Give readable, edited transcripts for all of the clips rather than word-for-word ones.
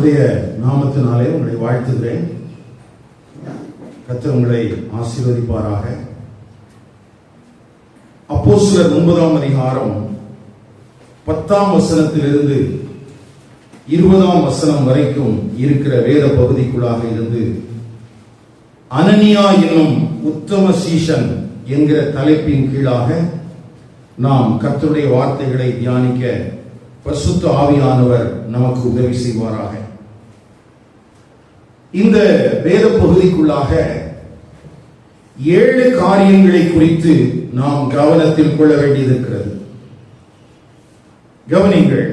கர்த்தருடைய நாமத்தினாலே உங்களை வாழ்த்துகிறேன். கர்த்தர் உங்களை ஆசீர்வதிப்பாராக. அப்போஸ்தலர் 9ஆம் அதிகாரம் 10ஆம் வசனத்திலிருந்து 20ஆம் வசனம் வரைக்கும் இருக்கிற வேத பகுதிக்குள்ளாக இருந்து அனனியா என்னும் உத்தம சீஷன் என்கிற தலைப்பின் கீழாக நாம் கர்த்தருடைய வார்த்தைகளை தியானிக்க பரிசுத்த ஆவியானவர் நமக்கு உதவி செய்வாராக. இந்த வேத பகுதிக்குள்ளாக 7 காரியங்களை குறித்து நாம் கவனத்தில் கொள்ள வேண்டியிருக்கிறது. கவனிங்கள்.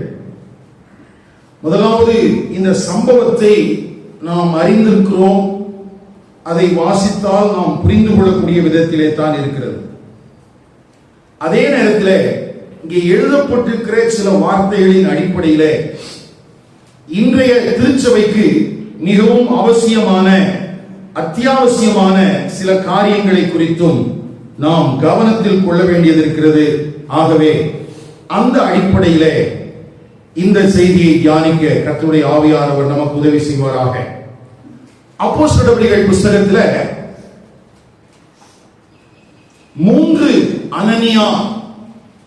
முதலாவது, இந்த சம்பவத்தை நாம் அறிந்திருக்கிறோம். அதை வாசித்தால் நாம் புரிந்து கொள்ளக்கூடிய விதத்திலே தான் இருக்கிறது. அதே நேரத்தில் இங்கே எழுதப்பட்டிருக்கிற சில வார்த்தைகளின் அடிப்படையில் இன்றைய திருச்சபைக்கு மிகவும் அவசியமான அத்தியாவசியமான சில காரியங்களை குறித்தும் நாம் கவனத்தில் கொள்ள வேண்டியது இருக்கிறது. ஆகவே அந்த அடிப்படையில் இந்த செய்தியை தியானிக்க கர்த்தருடைய ஆவியானவர் நமக்கு உதவி செய்வாராக. அப்போஸ்தலர் நடவடிக்கைகள் புத்தகத்தில் 3 அனனியா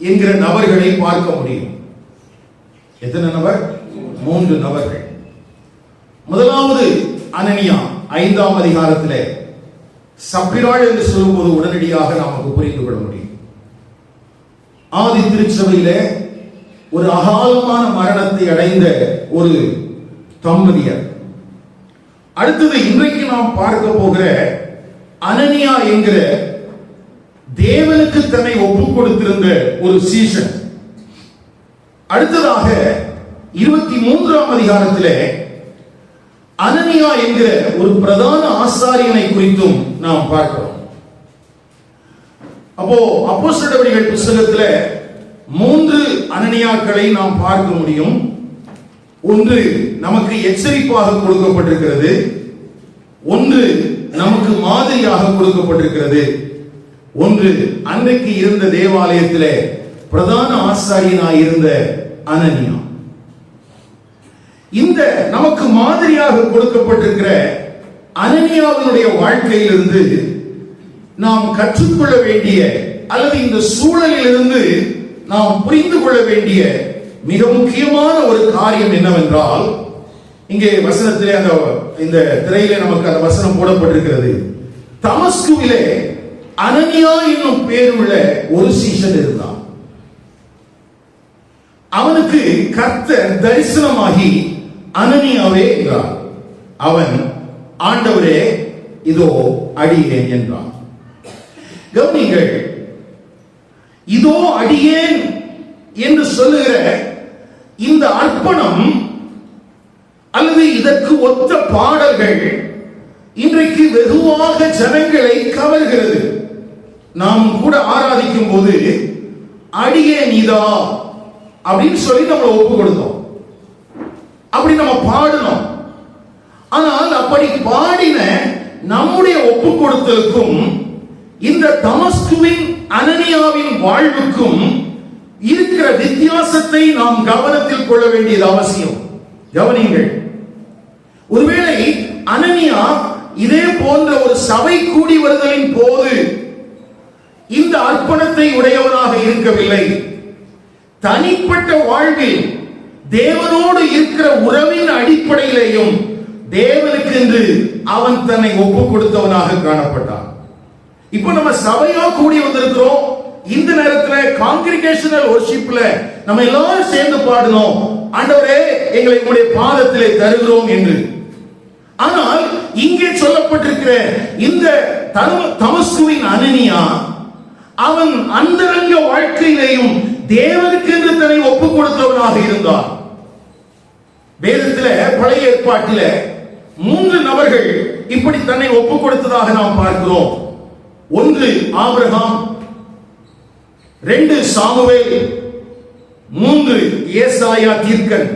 என்கிற நபர்களை பார்க்க முடியும். எத்தனை நபர்? 3 நபர்கள். முதலாவது அனனியா 5ஆம் அதிகாரத்தில் சப்பிராள் என்று சொல்லும்போது உடனடியாக நமக்கு புரிந்து கொள்ள முடியும். ஆதி திருச்சபையிலே ஒரு அகாலமான மரணத்தை அடைந்த ஒரு தம்பதியர். அடுத்தது இன்றைக்கு நாம் பார்க்க போகிற அனனியா என்கிற தேவனுக்கு தன்னை ஒப்புக் கொடுத்திருந்த ஒரு சீஷன். அடுத்ததாக 23ஆம் அதிகாரத்திலே அனனியா என்கிற ஒரு பிரதான ஆசாரியனை குறித்தும் நாம் பார்க்கிறோம். அப்போ அப்போஸ்தலர் நடவடிக்கைகள் புத்தகத்தில் 3 அனனியாக்களை நாம் பார்க்க முடியும். ஒன்று நமக்கு எச்சரிப்பாக கொடுக்கப்பட்டிருக்கிறது, ஒன்று நமக்கு மாதிரியாக கொடுக்கப்பட்டிருக்கிறது, ஒன்று அன்றைக்கு இருந்த தேவாலயத்திலே பிரதான ஆசாரியனாய் இருந்த அனனியா. இந்த நமக்கு மாதிரியாக கொடுக்கப்பட்டிருக்கிற அனனியாவினுடைய வாழ்க்கையிலிருந்து நாம் கற்றுக்கொள்ள வேண்டிய அல்லது இந்த சூழலில் இருந்து நாம் புரிந்து கொள்ள வேண்டிய மிக முக்கியமான ஒரு காரியம் என்னவென்றால், இங்கே வசனத்திலே இந்த திரையிலே நமக்கு அந்த வசனம் போடப்பட்டிருக்கிறது. தமஸ்குவிலே அனனியா என்னும் பேருள்ள ஒரு சீஷன் இருந்தான். அவனுக்கு கர்த்தர் தரிசனமாகி அனனியாவே என்றார். அவன், ஆண்டவரே இதோ அடியேன் என்றான். கவனிங்கள். இதோ அடியேன் என்று சொல்லுகிற இந்த அர்ப்பணம் அல்லது இதற்கு ஒத்த பாடல்கள் இன்றைக்கு வெகுவாக ஜனங்களை கவர்கிறது. நாம் கூட ஆராதிக்கும் போது அடியேன் இதா அப்படின்னு சொல்லி நம்ம ஒப்பு கொடுத்தோம், அப்படி நம்ம பாடணும். ஆனால் அப்படி பாடின நம்முடைய ஒப்பு கொடுத்தலுக்கும் இந்த தமஸ்குவின் அனனியாவின் வாழ்வுக்கும் இருக்கிற வித்தியாசத்தை நாம் கவனத்தில் கொள்ள வேண்டியது அவசியம். கவனிங்கள். ஒருவேளை அனனியா இதே போன்ற ஒரு சபை கூடி வருதலின் போது இந்த அர்ப்பணத்தை உடையவனாக இருக்கவில்லை. தனிப்பட்ட வாழ்வில் தேவனோடு இருக்கிற உறவின் அடிப்படையிலேயும் தேவனுக்கு என்று அவன் தன்னை ஒப்புக் கொடுத்தவனாக காணப்பட்டான். இப்ப நம்ம சபையா கூடி வந்திருக்கிறோம். இந்த நேரத்தில் காங்கிரிகேஷனல் வொர்ஷிப்ல நம்ம எல்லாரும் சேர்ந்து பாடணும், ஆண்டவரே எங்களை உம்முடைய பாதத்திலே தருகிறோம் என்று. ஆனால் இங்கே சொல்லப்பட்டிருக்கிற இந்த தமஸ்குவின் அனனியா அவன் அந்தரங்க வாழ்க்கையிலேயும் தேவனுக்கு என்று தன்னை ஒப்புக் கொடுத்தவனாக இருந்தான். வேதத்திலே பழைய ஏற்பாட்டிலே 3 நபர்கள் இப்படி தன்னை ஒப்புக் கொடுத்ததாக நாம் பார்க்கிறோம். 1 ஆபிரகாம், 2 சாமுவேல், 3 ஏசாயா தீர்க்கன்.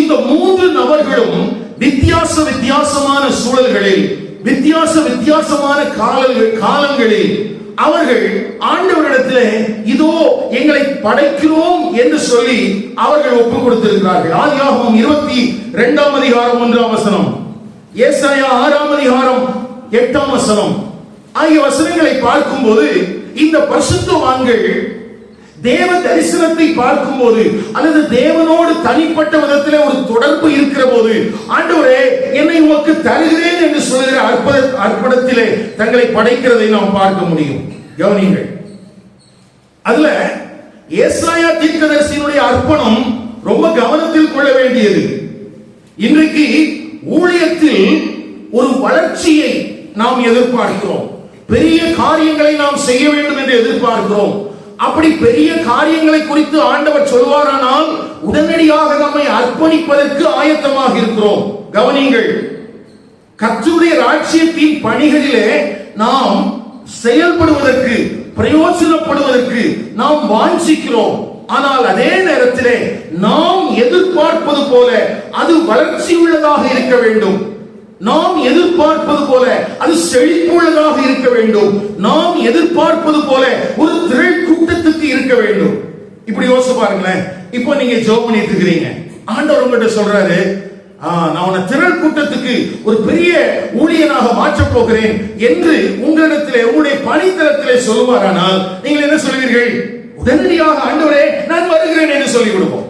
இந்த 3 நபர்களும் வித்தியாசமான சூழல்களில் வித்தியாசமான காலங்களில் அவர்கள் ஆண்டவரிடத்திலே இதோ எங்களை படைக்கிறோம் என்று சொல்லி அவர்கள் ஒப்புக் கொடுத்திருக்கிறார்கள். ஆதியாகமம் 22 அதிகாரம் 1 வசனம், ஏசாயா 6 அதிகாரம் 8 வசனம் ஆகிய வசனங்களை பார்க்கும்போது இந்த பரிசுத்தவான்கள் தேவ தரிசனத்தை பார்க்கும்போது அல்லது தேவனோடு தனிப்பட்ட விதத்திலே ஒரு தொடர்பு இருக்கிற போது, ஆண்டவரே என்னை உமக்கு தருகிறேன் என்று சொல்கிற அர்ப்பணத்திலே தங்களை படைக்கிறதை நாம் பார்க்க முடியும். கவனிங்கள், அதுல ஏசாயா தீர்க்கதரிசியினுடைய அர்ப்பணம் ரொம்ப கவனத்தில் கொள்ள வேண்டியது. இன்றைக்கு ஊழியத்தில் ஒரு வளர்ச்சியை நாம் எதிர்பார்க்கிறோம், பெரிய காரியங்களை நாம் செய்ய வேண்டும் என்று எதிர்பார்க்கிறோம். அப்படி பெரிய காரியங்களை குறித்து ஆண்டவர் சொல்வாரானால் உடனடியாக நம்மை அர்ப்பணிப்பதற்கு ஆயத்தமாக இருக்கிறோம். கவனிங்கள், கர்த்தருடைய ராஜ்யத்தின் பணிகளிலே நாம் செயல்படுவதற்கு, பிரயோஜனப்படுவதற்கு நாம் வாஞ்சிக்கிறோம். ஆனால் அதே நேரத்திலே நாம் எதிர்பார்ப்பது போல அது வளர்ச்சி உள்ளதாக இருக்க வேண்டும். நாம் எதிர்பார்ப்பது போல அது செழிப்புள்ளதாக இருக்க வேண்டும். நாம் எதிர்பார்ப்பது போல ஒரு திரள் கூட்டத்துக்கு இருக்க வேண்டும். இப்படி யோசிச்சு பாருங்களேன். இப்போ நீங்க ஜெபம் பண்ணிட்டு இருக்கீங்க, ஆண்டவர் உங்ககிட்ட சொல்றாரு, நான் உன்னை திரள் கூட்டத்துக்கு ஒரு பெரிய ஊழியனாக மாற்றப் போகிறேன் என்று உங்களிடத்திலே, உங்களுடைய பணித்தளத்திலே சொல்லுவாரானால் நீங்கள் என்ன சொல்வீர்கள்? உடனடியாக ஆண்டவரே நான் வருகிறேன் என்று சொல்லிக் கொடுப்போம்.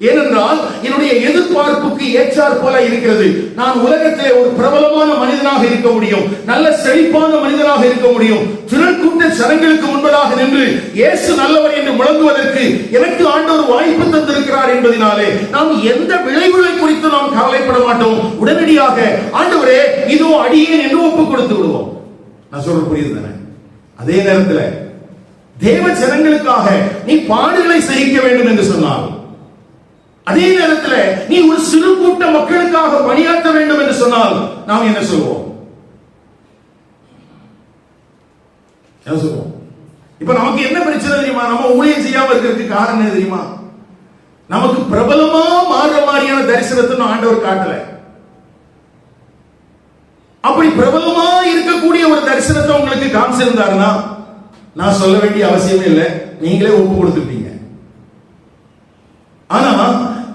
ஏனென்றால் என்னுடைய எதிர்பார்ப்புக்கு ஏற்றார் போல இருக்கிறது. நான் உலகத்திலே ஒரு பிரபலமான மனிதனாக இருக்க முடியும், நல்ல செழிப்பான மனிதனாக இருக்க முடியும், திரள் கூட்ட ஜனங்களுக்கு முன்பதாக நின்று இயேசு நல்லவர் என்று முழங்குவதற்கு எனக்கு ஆண்டவர் வாய்ப்பு தந்திருக்கிறார் என்பதனாலே நாம் எந்த விளைவுகளை குறித்து நாம் கவலைப்பட மாட்டோம். உடனடியாக ஆண்டவரே இதோ அடியேன் என்று ஒப்புக் கொடுத்து விடுவோம். நான் சொல்ற புரியுது தானே? அதே நேரத்தில் தேவ ஜனங்களுக்காக நீ பாடுகளை சகிக்க வேண்டும் என்று சொன்னால், அதே நேரத்தில் நீ ஒரு சிறு கூட்ட மக்களுக்காக பணியாற்ற வேண்டும் என்று சொன்னால் நாம் என்ன சொல்வோம்? இப்ப நமக்கு என்ன பிரச்சனை தெரியுமா? நம்ம ஊழியம் செய்யாம இருக்கிறதுக்கு காரணம் என்ன தெரியுமா? நமக்கு பிரபலமா மாறுற மாதிரியான தரிசனத்தை ஆண்டவர் காட்டல. அப்படி பிரபலமா இருக்கக்கூடிய ஒரு தரிசனத்தை உங்களுக்கு காமிச்சிருந்தாருன்னா நான் சொல்ல வேண்டிய அவசியமே இல்லை, நீங்களே ஒப்பு கொடுத்துப்பீங்க. ஆனா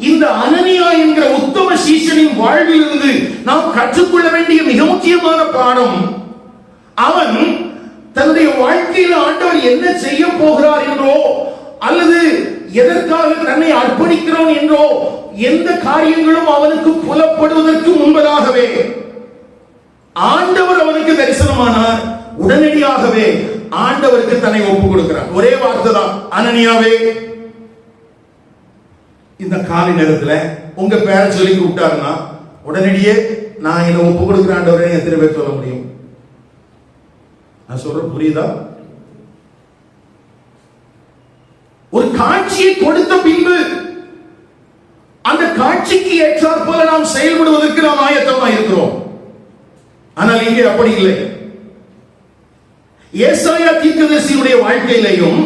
இந்த அனனியா என்கிற உத்தம சீஷனின் வாழ்வில் இருந்து நாம் கற்றுக்கொள்ள வேண்டிய மிக முக்கியமான பாடம், அவன் தன்னுடைய வாழ்க்கையில் ஆண்டவர் என்ன செய்ய போகிறார் என்றோ அல்லது எதற்காக தன்னை அர்ப்பணிக்கிறோம் என்றோ எந்த காரியங்களும் அவனுக்கு புலப்படுவதற்கு முன்பதாகவே ஆண்டவர் அவனுக்கு தரிசனமானார். உடனடியாகவே ஆண்டவருக்கு தன்னை ஒப்புக் கொடுக்கிறார். ஒரே வார்த்தை தான், அனனியாவே இந்த காலை நேரத்துல உங்க பேரை சொல்லி கூப்பிட்டாருன்னா உடனடியே நான் என்ன ஒப்பு கொடுக்கிற ஆண்டவரே எத்தனை பேர் சொல்ல முடியும்? நான் சொல்ற புரியுதா? ஒரு காட்சியை கொடுத்த பின்பு அந்த காட்சிக்கு ஏற்றாற் போல நாம் செயல்படுவதற்கு நாம் ஆயத்தமாக இருக்கிறோம். ஆனால் இங்கே அப்படி இல்லை. ஏசாயா தீர்க்கதரிசியுடைய வாழ்க்கையிலையும்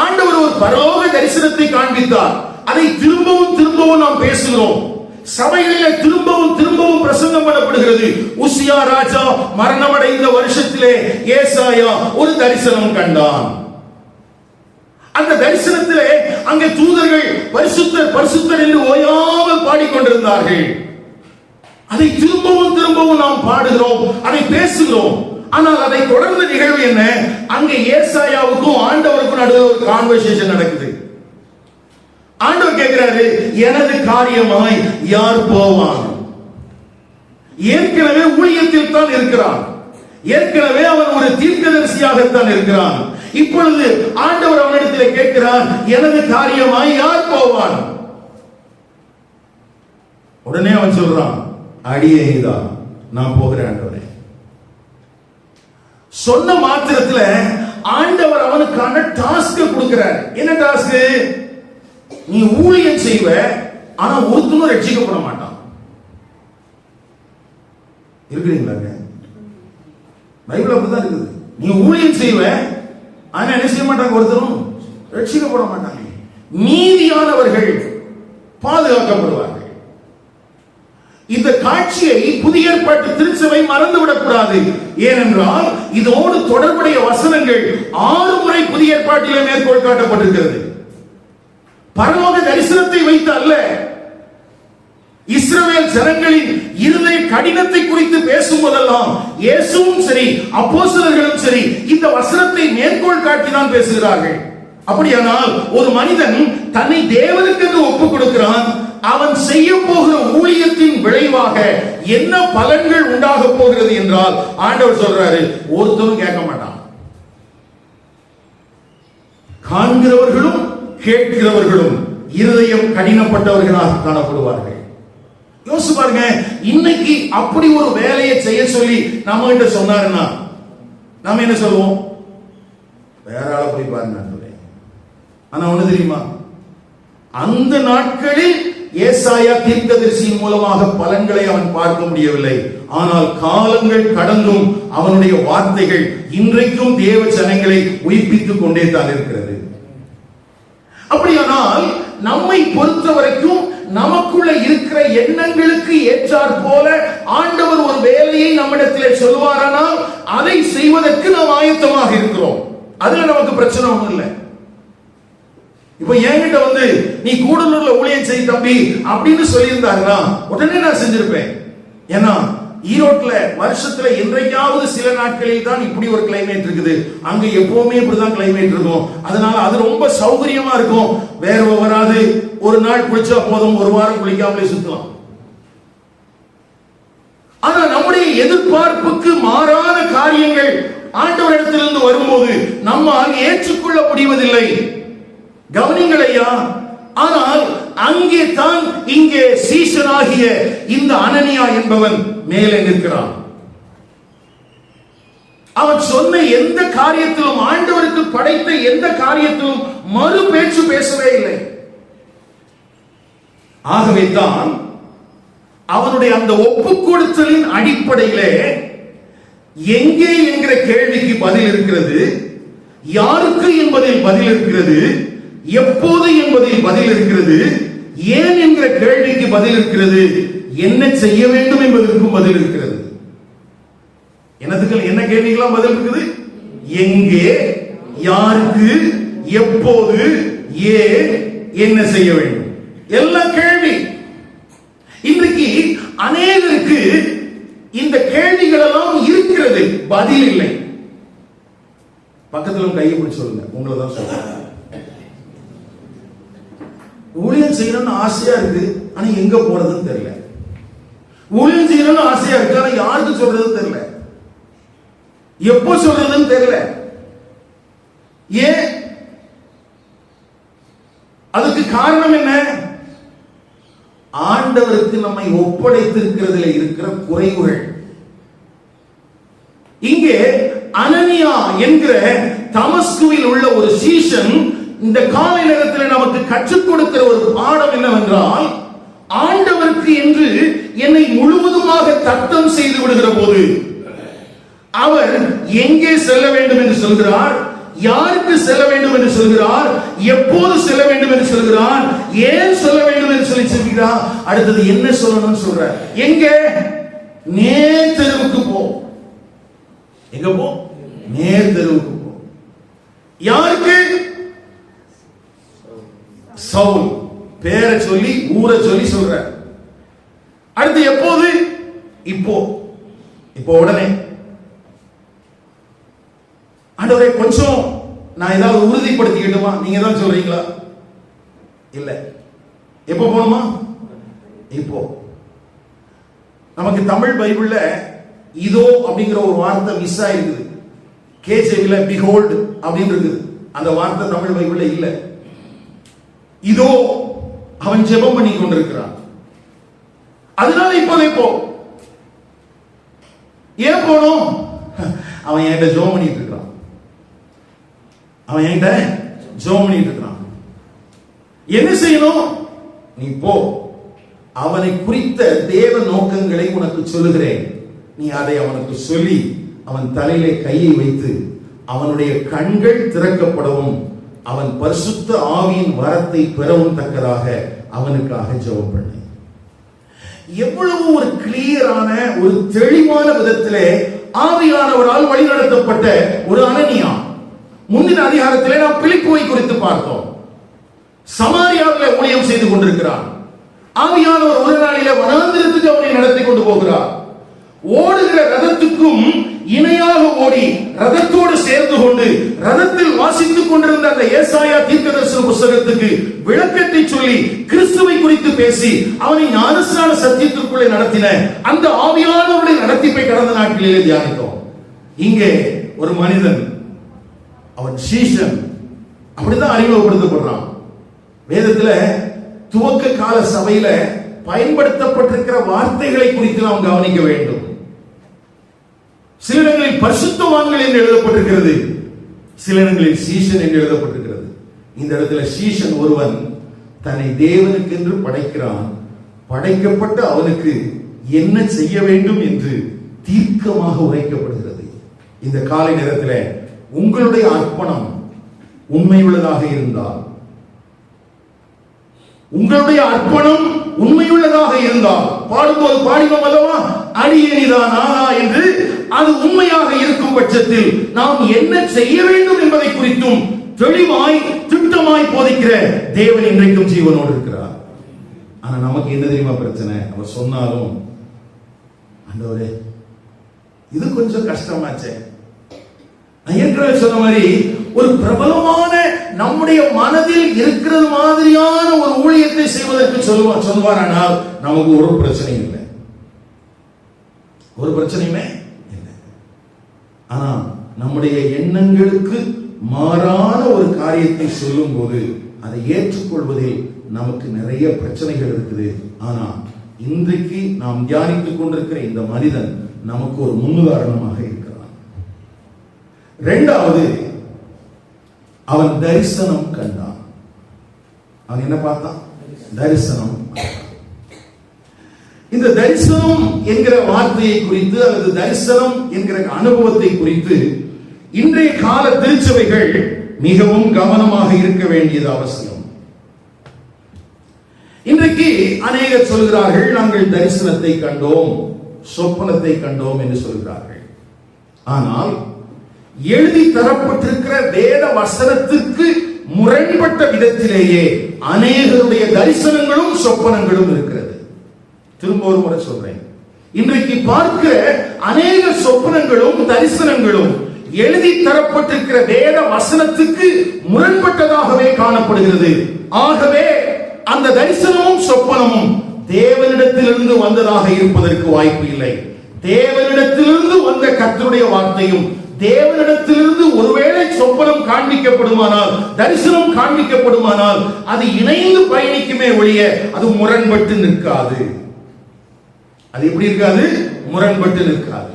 ஆண்டவர் ஒரு பரலோக தரிசனத்தை காண்பித்தார். அதை திரும்பவும் திரும்பவும் நாம் பேசுகிறோம். சபைகளிலே திரும்பவும் திரும்பவும் பிரசங்கம் பண்ணப்படுகிறது. உசியா ராஜா மரணமடைந்த வருஷத்திலே ஏசாயா ஒரு தரிசனம் கண்டான். அந்த தரிசனத்திலே அங்கே தூதர்கள் பரிசுத்தர் பரிசுத்தர் என்று ஓயாமல் பாடிக்கொண்டிருந்தார்கள். அதை திரும்பவும் திரும்பவும் நாம் பாடுகிறோம், அதை பேசுகிறோம். ஆனால் அதை தொடர்ந்த நிகழ்வு என்ன? அங்கே ஏசாயாவுக்கும் ஆண்டவருக்கும் நடுவில் ஒரு கான்வர்சேஷன் நடக்குது. ஆண்டவர் கேட்கிறாரு, எனது காரியமாய் யார் போவான்? ஏற்கனவே ஊழியத்தில் தான் இருக்கிறான், ஏற்கனவே அவன் ஒரு தீர்க்கதரிசியாகத்தான் இருக்கிறான். இப்பொழுது ஆண்டவர் அவனிடத்தில் கேட்கிறார், எனது காரியமாய் யார் போவான்? உடனே அவன் சொல்றான், அடியேதான் நான் போகிறேன் ஆண்டவரே. சொன்ன மாத்திரத்தில் ஆண்டவர் அவனுக்கான டாஸ்க் கொடுக்கிறார். என்ன டாஸ்க்? நீ ஊழியம் செய்வ, ஆனா ஒருத்தனும் ரட்சிக்கப்பட மாட்டான். இருக்கிறீங்களா? பைபிள் அப்படிதான் இருக்குது. நீ ஊழியம் செய்வ, ஆனா என்ன செய்ய மாட்டாங்க, ஒருத்தரும் ரட்சிக்கப்பட மாட்டாங்க. மீதியானவர்கள் பாதுகாக்கப்படுவார்கள். இந்த காட்சியை புதிய ஏற்பாட்டு திருச்சபை மறந்துவிடக் கூடாது. ஏனென்றால் இதோடு தொடர்புடைய வசனங்கள் 6 முறை புதிய ஏற்பாட்டிலே மேற்கோள் காட்டப்பட்டிருக்கிறது. பரலோக தரிசனத்தை வைத்து அல்ல, இஸ்ரவேல் ஜனங்களின் இருதய கடினத்தை குறித்து பேசும்போதெல்லாம் இயேசுவும் சரி அப்போஸ்தலர்களும் சரி இந்த வசனத்தை மேற்கோள் காட்டி தான் பேசுகிறார்கள். அப்படியானால் ஒரு மனிதன் தன்னை தேவனுக்கு என்று ஒப்புக் கொடுக்கிறான். அவன் செய்ய போகிற ஊழியத்தின் விளைவாக என்ன பலன்கள் உண்டாக போகிறது என்றால் ஆண்டவர் சொல்றாரு, ஒருத்தரும் கேட்க மாட்டான். காண்கிறவர்களும் கேட்கிறவர்களும் இருதயம் கடினப்பட்டவர்களாக காணப்படுவார்கள். யோசிச்சு பாருங்க, இன்னைக்கு அப்படி ஒரு வேலையை செய்ய சொல்லி நம்ம கிட்ட சொன்னாருன்னா நாம என்ன சொல்லுவோம்? வேற ஆளை போய் பாருங்க. ஆனா ஒண்ணு தெரியுமா, அந்த நாட்களில் ஏசாயா தீர்க்கதரிசியின் மூலமாக பலன்களை அவன் பார்க்க முடியவில்லை. ஆனால் காலங்கள் கடந்தும் அவனுடைய வார்த்தைகள் இன்றைக்கும் தேவ ஜனங்களை உயிர்ப்பித்துக் கொண்டே தான் இருக்கிறது. அப்படியானால் நம்மை பொறுத்த வரைக்கும் நமக்குள்ள இருக்கிற எண்ணங்களுக்கு ஏற்றாற் போல ஆண்டவர் ஒரு வேலையை நம்மிடத்திலே சொல்வாரானால் அதை செய்வதற்கு நாம் ஆயத்தமாக இருக்கிறோம். அதுல நமக்கு பிரச்சனை ஒண்ணும் இல்லை. இப்ப என்கிட்ட வந்து நீ கூடலூர்ல ஊழியம் செய் தம்பி அப்படின்னு சொல்லியிருந்தாருன்னா உடனே நான் செஞ்சிருப்பேன். ஏன்னா ஈரோட்ல வருஷத்துல என்றைக்காவது சில நாட்களில் தான் இப்படி ஒரு கிளைமேட் இருக்குது. அங்க எப்பவுமே இப்படிதான் கிளைமேட் இருக்கும். அதனால அது ரொம்ப சௌகரியமா இருக்கும். வேர்வை வராது. ஒரு நாள் குளிச்சா போதும், ஒரு வாரம் குளிக்காமலே சுத்தலாம். ஆனா நம்முடைய எதிர்பார்ப்புக்கு மாறான காரியங்கள் ஆண்டவரிடத்திலிருந்து வரும்போது நம்மால் ஏற்றுக்கொள்ள முடிவதில்லை. கவனிங்கள் ஐயா. ஆனால் அங்கே தான் இங்கே சீஷனாகிய இந்த அனனியா என்பவன் மேலே நிற்கிறான். அவன் சொன்ன எந்த காரியத்திலும், ஆண்டவருக்கு படைத்த எந்த காரியத்திலும் மறு பேச்சு பேசவே இல்லை. ஆகவே தான் அவனுடைய அந்த ஒப்புக் கொடுத்தலின் அடிப்படையிலே எங்கே என்கிற கேள்விக்கு பதில் இருக்கிறது, யாருக்கு என்பதில் பதில் இருக்கிறது, எப்போது என்பதில் பதில் இருக்கிறது, ஏன் என்கிற கேள்விக்கு பதில் இருக்கிறது, என்ன செய்ய வேண்டும் என்பதற்கும் பதில் இருக்கிறது. என்னதுக்கு என்ன கேள்விக்கெல்லாம் பதில் இருக்குது? எங்கே, யாருக்கு, எப்போது, ஏன், என்ன செய்ய வேண்டும், எல்லா கேள்வி. இன்றைக்கு அநேகருக்கு இந்த கேள்விகள் எல்லாம் இருக்கிறது, பதில் இல்லை. பக்கத்துல கையை பிடிச்சு சொல்லுங்க, உங்களை தான் சொல்றேன். ஊழியம் செய்யணும்னு ஆசையா இருக்கு, ஆனா எங்க போறதுன்னு தெரியல. ஊழியம் செய்யணும்னு ஆசையா இருக்கு, ஆனா யாருக்கு சொல்றதுன்னு தெரியல, எப்போ சொல்றதுன்னு தெரியல. ஏன்? அதுக்கு காரணம் என்ன? ஆண்டவருக்கு நம்மை ஒப்படைத்திருக்கிறதுல இருக்கிற குறைவுகள். இங்கே அனனியா என்கிற தமஸ்குவில் உள்ள ஒரு சீஷன் இந்த காலை நேரத்தில் நமக்கு கற்றுக் கொடுக்கிற ஒரு பாடம் என்னவென்றால், ஆண்டவருக்கு என்று என்னை முழுவதுமாக தத்தம் செய்து விடுகிற போது அவர் எங்கே செல்ல வேண்டும் என்று சொல்கிறார், யாருக்கு செல்ல வேண்டும் என்று சொல்கிறார், எப்போது செல்ல வேண்டும் என்று சொல்கிறார், ஏன் சொல்ல வேண்டும் என்று சொல்லி சொல்கிறார், அடுத்தது என்ன சொல்லணும்னு சொல்றார். எங்க? நேர் தெருவுக்கு போ. எங்க போ? நேர் தெருவுக்கு போ. யாருக்கு? சவுல். பேரை சொல்லி ஊரை சொல்லி சொல்ற. அடுத்து எப்போது? இப்போ. இப்போ உடனே. ஆண்டவரே கொஞ்சம் நான் ஏதாவது உறுதிப்படுத்திக்கிட்டுமா? நீங்க தான் சொல்றீங்களா? இல்ல. எப்போ போகணுமா? இப்போ. நமக்கு தமிழ் பைபிள்ல இதோ அப்படிங்கிற ஒரு வார்த்தை மிஸ் ஆயிருக்குது. கேஜேவில பிஹோல்ட் அப்படின்னு இருக்குது. அந்த வார்த்தை தமிழ் பைபிள்ல இல்ல. இதோ அவன் ஜெபம் பண்ணி கொண்டிருக்கிறான். அதனால இப்போதே போ. ஏன் போனோம்? அவன் என்கிட்ட ஜெபம் பண்ணிட்டு இருக்கிறான். அவன் என்கிட்ட ஜெபம் பண்ணிட்டு இருக்கிறான். என்ன செய்யணும்? நீ போ. அவனை குறித்த தேவ நோக்கங்களை உனக்கு சொல்லுகிறேன். நீ அதை அவனுக்கு சொல்லி அவன் தலையிலே கையை வைத்து அவனுடைய கண்கள் திறக்கப்படவும் அவன் பரிசுத்த ஆவியின் வரத்தை பெறவும் தக்கதாக அவனுக்காக ஜெபம் பண்ணு. எவ்வளவு ஒரு கிளியரான ஒரு தெளிவான விதத்திலே ஆவியானவரால் வழிநடத்தப்பட்ட ஒரு அனனியா. முந்தின அதிகாரத்திலே நாம் பிலிப்போவை குறித்து பார்த்தோம். சமாரியாவில் ஊழியம் செய்து கொண்டிருக்கிறார். ஆவியானவர் ஒரு நாளிலே வனாந்திரத்துக்கு அவனை நடத்தி கொண்டு போகிறார். ஓடுகிற ரதத்துக்கும் இணையாக ஓடி ரதத்தோடு சேர்ந்து கொண்டு ரதத்தில் வாசித்துக் கொண்டிருந்த அந்த ஏசாயா தீர்க்கதரிசன புத்தகத்துக்கு விளக்கத்தை சொல்லி கிறிஸ்துவை குறித்து பேசி அவனை ஞானஸ்நான சத்தியத்திற்குள்ளே நடத்தின அந்த ஆவியானவருடைய நடத்திப்பை கடந்த நாட்களிலே தியானித்தோம். இங்கே ஒரு மனிதன், அவன் சீஷன், அப்படிதான் அறிமுகப்படுத்தப்படுறான். வேதத்துல துவக்க கால சபையில பயன்படுத்தப்பட்டிருக்கிற வார்த்தைகளை குறித்து நாம் கவனிக்க வேண்டும். சில இடங்களில் பரிசுத்தவான்கள் என்று எழுதப்பட்டிருக்கிறது, சில இடங்களில் சீஷன் என்று எழுதப்பட்டிருக்கிறது. இந்த இடத்துல சீஷன் ஒருவன் தன்னை தேவனுக்கு என்று படைக்கிறான். படைக்கப்பட்ட அவனுக்கு என்ன செய்ய வேண்டும் என்று தீர்க்கமாக உரைக்கப்படுகிறது. இந்த காலை நேரத்தில் உங்களுடைய அர்ப்பணம் உண்மையுள்ளதாக இருந்தால், உங்களுடைய அர்ப்பணம் உண்மையுள்ளதாக இருந்தால், பாடும்போது பாடினோம் அல்லவா, அடியேனிதான் ஆனா என்று, அது உண்மையாக இருக்கும் பட்சத்தில் நாம் என்ன செய்ய வேண்டும் என்பதை குறித்தும் தெளிவாய் திட்டமாய் போதிக்கிற தேவன் இன்றைக்கும் ஜீவனோடு இருக்கிறார். ஆனா நமக்கு என்ன தெரியுமா பிரச்சனை? அவர் சொன்னாலும், ஆண்டவரே இது கொஞ்சம் கஷ்டமாச்சே. ஏற்கனவே சொன்ன மாதிரி ஒரு பிரபலமான நம்முடைய மனதில் இருக்கிறது மாதிரியான ஒரு ஊழியத்தை செய்வதற்கு சொல்வாரானால் நமக்கு ஒரு பிரச்சனையும் இல்லை, ஒரு பிரச்சனையுமே இல்லை. ஆனா நம்முடைய எண்ணங்களுக்கு மாறான ஒரு காரியத்தை சொல்லும் போது அதை ஏற்றுக்கொள்வதில் நமக்கு நிறைய பிரச்சனைகள் இருக்குது. ஆனா இன்றைக்கு நாம் தியானித்துக் கொண்டிருக்கிற இந்த மனிதன் நமக்கு ஒரு முன்னுதாரணமாக இருக்கிறான். இரண்டாவது, அவன் தரிசனம் கண்டான். அவன் என்ன பார்த்தான்? தரிசனம். இந்த தரிசனம் என்கிற வார்த்தையை குறித்து அல்லது தரிசனம் என்கிற அனுபவத்தை குறித்து இன்றைய கால திருச்சபைகள் மிகவும் கவனமாக இருக்க வேண்டியது அவசியம். இன்றைக்கு அநேகர் சொல்கிறார்கள், நாங்கள் தரிசனத்தை கண்டோம், சொப்பனத்தை கண்டோம் என்று சொல்கிறார்கள். ஆனால் எழுதி தரப்பட்டிருக்கிற வேத வசனத்திற்கு முரண்பட்ட விதத்திலேயே அநேகருடைய தரிசனங்களும் சொப்பனங்களும் இருக்கிறது. திரும்ப ஒரு முறை சொல்றேன், இன்றைக்கு பார்க்கிற அநேக சொப்பனங்களும் தரிசனங்களும் எழுதி தரப்பட்டிருக்கிற வேத வசனத்துக்கு முரண்பட்டதாகவே காணப்படுகிறது. ஆகவே அந்த தரிசனமும் சொப்பனமும் தேவனிடத்திலிருந்து வந்ததாக இருப்பதற்கு வாய்ப்பு இல்லை. தேவனிடத்திலிருந்து வந்த கர்த்தருடைய வார்த்தையும் தேவனிடத்திலிருந்து ஒருவேளை சொப்பனம் காண்பிக்கப்படுமானால், தரிசனம் காண்பிக்கப்படுமானால் அது இணைந்து பயணிக்குமே ஒழிய அது முரண்பட்டு நிற்காது. அது எப்படி இருக்காது? முரண்பட்டு நிற்காது.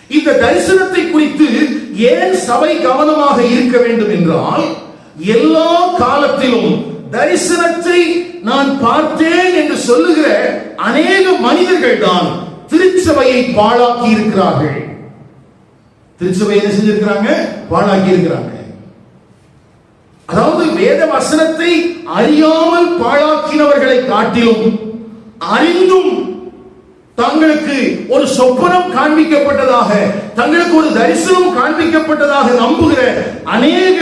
இந்த தரிசனத்தை குறித்து ஏன் சபை கவனமாக இருக்க வேண்டும் என்றால், எல்லா காலத்திலும் தரிசனத்தை நான் பார்த்தேன் என்று சொல்லுகிற அநேக மனிதர்கள் தான் திருச்சபையை பாழாக்கி இருக்கிறார்கள். திருச்சபை என்ன செஞ்சிருக்கிறாங்க? பாழாக்கி இருக்கிறாங்க. அதாவது வேத வசனத்தை அறியாமல் பாழாக்கினவர்களை காட்டிலும் அறிந்தும் தங்களுக்கு ஒரு சொப்பனம் காண்பிக்கப்பட்டதாக, தங்களுக்கு ஒரு தரிசனம் காண்பிக்கப்பட்டதாக நம்புகிற அநேக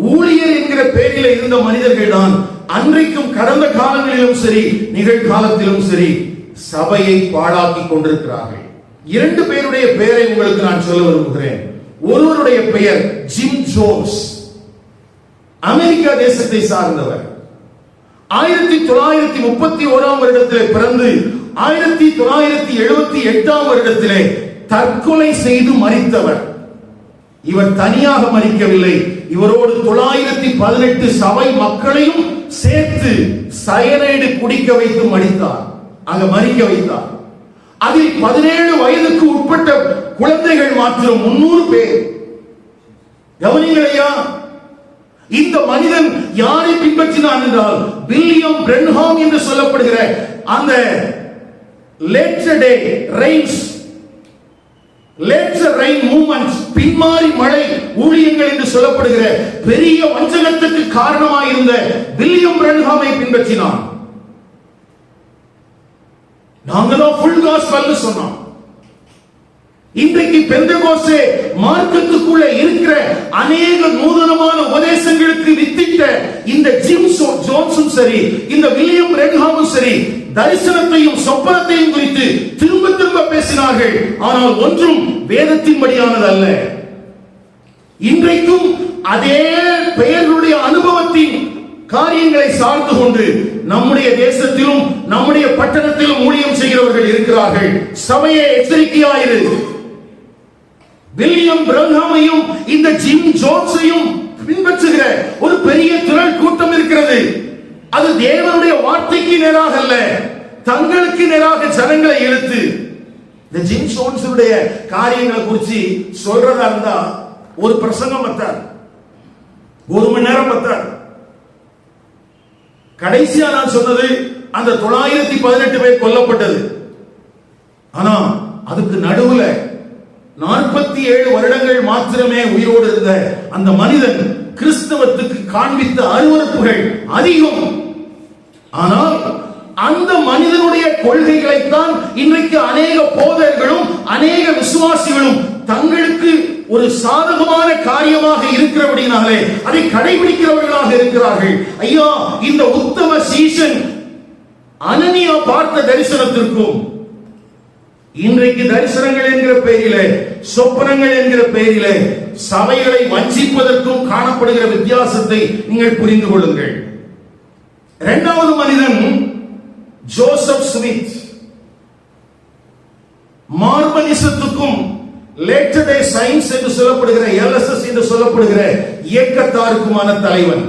ஊழியர் என்கிற பெயரில் இருந்த மனிதர்கள் தான் அன்றைக்கும் கடந்த காலங்களிலும் சரி நிகழ்காலத்திலும் சரி சபையை பாழாக்கி கொண்டிருக்கிறார்கள். இரண்டு பேருடைய பெயரை உங்களுக்கு நான் சொல்ல விரும்புகிறேன். ஒருவருடைய பெயர் ஜிம் ஜோன்ஸ், அமெரிக்கா தேசத்தை சார்ந்தவர். 1931 வருடத்திலே பிறந்து 1978 வருடத்திலே தற்கொலை செய்து மரித்தவர். இவர் தனியாக மரிக்கவில்லை, இவரோடு 918 சபை மக்களையும் சேர்த்து சயனைடு குடிக்க வைத்து மடித்தார், அங்க மரிக்க வைத்தார். அதில் 17 வயதுக்கு உட்பட்ட குழந்தைகள் மாத்திரம் 300 பேர். கவனிங்களையா, இந்த மனிதன் யாரை பின்பற்றினான் என்றால், வில்லியம் பிரென்ஹாம் என்று சொல்லப்படுகிற அந்த லேட்டர் டே ரெயின்ஸ், லேட்டர் ரெயின் மூவ்மென்ட்ஸ், பின்மாறி மழை ஊழியங்கள் என்று சொல்லப்படுகிற பெரிய வஞ்சகத்துக்கு காரணமாக இருந்த வில்லியம் பிரென்ஹாமை பின்பற்றினான். நாங்கதான் ஃபுல் காஸ்பல்னு சொன்னோம். இன்றைக்கு பெந்தெகோஸ்தே மார்க்கத்துக்குள்ள இருக்கிற அநேக நூதனமான உபதேசங்களுக்கு வித்திட்ட இந்த ஜிம் ஜோன்ஸும் சரி, இந்த வில்லியம் ரென்ஹாமும் சரி, தரிசனத்தையும் சொப்பனத்தையும் குறித்து திரும்ப திரும்ப பேசினார்கள். ஆனால் ஒன்றும் வேதத்தின்படியானது அல்ல. இன்றைக்கும் அதே பெயர்களுடைய அனுபவத்தின் காரியங்களை சார்ந்து கொண்டு நம்முடைய தேசத்திலும் நம்முடைய பட்டணத்திலும் ஊழியம் செய்கிறவர்கள் இருக்கிறார்கள். சபையை எச்சரிக்கையாயிரு. வில்லியம் பிரன்ஹாமையும் இந்த ஜிம் ஜோன்ஸையும் பின்பற்றுகிற ஒரு பெரிய திரள் கூட்டம் இருக்கிறது. அது தேவனுடைய வார்த்தைக்கு நேராக அல்ல, தங்களுக்கு நேராக ஜனங்களை இழுத்து இந்த ஜிம் ஜோன்ஸுடைய காரியங்களை குறித்து சொல்றதா இருந்தா ஒரு பிரசங்கம் பத்தார், 1 மணி நேரம் பத்தார். கடைசியா நான் சொன்னது அந்த 918 பேர் கொல்லப்பட்டது. ஆனா அதுக்கு நடுவுல 47 வருடங்கள் மாத்திரமே உயிரோடு இருந்த அந்த மனிதன் கிறிஸ்தவத்துக்கு காண்பித்த அருவருப்புகள் அதிகம். ஆனால் அந்த மனிதனுடைய கொள்கைகளைத்தான் இன்றைக்கு அநேக போதகர்களும் அநேக விசுவாசிகளும் தங்களுக்கு ஒரு சாதகமான காரியமாக இருக்கிறபடினாலே அதை கடைபிடிக்கிறவர்களாக இருக்கிறார்கள். ஐயா, இந்த உத்தம சீசன் அனனியா பார்த்த தரிசனத்திற்கும் இன்றைக்கு தரிசனங்கள் என்கிற பெயரிலே, சொப்பனங்கள் என்கிற பெயரிலே சபைகளை வஞ்சிப்பதற்கும் காணப்படுகிற வித்தியாசத்தை நீங்கள் புரிந்து கொள்ளுங்கள். இரண்டாவது மனிதன் Joseph Smith. மார்மனிசத்துக்கும் later day science என்று சொல்லப்படுகிற எல்எஸ்எஸ் என்று சொல்லப்படுகிற இயக்கத்தாருக்குமான தலைவன்.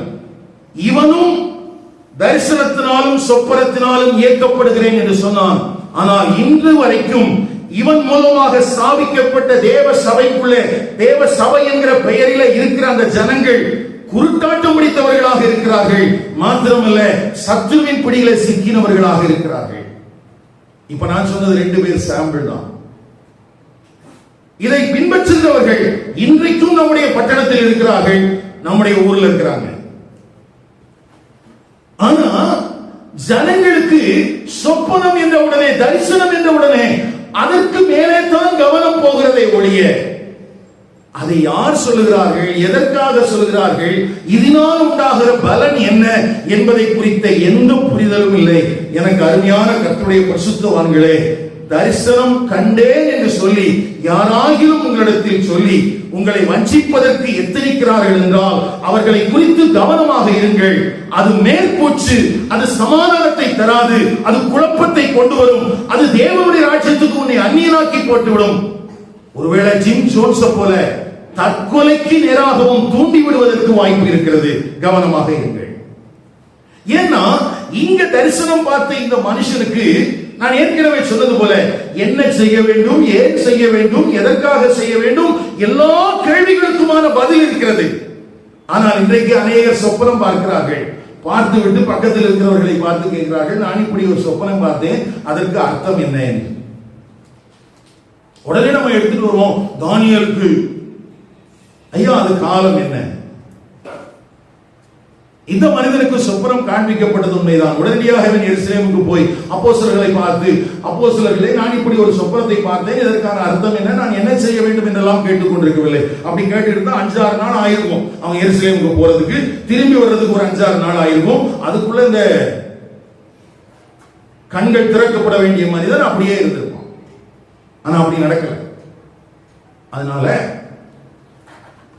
இவனும் தரிசனத்தினாலும் சொப்பனத்தினாலும் இயக்கப்படுகிறேன் என்று சொன்னான். ஆனால் இன்று வரைக்கும் இவன் மூலமாக ஸ்தாபிக்கப்பட்ட தேவ சபைக்குள்ளே, தேவ சபை என்கிற பெயரிலே இருக்கிற அந்த ஜனங்கள் குருட்டாட்டம் பிடித்தவர்களாக இருக்கிறார்கள். மாத்திரமல்ல, சத்துருவின் பிடியில சிக்கினவர்களாக இருக்கிறார்கள். இப்ப நான் சொன்னது 2 பேர் சாம்பிள் தான். இதை பின்பற்றுகிறவர்கள் இன்றைக்கும் நம்முடைய பட்டணத்தில் இருக்கிறார்கள், நம்முடைய ஊர்ல இருக்கிறாங்க. ஆனா ஜனங்களுக்கு சொப்பனம் என்ற உடனே, தரிசனம் என்ற உடனே அதற்கு மேலே தான் கவனம் போகிறதை ஒழிய அதை யார் சொல்லுகிறார்கள், எதற்காக சொல்லுகிறார்கள், இதனால் உண்டாகிற பலன் என்ன என்பதை குறித்த எந்த புரிதலும் இல்லை. எனக்கு அருமையான கர்த்தருடைய பரிசுத்தவான்களே, தரிசனம் கண்டேன் என்று சொல்லி யாராகிலும் உங்களிடத்தில் சொல்லி உங்களை வஞ்சிப்பதற்கு எத்தனிக்கிறார்கள் என்றால் அவர்களை குறித்து கவனமாக இருங்கள். அது மேற்போச்சு, அது சமாதானத்தை தராது, அது குழப்பத்தை கொண்டு வரும், அது தேவனுடைய ராஜ்யத்துக்கு உன்னை அந்நியனாக்கி போட்டுவிடும். ஒருவேளை ஜிம் ஜோன்ஸ் போல தற்கொலைக்கு நேராகவும் தூண்டி விடுவதற்கு வாய்ப்பு இருக்கிறது. கவனமாக இருங்கள். ஏன்னா இங்க தரிசனம் பார்த்த இந்த மனுஷனுக்கு நான் ஏற்கனவே சொன்னது போல என்ன செய்ய வேண்டும், ஏன் செய்ய வேண்டும், எதற்காக செய்ய வேண்டும், எல்லா கேள்விகளுக்குமான பதில் இருக்கிறது. ஆனால் இன்றைக்கு அநேகர் சொப்பனம் பார்க்கிறார்கள், பார்த்து விட்டு பக்கத்தில் இருக்கிறவர்களை பார்த்து கேட்கிறார்கள், நான் இப்படி ஒரு சொப்பனம் பார்த்தேன், அதற்கு அர்த்தம் என்ன என்று. உடனே நம்ம எடுத்துட்டு வருவோம் தானியேலுக்கு. ஐயா, அது காலம் என்ன? இந்த மனிதனுக்கு சொப்பனம் காண்பிக்கப்பட்டது உண்மைதான். உடனடியாக அவன் எருசலேமுக்கு போய் அப்போஸ்தலர்களை பார்த்து, அப்போஸ்தலர்களே, நான் இப்படி ஒரு சொப்பனத்தை பார்த்தேன், இதற்கான அர்த்தம் என்ன, நான் என்ன செய்ய வேண்டும் என்றெல்லாம் கேட்டுக்கொண்டிருக்கவில்லை. அப்படி கேட்டிருந்தா 5-6 நாள் ஆயிருக்கும் அவன் எருசலேமுக்கு போறதுக்கு, திரும்பி வர்றதுக்கு ஒரு 5-6 நாள் ஆயிருக்கும். அதுக்குள்ள இந்த கண்கள் திறக்கப்பட வேண்டிய மனிதன் அப்படியே இருந்திருப்பான். ஆனா அப்படி நடக்கல. அதனால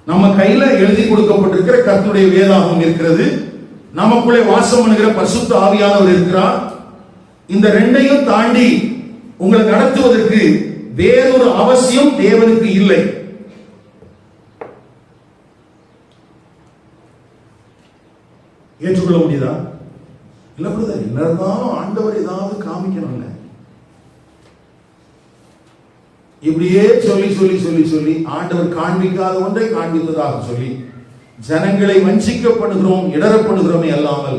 நம்ம கையில எழுதி கொடுக்கப்பட்டிருக்கிற கர்த்தருடைய வேதாகம் இருக்கிறது, நமக்குள்ளே வாசம் பண்ணுகிற பரிசுத்த ஆவியானவர் இருக்கிறார். இந்த 2ஐயும் தாண்டி உங்களை நடத்துவதற்கு வேறொரு அவசியம் தேவனுக்கு இல்லை. ஏற்றுக்கொள்ள முடியுதா? இல்ல பிரதர், இல்லைனாலும் ஆண்டவர் ஏதாவது காமிக்கணும்ல. இப்படியே சொல்லி சொல்லி சொல்லி சொல்லி ஆண்டவர் காண்பிக்காத ஒன்றை காண்பித்ததாக சொல்லி ஜனங்களை வஞ்சிக்கப்படுகிறோம், இடரப்படுகிறோமே அல்லாமல்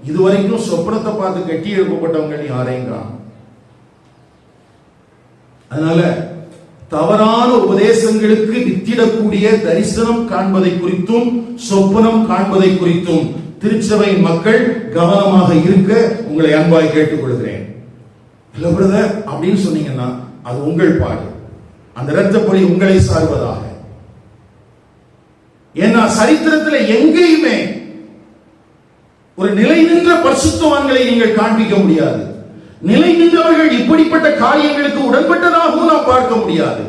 இதுவரைக்கும் சொப்பனத்தை பார்த்து கட்டி எழுப்பப்பட்டவங்க யாரையும் காணும். அதனால தவறான உபதேசங்களுக்கு வித்திடக்கூடிய தரிசனம் காண்பதை குறித்தும் சொப்பனம் காண்பதை குறித்தும் திருச்சபையின் மக்கள் கவனமாக இருக்க உங்களை அன்பாய் கேட்டுக் கொள்கிறேன். இல்ல பிரதர் அப்படின்னு சொன்னீங்கன்னா அது உங்கள் பாடு, அந்த இரத்தப்பழி உங்களை சார்வதாக. ஏன்னா சரித்திரத்தில் எங்கேயுமே ஒரு நிலை நின்ற பரிசுத்தவான்களை நீங்கள் காண்பிக்க முடியாது. நிலை நின்றவர்கள் இப்படிப்பட்ட காரியங்களுக்கு உடன்பட்டதாகவும் நாம் பார்க்க முடியாது.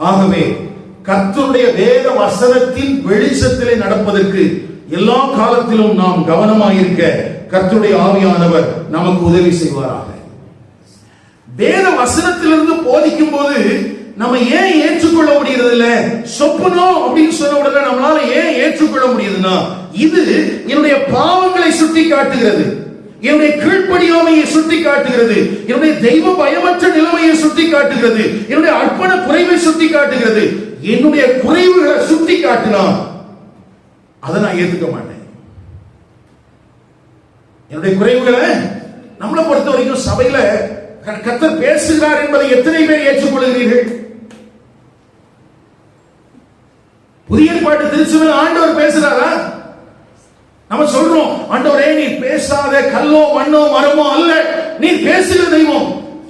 ஆகவே கர்த்தருடைய வேத வசனத்தின் வெளிச்சத்திலே நடப்பதற்கு எல்லா காலத்திலும் நாம் கவனமாயிருக்க கர்த்தருடைய ஆவியானவர் நமக்கு உதவி செய்வாராக. வேத வசனத்திலிருந்து போதிக்கும் போது நம்ம ஏன் ஏற்றுக்கொள்ள முடியறது இல்ல? சொப்பனம் அப்படின்னு சொன்ன உடனே நம்மளால ஏன் ஏற்றுக்கொள்ள முடியுதுன்னா, இது என்னுடைய பாவங்களை சுட்டி காட்டுகிறது, என்னுடைய கீழ்ப்படியாமையை சுட்டி காட்டுகிறது, என்னுடைய தெய்வ பயமற்ற நிலைமையை சுட்டி காட்டுகிறது, என்னுடைய அர்ப்பண குறைவை சுட்டி காட்டுகிறது. என்னுடைய குறைவுகளை சுட்டி காட்டினா அதை நான் ஏத்துக்க மாட்டேன். என்னுடைய குறைவுகளை நம்மளை பொறுத்த வரைக்கும் சபையில கர்த்தர் பேசுகிறார் என்பதை எத்தனை பேர் ஏற்றுக்கொள்கிறீர்கள்? புதிய ஏற்பாட்டு திருச்சபையில் ஆண்டவர் பேசுறாரா? நம்ம சொல்றோம், ஆண்டவரே நீ பேசாத கல்லோ மண்ணோ மரமோ அல்ல, நீ பேசுகிற தெய்வம்.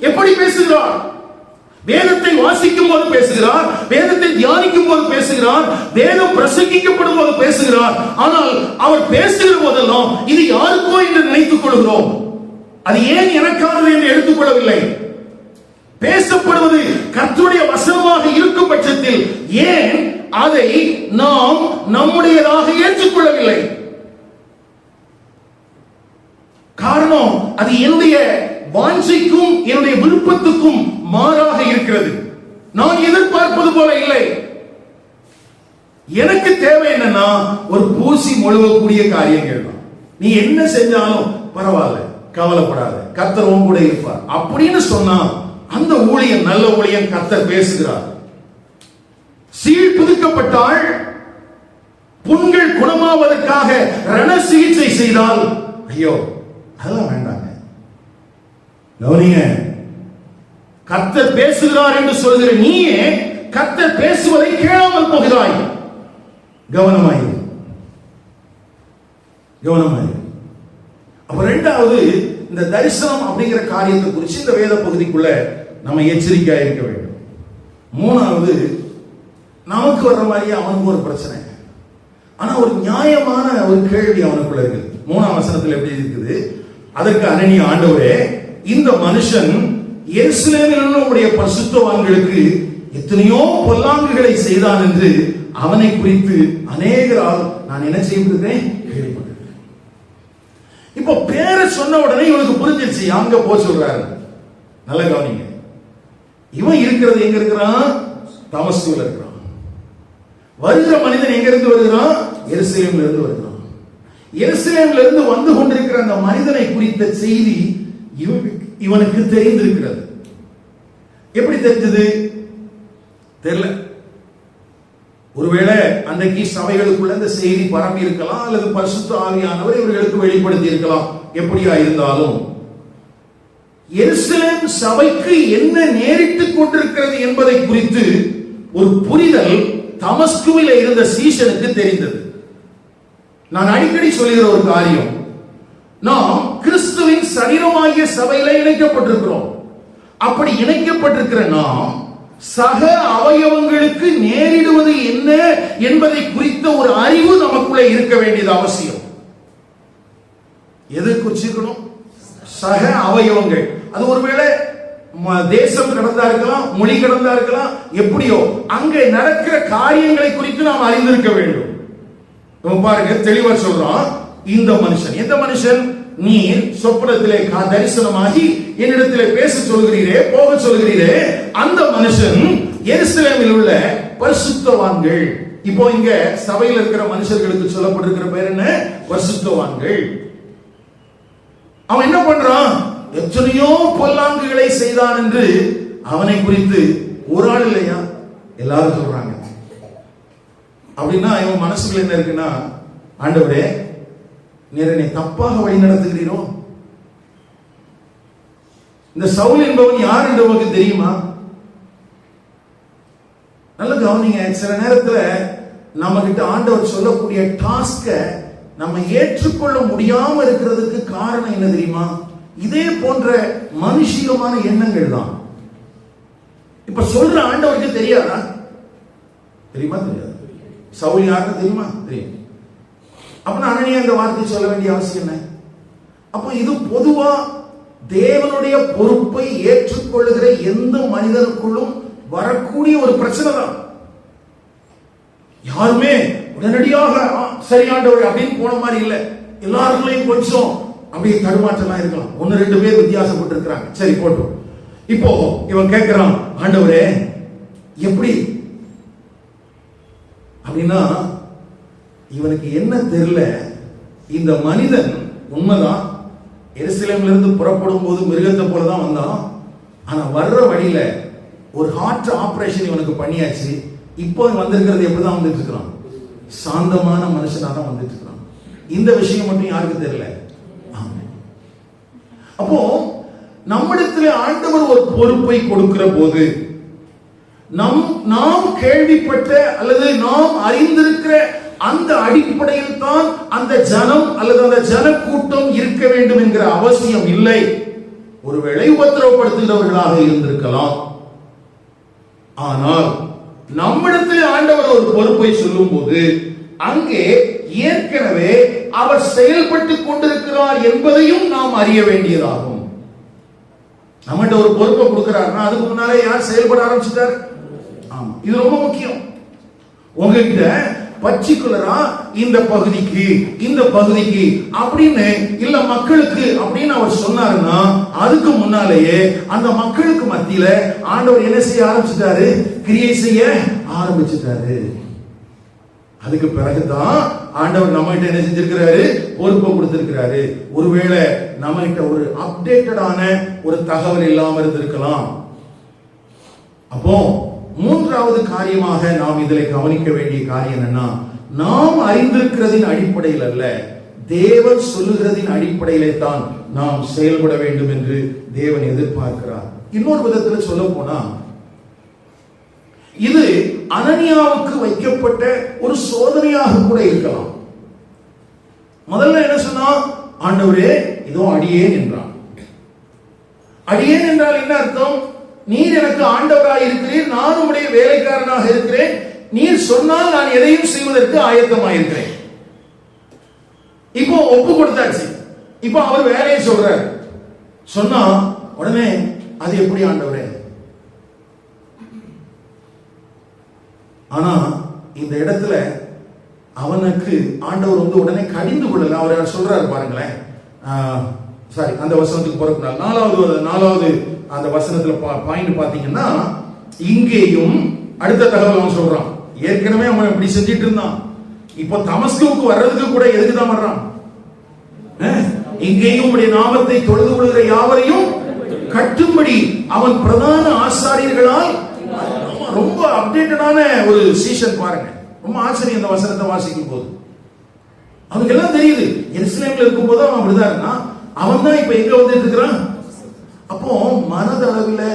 எப்படி பேசுகிறார்? வேதத்தை வாசிக்கும் போது பேசுகிறார், வேதத்தை தியானிக்கும் போது பேசுகிறார், வேதம் பிரசங்கிக்கப்படும் போது பேசுகிறார். ஆனால் அவர் பேசுகிற போதெல்லாம் இது யாருக்கோ என்று நினைத்துக் கொள்கிறோம். அது ஏன் எனக்கானது என்று எடுத்துக்கொள்ளவில்லை. பேசப்படுவது கர்த்தருடைய வசனமாக இருக்கும் பட்சத்தில் ஏன் அதை நாம் நம்முடையதாக ஏற்றுக்கொள்ளவில்லை? காரணம், அது என்னுடைய வாஞ்சைக்கும் என்னுடைய விருப்பத்துக்கும் மாறாக இருக்கிறது. நான் எதிர்பார்ப்பது போல இல்லை. எனக்கு தேவை என்னன்னா ஒரு பூசி மொழுவக்கூடிய காரியங்கள் தான். நீ என்ன செஞ்சாலும் பரவாயில்ல, கவலைப்படாத, கர்த்தர் உன் கூட இருப்பார் அப்படின்னு சொன்னா அந்த ஊழியம் நல்ல ஊழியம். கர்த்தர் பேசுகிறார். சீழ் புதுக்கப்பட்டால், புண்கள் குணமாவதற்காக ரண சிகிச்சை செய்தால், ஐயோ அதெல்லாம் வேண்டாங்க. கவனிங்க, கர்த்தர் பேசுகிறார் என்று சொல்கிற நீயே கர்த்தர் பேசுவதை கேளாமல் போகிறாய். கவனமாயிரு, கவனமாயிரு. அப்ப இரண்டாவது, இந்த தரிசனம் அப்படிங்கிற காரியத்தை குறித்து இந்த வேத பகுதிக்குள்ள நம்ம எச்சரிக்கையா இருக்க வேண்டும். மூணாவது, நமக்கு வர்ற மாதிரி அவனுக்கு ஒரு பிரச்சனை, ஆனா ஒரு நியாயமான ஒரு கேள்வி அவனுக்குள்ள இருக்குது. 3ஆம் வசனத்தில் எப்படி இருக்குது? அதற்கு அனனியா, ஆண்டவரே, இந்த மனுஷன் எருசலேமில் உடைய பரிசுத்தவான்களுக்கு எத்தனையோ பொல்லாங்குகளை செய்தான் என்று அவனை குறித்து அநேகரால் நான் என்ன செய்திருக்கிறேன், கேள்விப்பட்டிருக்கிறேன். இப்போ பேரை சொன்ன உடனே இவனுக்கு புரிஞ்சிருச்சு, அங்க போ சொல்றாரு. நல்ல கவனிங்க, இவன் இருக்கிறது எங்க இருக்கிறான்? தமஸ்குல இருக்கிறான். வருகிற மனிதன் எங்க இருந்து வருகிறான்? எருசலேமில் இருந்து வருகிறான். எருசலேமில் இருந்து வந்து கொண்டிருக்கிற அந்த மனிதனை குறித்த செய்தி இவனுக்கு தெரிந்திருக்கிறது. எப்படி தெரிஞ்சது தெரியல. ஒருவேளை அன்றைக்கு சபைகளுக்குள்ள இந்த செய்தி பரம்பி இருக்கலாம், அல்லது பரிசுத்த ஆவியானவர் இவர்களுக்கு வெளிப்படுத்தி இருக்கலாம். எப்படியா இருந்தாலும் எருசலேம் சபைக்கு என்ன நேரிட்டுக் கொண்டிருக்கிறது என்பதை குறித்து ஒரு புரிதல் தமஸ்குவில இருந்த சீஷனுக்கு தெரிந்தது. நான் அடிக்கடி சொல்லுகிற ஒரு காரியம், நாம் கிறிஸ்துவின் சரீரமாகிய சபையில இணைக்கப்பட்டிருக்கிறோம். அப்படி இணைக்கப்பட்டிருக்கிற நாம் சக அவயவங்களுக்கு நேரிடுவது என்ன என்பதை குறித்த ஒரு அறிவு நமக்குள்ளே இருக்க வேண்டியது அவசியம். எது குறிச்சிருக்கணும்? சக அவயவங்கள். அது ஒருவேளை தேசம் கடந்தா இருக்கலாம், மொழி கடந்தா இருக்கலாம், எப்படியோ அங்கே நடக்கிற காரியங்களை குறித்து நாம் அறிந்திருக்க வேண்டும். பாருங்க, தெளிவா சொல்றான். இந்த மனுஷன், எந்த மனுஷன்? நீர் சொப்பனத்திலே தரிசனமாகி என்னிடத்திலே பேச சொல்கிறீரே, போக சொல்கிறீரே, அந்த மனுஷன் எருசலேமில் உள்ள பரிசுத்தவான்கள். இப்போ இங்க சபையில் இருக்கிற மனுஷர்களுக்கு சொல்லப்பட்டிருக்கிற பேர் என்ன? பரிசுத்தவான்கள். அவன் என்ன பண்றான்? எத்தனையோ பொல்லாங்குகளை செய்தான் என்று அவனை குறித்து ஒரு ஆள் இல்லையா, எல்லாரும் சொல்றாங்க. அப்படின்னா இவன் மனசுக்குள்ள என்ன இருக்குன்னா, ஆண்டவரே, நீர் என்னை தப்பாக வழி நடத்துகிறீரோ? இந்த சவுல் என்பவன் யார் என்று உங்களுக்கு தெரியுமா? நல்ல கவனிங்க. சில நேரத்துல நம்ம கிட்ட ஆண்டவர் சொல்லக்கூடிய டாஸ்க நம்ம ஏற்றுக்கொள்ள முடியாம இருக்கிறதுக்கு காரணம் என்ன தெரியுமா? இதே போன்ற மனுஷிகமான எண்ணங்கள் தான். இப்ப சொல்ற ஆண்டவருக்கு தெரியாதா? தெரியுமா? தெரியாது. சவுல் யாருன்னு தெரியுமா? தெரியும். அப்ப அனனியா இந்த வார்த்தை சொல்ல வேண்டிய அவசியம் என்ன? அப்போ இது பொதுவா தேவனுடைய பொறுப்பை ஏற்றுக்கொள்ளுகிற எந்த மனிதனுக்குள்ளும் வரக்கூடிய ஒரு பிரச்சனை தான். யாருமே உடனடியாக சரியாண்டவர் அப்படின்னு போன மாதிரி இல்லை. எல்லாருக்குள்ளயும் கொஞ்சம் அப்படியே தடுமாற்றமா இருக்கலாம். 1-2 பேர் வித்தியாசப்பட்டு இருக்கிறாங்க. சரி போட்டோம். இப்போ இவன் கேட்கிறான், ஆண்டவரே எப்படி அப்படின்னா, இவனுக்கு என்ன தெரியல. இந்த மனிதன் உண்மைதான் எருசலேம்ல இருந்து புறப்படும் போது மிருகத்தை போலதான் வந்தான். ஆனா வர்ற வழியில ஒரு ஹார்ட் ஆபரேஷன் இவனுக்கு பண்ணியாச்சு. இப்போ வந்திருக்கிறது எப்படிதான் வந்துட்டு இருக்கிறான்? சாந்தமான மனுஷனா தான் வந்துட்டு இருக்கிறான். இந்த விஷயம் மட்டும் யாருக்கு தெரியல. அப்போ நம்மிடத்தில் ஆண்டவர் ஒரு பொறுப்பை கொடுக்கிற போது நாம் கேள்விப்பட்ட அல்லது நாம் அறிந்திருக்கிற அந்த அடிப்படையில் தான் அந்த ஜனம் அல்லது அந்த ஜனக்கூட்டம் இருக்க வேண்டும் என்கிற அவசியம் இல்லை. ஒருவேளை உபத்திரவப்படுத்துகிறவர்களாக இருந்திருக்கலாம். ஆனால் நம்மிடத்தில் ஆண்டவர் ஒரு பொறுப்பை சொல்லும் போது அங்கே ஏற்கனவே அவர் செயல்பட்டு கொண்டிருக்கிறார் என்பதையும் நாம் அறிய வேண்டியதாகும். நம்மகிட்ட ஒரு பொறுப்பை கொடுக்கிறாருன்னா அதுக்கு முன்னாலே யார் செயல்பட ஆரம்பிச்சிட்டாரு? ஆமா, இது ரொம்ப முக்கியம். உங்ககிட்ட பர்டிகுலரா இந்த பகுதிக்கு அப்படின்னு இல்ல மக்களுக்கு அப்படின்னு அவர் சொன்னாருன்னா அதுக்கு முன்னாலேயே அந்த மக்களுக்கு மத்தியில ஆண்டவர் என்ன செய்ய ஆரம்பிச்சிட்டாரு? கிரியை செய்ய ஆரம்பிச்சிட்டாரு. அதுக்கு பிறகுதான் ஆண்டவர் நம்ம கிட்ட என்ன செஞ்சிருக்கிறாரு? பொறுப்பை கொடுத்திருக்கிறாரு. ஒருவேளை நம்ம கிட்ட ஒரு அப்டேட்டடான ஒரு தகவல் இல்லாம இருந்திருக்கலாம். அப்போ மூன்றாவது காரியமாக நாம் இதில் கவனிக்க வேண்டிய காரியம் என்னன்னா, நாம் அறிந்திருக்கிறதின் அடிப்படையில் அல்ல, தேவன் சொல்லுகிறதின் அடிப்படையிலே தான் நாம் செயல்பட வேண்டும் என்று தேவன் எதிர்பார்க்கிறார். இன்னொரு விதத்தில் சொல்ல போனா இது அனனியாவுக்கு வைக்கப்பட்ட ஒரு சோதனையாக கூட இருக்கலாம். முதல்ல என்ன சொன்னா? ஆண்டவரே இதோ அடியேன் என்றான். அடியேன் என்றால் என்ன அர்த்தம்? நீர் எனக்கு ஆண்டவராக இருக்கிறீர், நான் உடைய வேலைக்காரனாக இருக்கிறேன், நீர் சொன்னால் நான் எதையும் செய்வதற்கு ஆயத்தமாக இருக்கிறேன். இப்போ ஒப்பு கொடுத்தாச்சு. இப்போ அவர் வேலையை சொல்றார். சொன்னா உடனே அது எப்படி ஆண்டவரே? ஆனா இந்த இடத்துல அவனுக்கு ஆண்டவர் வந்து உடனே கடிந்து கொள்ளல. அவர் சொல்றாரு பாருங்களேன். சாரி, அந்த வசனத்துக்கு போறதுனால நாலாவது அந்த வசனத்துல பாயிண்ட் பாத்தீங்கன்னா, இங்கேயும் அடுத்த தகவல் அவன் சொல்றான். ஏற்கனவே அவன் இப்படி செஞ்சிட்டு இருந்தான். இப்போ தமஸ்குவுக்கு வர்றதுக்கு கூட எதுக்கு தான் வர்றான்? இங்கேயும் உடைய நாமத்தை தொழுது கொள்கிற யாவரையும் கட்டும்படி அவன் பிரதான ஆசாரியர்களால். ரொம்ப அப்டேட்டடான ஒரு சீசன் பாருங்க. ரொம்ப ஆச்சரியம் இந்த வசனத்தை வாசிக்கும் போது. அவனுக்கு எல்லாம் தெரியுது. எருசலேம்ல இருக்கும் போது அவன் அப்படிதான் இருந்தான். அவன் தான் இப்ப எங்க வந்துட்டு இருக்கிறான். அப்போ மனதளவில்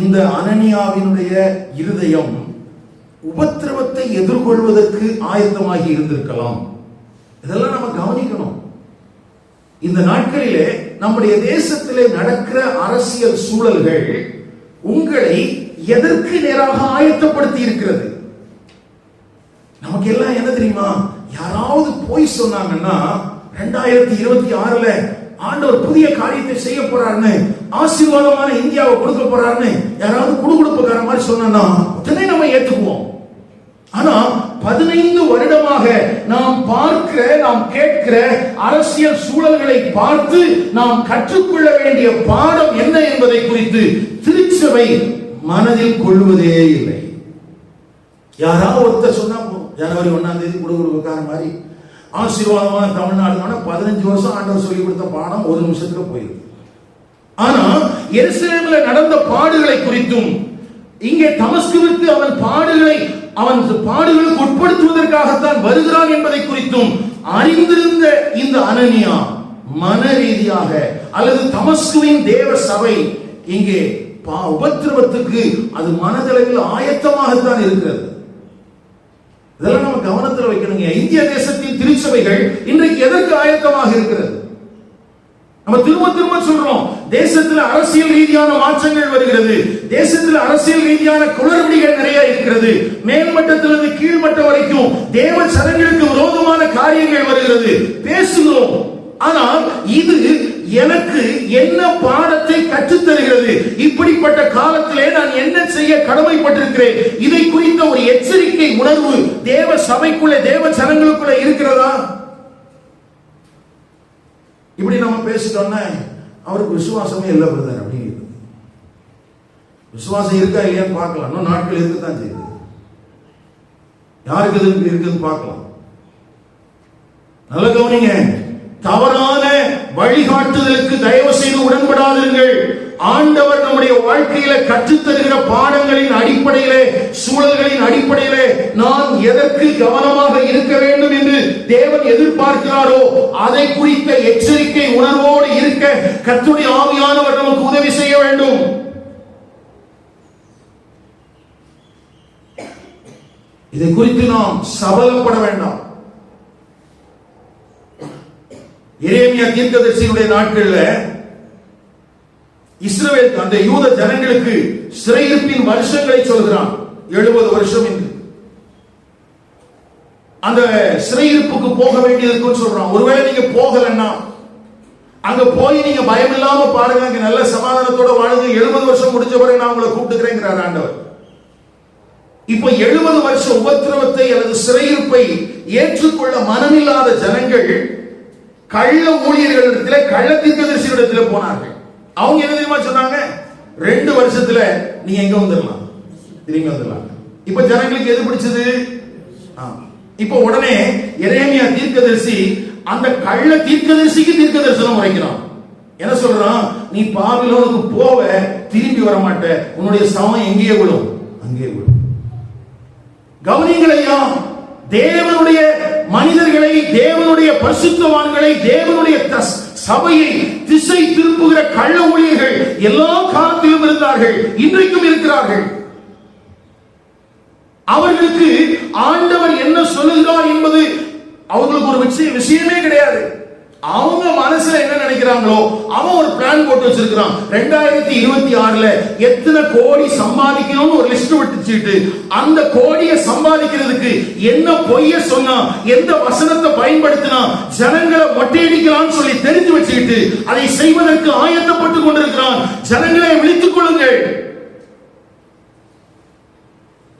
இந்த அனனியாவினுடைய இருதயம் உபத்திரவத்தை எதிர்கொள்வதற்கு ஆயத்தமாகி இருந்திருக்கலாம். இதெல்லாம் நம்ம கவனிக்கணும். இந்த நாட்களிலே நம்முடைய தேசத்திலே நடக்கிற அரசியல் சூழல்கள் உங்களை எதற்கு நேராக ஆயத்தப்படுத்தி இருக்கிறது? நமக்கு எல்லாம் என்ன தெரியுமா? யாராவது போய் சொன்னாங்கன்னா 2026ல ஆண்டவர் புதிய காரியத்தை செய்ய போறாருன்னு, ஆசீர்வாதமான இந்தியாவை கொடுக்க போறாருன்னு யாராவது குடுகுடுப்புக்கார மாதிரி சொன்னா உடனே நம்ம ஏத்துக்குவோம். ஆனா 15 வருடமாக நாம் பார்க்கிற, நாம் கேட்கிற அரசியல் சூழல்களை பார்த்து நாம் கற்றுக்கொள்ள வேண்டிய பாடம் என்ன என்பதை குறித்து திருச்சபை மனதில் கொள்வதே இல்லை. யாராவது ஒருத்தர் சொன்னா ஜனவரி 1ஆம் தேதி குடுகுடுப்புக்கார மாதிரி ஆசீர்வாதமான தமிழ்நாடு 15 வருஷம் ஆண்டவர் சொல்லி கொடுத்த பாடம் ஒரு நிமிஷத்துல போயிருக்கு. ஆனா எருசலேமில் நடந்த பாடுகளை குறித்தும், இங்கே தமஸ்குவிற்கு அவன் பாடுகளுக்கு உட்படுத்துவதற்காகத்தான் வருகிறான் என்பதை குறித்தும் அறிந்திருந்த இந்த அனனியா மன ரீதியாக அல்லது தமஸ்குவின் தேவ சபை இங்கே உபத்திரவத்துக்கு அது மனதளவில் ஆயத்தமாகத்தான் இருக்கிறது. இதெல்லாம் நம்ம கவனத்தில் வைக்கணுங்க. இந்திய தேசத்தின் திருச்சபைகள் இன்றைக்கு எதற்கு ஆயத்தமாக இருக்கிறது? நம்ம திரும்ப திரும்ப சொல்றோம், தேசத்துல அரசியல் ரீதியான மாற்றங்கள் வருகிறது, தேசத்துல அரசியல் ரீதியான குளறுபடிகள் நிறைய இருக்கிறது, மேல்மட்டத்திலிருந்து கீழ்மட்டம் வரைக்கும் தேவ சனங்களுக்கு விரோதமான காரியங்கள் வருகிறது பேசுகிறோம். ஆனால் இது எனக்கு என்ன பாடத்தை கற்றுத் தருகிறது? இப்படிப்பட்ட காலத்திலே நான் என்ன செய்ய கடமைப்பட்டிருக்கிறேன்? இதை குறித்த ஒரு எச்சரிக்கை உணர்வு தேவ சபைக்குள்ளே தேவ சனங்களுக்குள்ளே இருக்கிறதா? இப்படி நம்ம பேசிட்டோம்னா அவருக்கு விசுவாசமே இல்லை பிரதர் அப்படிங்கிறது. விசுவாசம் இருக்கா இல்லையான்னு பார்க்கலாம். இன்னும் நாட்கள் இருக்குதான் செய்யுது. யாருக்கு இருக்குதுன்னு பார்க்கலாம். நல்ல கவனிங்க, தவறான வழிகாட்டுதலுக்கு தயவு செய்து உடன்படாதீர்கள். ஆண்டவர் நம்முடைய வாழ்க்கையில கற்றுத்தருகிற பாடங்களின் அடிப்படையிலே, சூழல்களின் அடிப்படையிலே நான் எதற்கு கவனமாக இருக்க வேண்டும் என்று தேவன் எதிர்பார்க்கிறாரோ அதை குறித்த எச்சரிக்கை உணர்வோடு இருக்க கர்த்தருடைய ஆவியானவர் நமக்கு உதவி செய்ய வேண்டும். இதை குறித்து நாம் சபலப்பட வேண்டாம். எரேமியா தீர்க்கதரிசியுடைய நாட்கள்ல இஸ்ரவேல் அந்த யூத ஜனங்களுக்கு சிறையிருப்பின் வருஷங்களை சொல்கிறான். 70 வருஷம் என்று அந்த சிறையிருப்புக்கு போக வேண்டியதுன்னு சொல்றான். ஒருவேளை நீங்க போகலன்னா அங்க போய் நீங்க பயம் இல்லாம பாருங்க, அங்க நல்ல சமாதானத்தோட வாழுங்க, 70 வருஷம் முடிஞ்ச பிறகு நான் உங்களை கூப்பிட்டுக்கிறேங்கிறார் ஆண்டவர். இப்ப 70 வருஷம் உபத்திரவத்தை அல்லது சிறையிருப்பை ஏற்றுக்கொள்ள மனமில்லாத ஜனங்கள் கள்ள ஊழியர்களிடத்துல, கள்ள தீர்க்கதரிசிகளிடத்துல போனார்கள். அவங்க என்ன தெரியுமா சொன்னாங்க? 2 வருஷத்துல நீ எங்க வந்துடலாம், திரும்பி வந்துடலாம். இப்ப ஜனங்களுக்கு எது பிடிச்சது? இப்ப உடனே எரேமியா தீர்க்கதரிசி அந்த கள்ள தீர்க்கதரிசிக்கு தீர்க்க தரிசனம் உரைக்கிறான். என்ன சொல்றான்? நீ பாபிலோனுக்கு போவ, திரும்பி வர மாட்ட, உன்னுடைய சவம் எங்கேயே விழும், அங்கேயே விழும். கவனிங்கள் ஐயா, தேவனுடைய மனிதர்களை, தேவனுடைய பரிசுத்தவான்களை, தேவனுடைய சபையை திசை திருப்புகிற கள்ள ஊழியர்கள் எல்லா காலத்திலும் இருந்தார்கள், இன்றைக்கும் இருக்கிறார்கள். அவர்களுக்கு ஆண்டவர் என்ன சொல்லுகிறார் என்பது அவங்களுக்கு ஒரு விஷயமே கிடையாது. அவங்க மனசுல என்ன நினைக்கிறாங்களோ அவன் ஒரு பிளான் போட்டு வச்சிருக்கான். 2026ல எத்தனை கோடி சம்பாதிக்கணும்னு ஒரு லிஸ்ட் விட்டுச்சிட்டு அந்த கோடியை சம்பாதிக்கிறதுக்கு என்ன பொய்ய சொன்னா, எந்த வசனத்தை பயன்படுத்தினா ஜனங்களை மொட்டையடிக்கலாம்னு சொல்லி தெரிஞ்சு வச்சுக்கிட்டு அதை செய்வதற்கு ஆயத்தப்பட்டு கொண்டிருக்கிறான். ஜனங்களை விழித்துக் கொள்ளுங்கள்.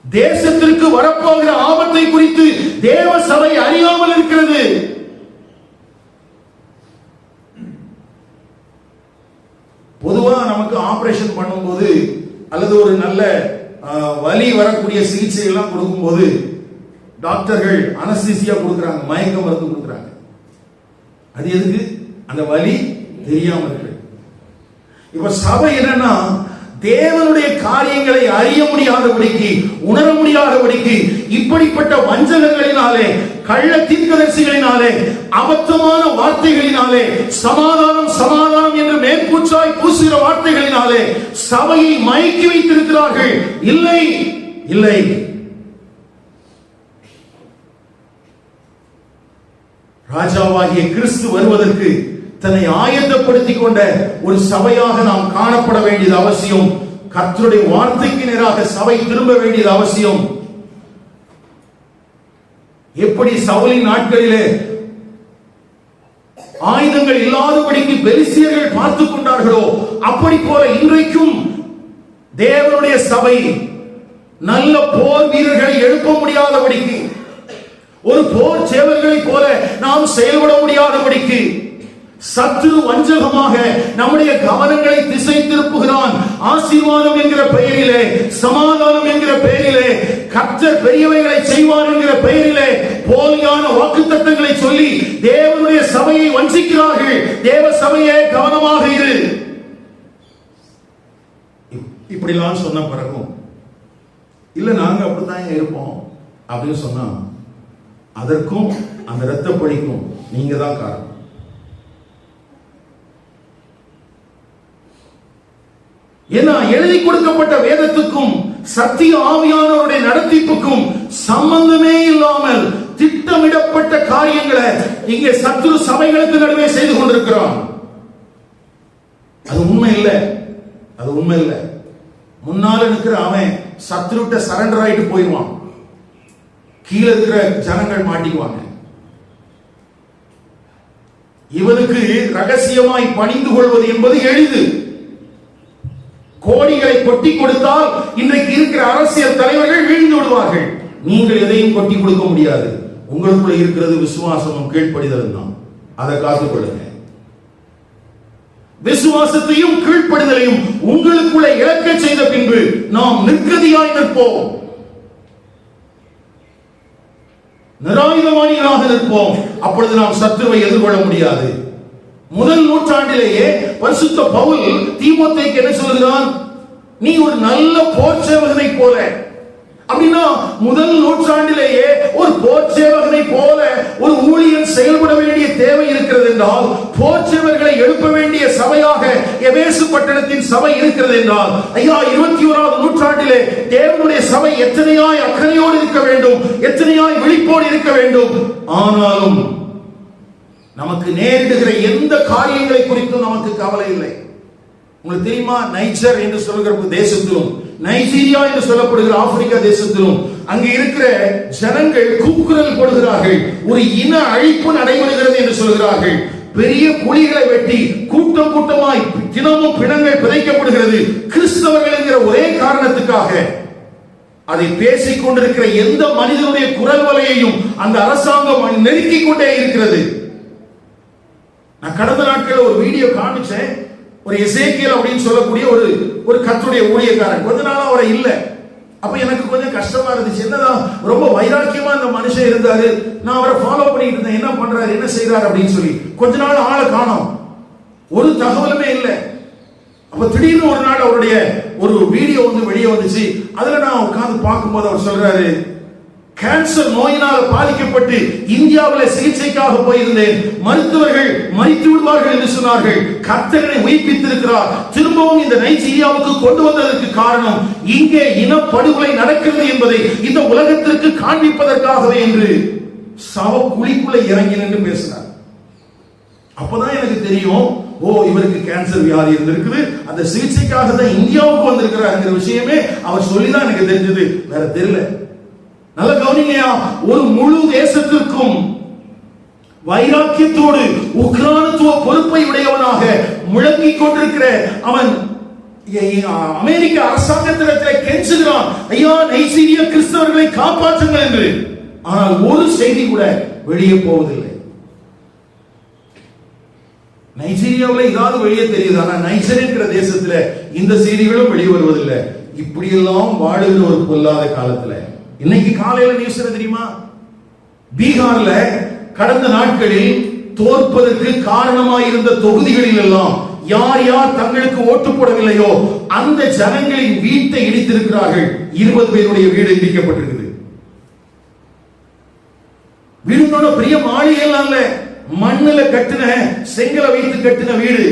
தேசத்திற்கு வரப்போகிற ஆபத்தை குறித்து தேவ சபை அறியாமல் இருக்கிறது. பொதுவா நமக்கு ஆபரேஷன் பண்ணும்போது அல்லது ஒரு நல்ல வலி வரக்கூடிய சிகிச்சை எல்லாம் கொடுக்கும்போது டாக்டர்கள் அனஸ்தீசியா கொடுக்கறாங்க, மயக்க மருந்து கொடுக்கறாங்க. அது எதுக்கு? அந்த வலி தெரியாம இருக்கு. இப்ப சபை என்னன்னா, தேவனுடைய காரியங்களை அறிய முடியாதபடிக்கு, உணர முடியாதபடிக்கு இப்படிப்பட்ட வஞ்சகங்களினாலே, கள்ள தீர்க்கதரிசிகளினாலே, அபத்தமான வார்த்தைகளினாலே, சமாதானம் சமாதானம் என்று மேற்பூச்சாய் பூசுகிற வார்த்தைகளினாலே சபையை மயக்கி வைத்திருக்கிறார்கள். இல்லை இல்லை, ராஜாவாகிய கிறிஸ்து வருவதற்கு தன்னை ஆயத்தப்படுத்திக் கொண்ட ஒரு சபையாக நாம் காணப்பட வேண்டியது அவசியம். கர்த்தருடைய வார்த்தைக்கு நேராக சபை திரும்ப வேண்டியது அவசியம். எப்படி சவுலின் நாட்களிலே ஆயுதங்கள் இல்லாதபடிக்கு பெலிஸ்தியர்கள் பார்த்துக் கொண்டார்களோ, அப்படி போல இன்றைக்கும் தேவனுடைய சபை நல்ல போர் வீரர்களை எழுப்ப முடியாதபடிக்கு, ஒரு போர் சேவர்களை போல நாம் செயல்பட முடியாதபடிக்கு சத்துரு வஞ்சகமாக நம்முடைய கவனங்களை திசை திருப்புகிறான். ஆசீர்வாதம் என்கிற பெயரிலே, சமாதானம் என்கிற பெயரிலே, கர்த்தர் பெரியவைகளை செய்வார் என்கிற பெயரிலே போலியான வாக்குத்தத்தங்களை சொல்லி தேவனுடைய சபையை வஞ்சிக்கிறார்கள். தேவ சபையே கவனமாக இரு. இப்படிலாம் சொன்ன பிறகும் இல்ல நாங்க அப்படித்தான் இருப்போம் அப்படின்னு சொன்னா, அதற்கும் அந்த இரத்த பழிக்கும் நீங்க தான் காரணம். ஏன்னா எழுதி கொடுக்கப்பட்ட வேதத்துக்கும் சத்திய ஆவியானவருடைய நடத்திப்புக்கும் சம்பந்தமே இல்லாமல் திட்டமிடப்பட்ட காரியங்களை இங்கே சத்துரு சபைகளுக்கு நடுவே செய்து கொண்டிருக்கிறான். அது உண்மை இல்லை, அது உண்மை இல்லை. முன்னால இருக்கிற அவன் சத்ருட்ட சரண்டர் ஆயிட்டு போயிடுவான், கீழே இருக்கிற ஜனங்கள் மாட்டிக்குவாங்க. இவனுக்கு ரகசியமாய் பணிந்து கொள்வது என்பது எளிது. கோடிகளை கொட்டி கொடுத்தால் இன்றைக்கு இருக்கிற அரசியல் தலைவர்கள் வீழ்ந்து விடுவார்கள். நீங்கள் எதையும் கொட்டி கொடுக்க முடியாது. உங்களுக்குள்ள இருக்கிறது விசுவாசமும் கீழ்ப்படிதலும் தான். அதை காத்துக் கொள்ளுங்க. விசுவாசத்தையும் கீழ்ப்படிதலையும் உங்களுக்குள்ள இழக்க செய்த பின்பு நாம் நிர்கதியாய் நிற்போம், நிராயுதபாணிகளாக நிற்போம். அப்பொழுது நாம் சத்துருவை எதிர்கொள்ள முடியாது. முதல் நூற்றாண்டிலேயே பரிசுத்த பவுல் தீமோத்தேயுக்கு என்ன சொல்கிறான்? நீ ஒரு நல்ல போர் சேவகனை போல. அப்படின்னா முதல் நூற்றாண்டிலேயே ஒரு போர் சேவகனை போல ஒரு ஊழியன் செயல்பட வேண்டிய தேவை இருக்கிறது என்றால், போர் சேவகர்களை எழுப்ப வேண்டிய சபையாக எபேசு பட்டணத்தின் சபை இருக்கிறது என்றால், ஐயா 21வது நூற்றாண்டிலே தேவனுடைய சபை எத்தனையாய் அக்கறையோடு இருக்க வேண்டும், எத்தனையாய் விழிப்போடு இருக்க வேண்டும். ஆனாலும் நமக்கு நேரிடுகிற எந்த காரியங்களை குறித்தும் நமக்கு கவலை இல்லை. உங்களுக்கு தெரியுமா, நைஜர் என்று சொல்லுகிற தேசத்திலும், நைஜீரியா என்று சொல்லப்படுகிற ஆப்பிரிக்கா தேசத்திலும் அங்கு இருக்கிற ஜனங்கள் கூக்குரல் போடுகிறார்கள். ஒரு இன அழிப்பு நடைபெறுகிறது என்று சொல்கிறார்கள். பெரிய குழிகளை வெட்டி கூட்டம் கூட்டமாய் தினமும் பிணங்கள் பிணைக்கப்படுகிறது. கிறிஸ்தவர்கள் என்கிற ஒரே காரணத்துக்காக அதை பேசிக் கொண்டிருக்கிற எந்த மனிதனுடைய குரல் வலையையும் அந்த அரசாங்கம் நெருக்கிக் கொண்டே இருக்கிறது. நான் கடந்த நாட்கள் ஒரு வீடியோ காமிச்சேன். ஒரு எசேக்கியேல் அப்படின்னு சொல்லக்கூடிய ஒரு கர்த்தருடைய ஊழியக்காரன். கொஞ்ச நாளா அவரை இல்ல. அப்ப எனக்கு கொஞ்சம் கஷ்டமா இருந்துச்சு. என்னதான் ரொம்ப வைராக்கியமா அந்த மனுஷன் இருந்தாரு. நான் அவரை ஃபாலோ பண்ணிட்டு இருந்தேன், என்ன பண்றாரு, என்ன செய்யறாரு அப்படின்னு சொல்லி. கொஞ்ச நாள் ஆளை காணோம், ஒரு தகவலுமே இல்லை. அப்ப திடீர்னு ஒரு நாள் அவருடைய ஒரு வீடியோ வெளியே வந்துச்சு. அதுல நான் உட்கார்ந்து பார்க்கும்போது அவர் சொல்றாரு, கேன்சர் நோயினால் பாதிக்கப்பட்டு இந்தியாவில் சிகிச்சைக்காக போயிருந்தேன். மருத்துவர்கள் மரித்து விடுவார்கள் என்று சொன்னார்கள். கர்த்தரை உயிர்ப்பித்திருக்கிறார். திரும்பவும் இந்த நைஜீரியாவுக்கு கொண்டு வந்ததற்கு காரணம் இங்கே இனப்படுகொலை நடக்கிறது என்பதை இந்த உலகத்திற்கு காண்பிப்பதற்காகவே என்று சவ குழிக்குள்ள இறங்கி நின்று பேசினார். அப்பதான் எனக்கு தெரியும், ஓ இவருக்கு கேன்சர் வியாதி இருந்திருக்குது, அந்த சிகிச்சைக்காக தான் இந்தியாவுக்கு வந்திருக்கிறார் விஷயமே அவர் சொல்லிதான் எனக்கு தெரிஞ்சது, வேற தெரியல. நல்ல கவனிங்கயா, ஒரு முழு தேசத்திற்கும் வைராக்கியத்தோடு உக்ரானத்துவ பொறுப்பை உடையவனாக முழங்கிக் கொண்டிருக்கிற அவன் அமெரிக்க அரசாங்கத்திடத்தில் கெஞ்சுகிறான், ஐயா நைஜீரிய கிறிஸ்தவர்களை காப்பாற்றுங்கள் என்று. ஆனால் ஒரு செய்தி கூட வெளியே போவதில்லை. நைஜீரியாவில் ஏதாவது வெளியே தெரியுது, ஆனா நைஜர் என்கிற தேசத்துல இந்த செய்திகளும் வெளியே வருவதில்லை. இப்படியெல்லாம் வாழுகிற ஒரு பொல்லாத காலத்துல இன்னைக்கு காலையில நியூஸ் தெரியுமா? பீகார்ல கடந்த நாட்களில் தோற்பதற்கு காரணமாயிருந்த தொகுதிகளில் எல்லாம் யார் யார் தங்களுக்கு ஓட்டு போடவில்லையோ அந்த ஜனங்களின் வீட்டை இடித்திருக்கிறார்கள். 20 பேருடைய வீடு இடிக்கப்பட்டிருக்குது. வீடு பெரிய மாளிகை எல்லாம் இல்ல, மண்ணுல கட்டின செங்கலை வைத்து கட்டின வீடு.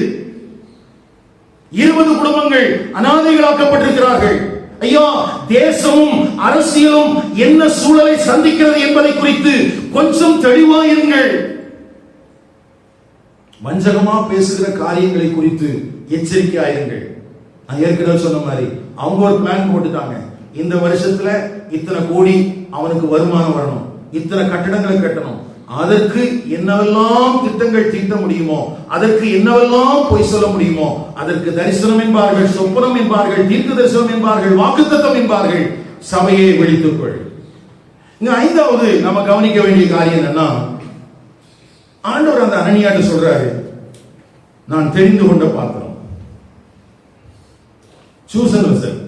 20 குடும்பங்கள் அனாதைகளாக்கப்பட்டிருக்கிறார்கள். ஐயா, தேசமும் அரசியலும் என்ன சூழலை சந்திக்கிறது என்பதை குறித்து கொஞ்சம் தெளிவாயிருங்கள். வஞ்சகமா பேசுகிற காரியங்களை குறித்து எச்சரிக்கையாயிருங்கள். நான் ஏற்கனவே சொன்ன மாதிரி அவங்க ஒரு பிளான் போட்டுட்டாங்க. இந்த வருஷத்துல இத்தனை கோடி அவனுக்கு வருமானம் வரணும், இத்தனை கட்டடங்களை கட்டணும், அதற்கு என்னவெல்லாம் திட்டங்கள் தீட்ட முடியுமோ, அதற்கு என்னவெல்லாம் பொய் சொல்ல முடியுமோ, அதற்கு தரிசனம் என்பார்கள், சொப்பனம் என்பார்கள், தீர்க்க தரிசனம் என்பார்கள், வாக்குத்தத்தம் என்பார்கள். சபையை விழித்துக்கொள். இங்க 5வது நம்ம கவனிக்க வேண்டிய காரியம் என்னன்னா, ஆண்டவர் அந்த அனனியாட்ட சொல்றாரு, நான் தெரிந்து கொண்ட பாத்திரம். சூசன் வெசல்,